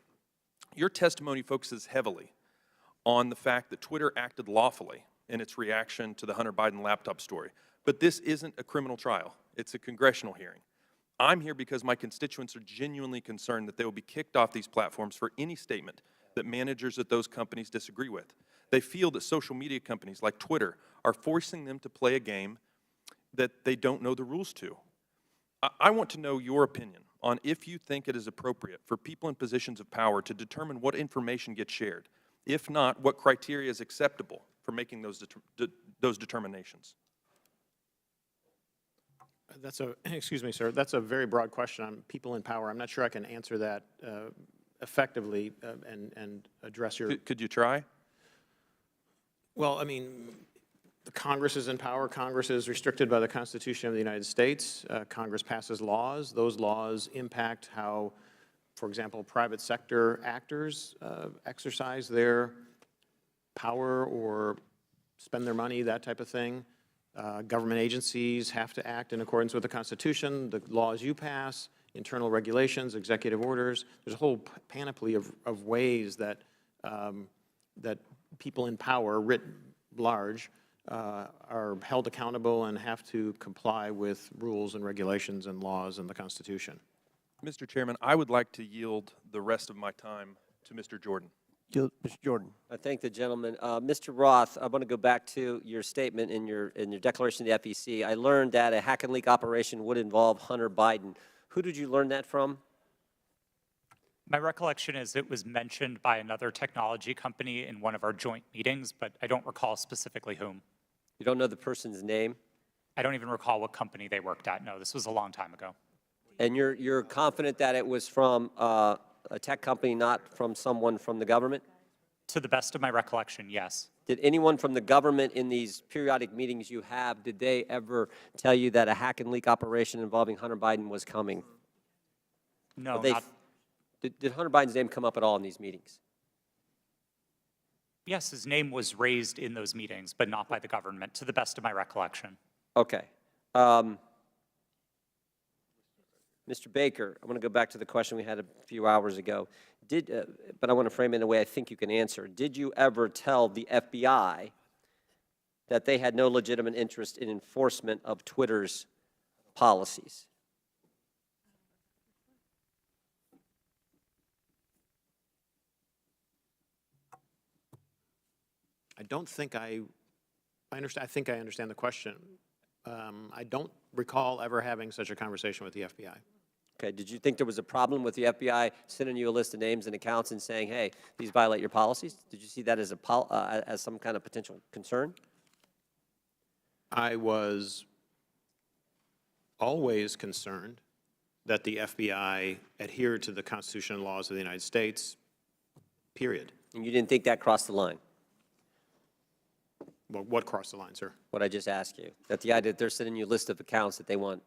S15: your testimony focuses heavily on the fact that Twitter acted lawfully in its reaction to the Hunter Biden laptop story. But this isn't a criminal trial. It's a congressional hearing. I'm here because my constituents are genuinely concerned that they will be kicked off these platforms for any statement that managers at those companies disagree with. They feel that social media companies like Twitter are forcing them to play a game that they don't know the rules to. I want to know your opinion on if you think it is appropriate for people in positions of power to determine what information gets shared. If not, what criteria is acceptable for making those determinations?
S8: That's a, excuse me, sir, that's a very broad question on people in power. I'm not sure I can answer that effectively and address your...
S15: Could you try?
S8: Well, I mean, the Congress is in power. Congress is restricted by the Constitution of the United States. Congress passes laws. Those laws impact how, for example, private sector actors exercise their power or spend their money, that type of thing. Government agencies have to act in accordance with the Constitution, the laws you pass, internal regulations, executive orders. There's a whole panoply of ways that, that people in power, writ large, are held accountable and have to comply with rules and regulations and laws and the Constitution.
S15: Mr. Chairman, I would like to yield the rest of my time to Mr. Jordan.
S1: Mr. Jordan.
S11: I thank the gentleman. Mr. Roth, I want to go back to your statement in your declaration to the FEC. I learned that a hack and leak operation would involve Hunter Biden. Who did you learn that from?
S3: My recollection is it was mentioned by another technology company in one of our joint meetings, but I don't recall specifically whom.
S11: You don't know the person's name?
S3: I don't even recall what company they worked at. No, this was a long time ago.
S11: And you're confident that it was from a tech company, not from someone from the government?
S3: To the best of my recollection, yes.
S11: Did anyone from the government in these periodic meetings you have, did they ever tell you that a hack and leak operation involving Hunter Biden was coming?
S3: No,
S11: not. Did Hunter Biden's name come up at all in these meetings?
S3: Yes, his name was raised in those meetings, but not by the government, to the best of my recollection.
S11: Okay. Mr. Baker, I want to go back to the question we had a few hours ago. But I want to frame it in a way I think you can answer. Did you ever tell the FBI that they had no legitimate interest in enforcement of Twitter's policies?
S8: I don't think I understand. I think I understand the question. I don't recall ever having such a conversation with the FBI.
S11: Okay, did you think there was a problem with the FBI sending you a list of names and accounts and saying, hey, these violate your policies? Did you see that as as some kind of potential concern?
S8: I was always concerned that the FBI adhered to the Constitution and laws of the United States, period.
S11: And you didn't think that crossed the line?
S8: Well, what crossed the line, sir?
S11: What I just asked you, that the idea that they're sending you a list of accounts that they want,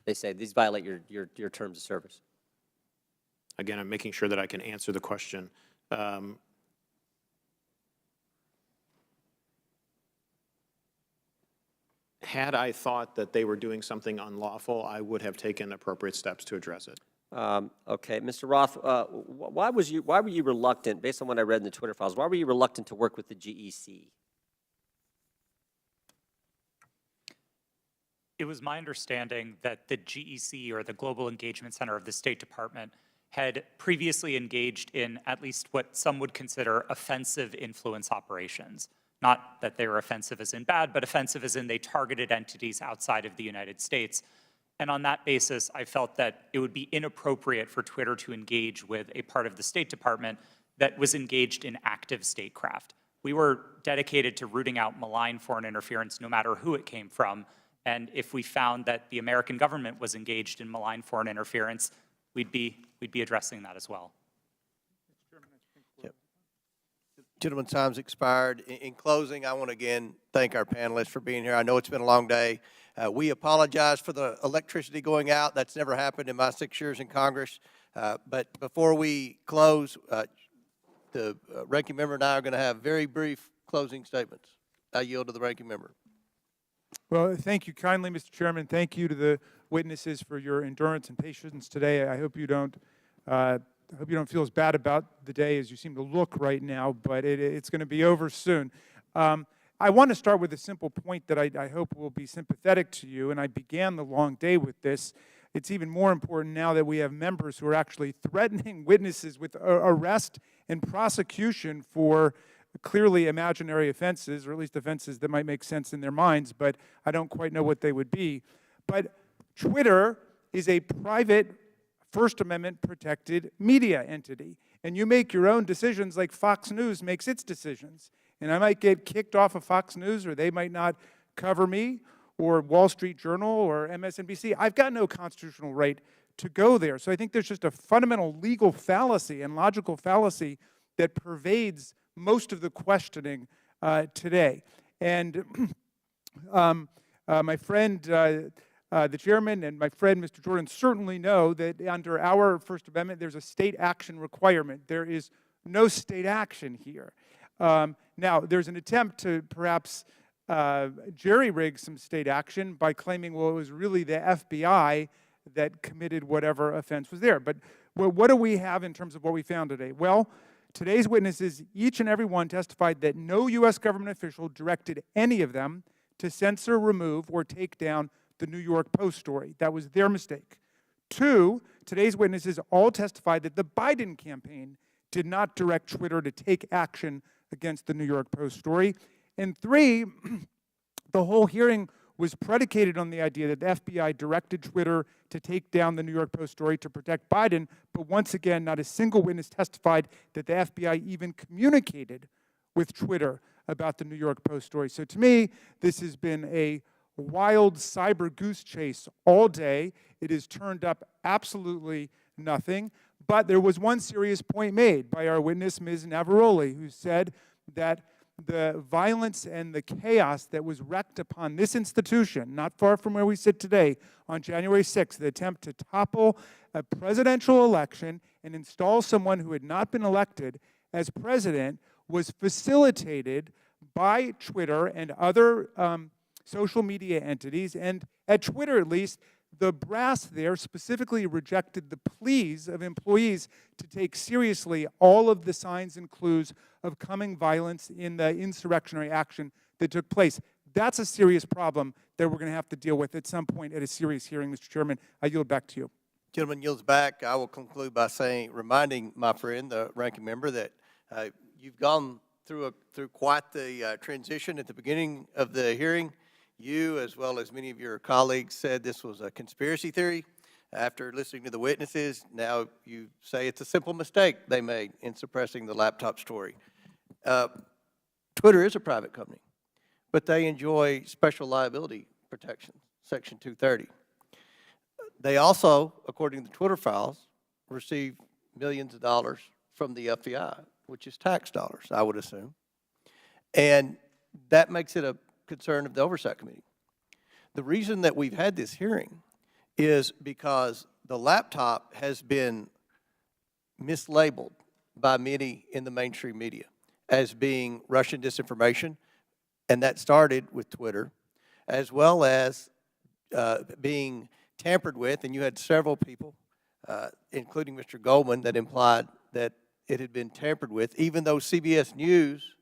S11: they say these violate your terms of service.
S8: Again, I'm making sure that I can answer the question. Had I thought that they were doing something unlawful, I would have taken appropriate steps to address it.
S11: Okay, Mr. Roth, why were you reluctant, based on what I read in the Twitter files, why were you reluctant to work with the GEC?
S3: It was my understanding that the GEC, or the Global Engagement Center of the State Department, had previously engaged in at least what some would consider offensive influence operations. Not that they were offensive as in bad, but offensive as in they targeted entities outside of the United States. And on that basis, I felt that it would be inappropriate for Twitter to engage with a part of the State Department that was engaged in active statecraft. We were dedicated to rooting out malign foreign interference, no matter who it came from. And if we found that the American government was engaged in malign foreign interference, we'd be addressing that as well.
S1: Gentlemen's time's expired. In closing, I want to again thank our panelists for being here. I know it's been a long day. We apologize for the electricity going out. That's never happened in my 6 years in Congress. But before we close, the ranking member and I are going to have very brief closing statements. I yield to the ranking member.
S7: Well, thank you kindly, Mr. Chairman. Thank you to the witnesses for your endurance and patience today. I hope you don't feel as bad about the day as you seem to look right now, but it's going to be over soon. I want to start with a simple point that I hope will be sympathetic to you, and I began the long day with this. It's even more important now that we have members who are actually threatening witnesses with arrest and prosecution for clearly imaginary offenses, or at least offenses that might make sense in their minds, but I don't quite know what they would be. But Twitter is a private First Amendment protected media entity, and you make your own decisions like Fox News makes its decisions. And I might get kicked off of Fox News, or they might not cover me, or Wall Street Journal, or MSNBC. I've got no constitutional right to go there. So I think there's just a fundamental legal fallacy and logical fallacy that pervades most of the questioning today. And my friend, the chairman, and my friend, Mr. Jordan, certainly know that under our First Amendment, there's a state action requirement. There is no state action here. Now, there's an attempt to perhaps jerry-rig some state action by claiming, well, it was really the FBI that committed whatever offense was there. But what do we have in terms of what we found today? Well, today's witnesses, each and every one, testified that no U.S. government official directed any of them to censor, remove, or take down the New York Post story. That was their mistake. 2, today's witnesses all testified that the Biden campaign did not direct Twitter to take action against the New York Post story. And 3, the whole hearing was predicated on the idea that the FBI directed Twitter to take down the New York Post story to protect Biden, but once again, not a single witness testified that the FBI even communicated with Twitter about the New York Post story. So to me, this has been a wild cyber goose chase all day. It has turned up absolutely nothing, but there was one serious point made by our witness, Ms. Navaroli, who said that the violence and the chaos that was wreaked upon this institution, not far from where we sit today, on January 6th, the attempt to topple a presidential election and install someone who had not been elected as president, was facilitated by Twitter and other social media entities. And at Twitter, at least, the brass there specifically rejected the pleas of employees to take seriously all of the signs and clues of coming violence in the insurrectionary action that took place. That's a serious problem that we're going to have to deal with at some point at a serious hearing, Mr. Chairman. I yield back to you.
S1: Gentleman yields back. I will conclude by reminding my friend, the ranking member, that you've gone through quite the transition at the beginning of the hearing. You, as well as many of your colleagues, said this was a conspiracy theory. After listening to the witnesses, now you say it's a simple mistake they made in suppressing the laptop story. Twitter is a private company, but they enjoy special liability protection, Section 230. They also, according to the Twitter files, receive millions of dollars from the FBI, which is tax dollars, I would assume. And that makes it a concern of the Oversight Committee. The reason that we've had this hearing is because the laptop has been mislabeled by many in the mainstream media as being Russian disinformation, and that started with Twitter, as well as being tampered with, and you had several people, including Mr. Goldman, that implied that it had been tampered with, even though CBS News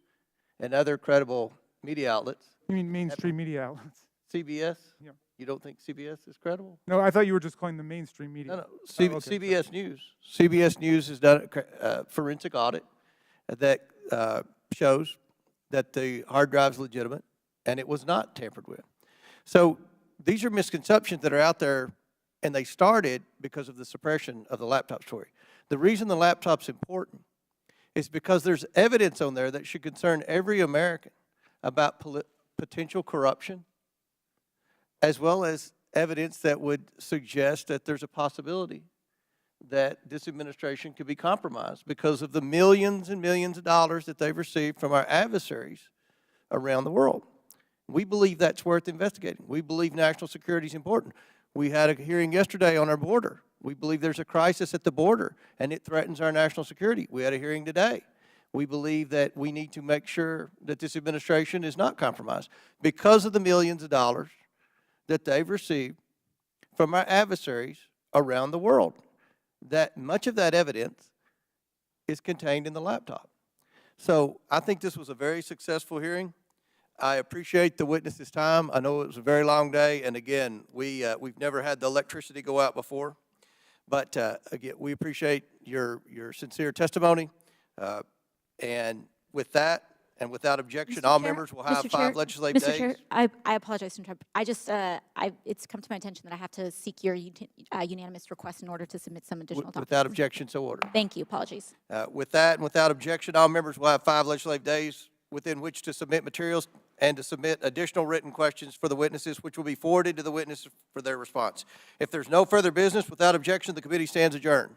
S1: and other credible media outlets.
S7: You mean mainstream media outlets?
S1: CBS?
S7: Yeah.
S1: You don't think CBS is credible?
S7: No, I thought you were just calling the mainstream media.
S1: No.
S7: Okay.
S1: CBS News. CBS News has done a forensic audit that shows that the hard drive is legitimate and it was not tampered with. So these are misconceptions that are out there, and they started because of the suppression of the laptop story. The reason the laptop's important is because there's evidence on there that should concern every American about potential corruption, as well as evidence that would suggest that there's a possibility that this administration could be compromised because of the millions and millions of dollars that they've received from our adversaries around the world. We believe that's worth investigating. We believe national security is important. We had a hearing yesterday on our border. We believe there's a crisis at the border, and it threatens our national security. We had a hearing today. We believe that we need to make sure that this administration is not compromised because of the millions of dollars that they've received from our adversaries around the world. That much of that evidence is contained in the laptop. So I think this was a very successful hearing. I appreciate the witnesses' time. I know it was a very long day, and again, we've never had the electricity go out before. But again, we appreciate your sincere testimony. And with that, and without objection, all members will have 5 legislative days.
S16: Mr. Chair, I apologize to interrupt. I just, it's come to my attention that I have to seek your unanimous request in order to submit some additional documents.
S1: Without objection, so ordered.
S16: Thank you. Apologies.
S1: With that and without objection, all members will have 5 legislative days within which to submit materials and to submit additional written questions for the witnesses, which will be forwarded to the witnesses for their response. If there's no further business, without objection, the committee stands adjourned.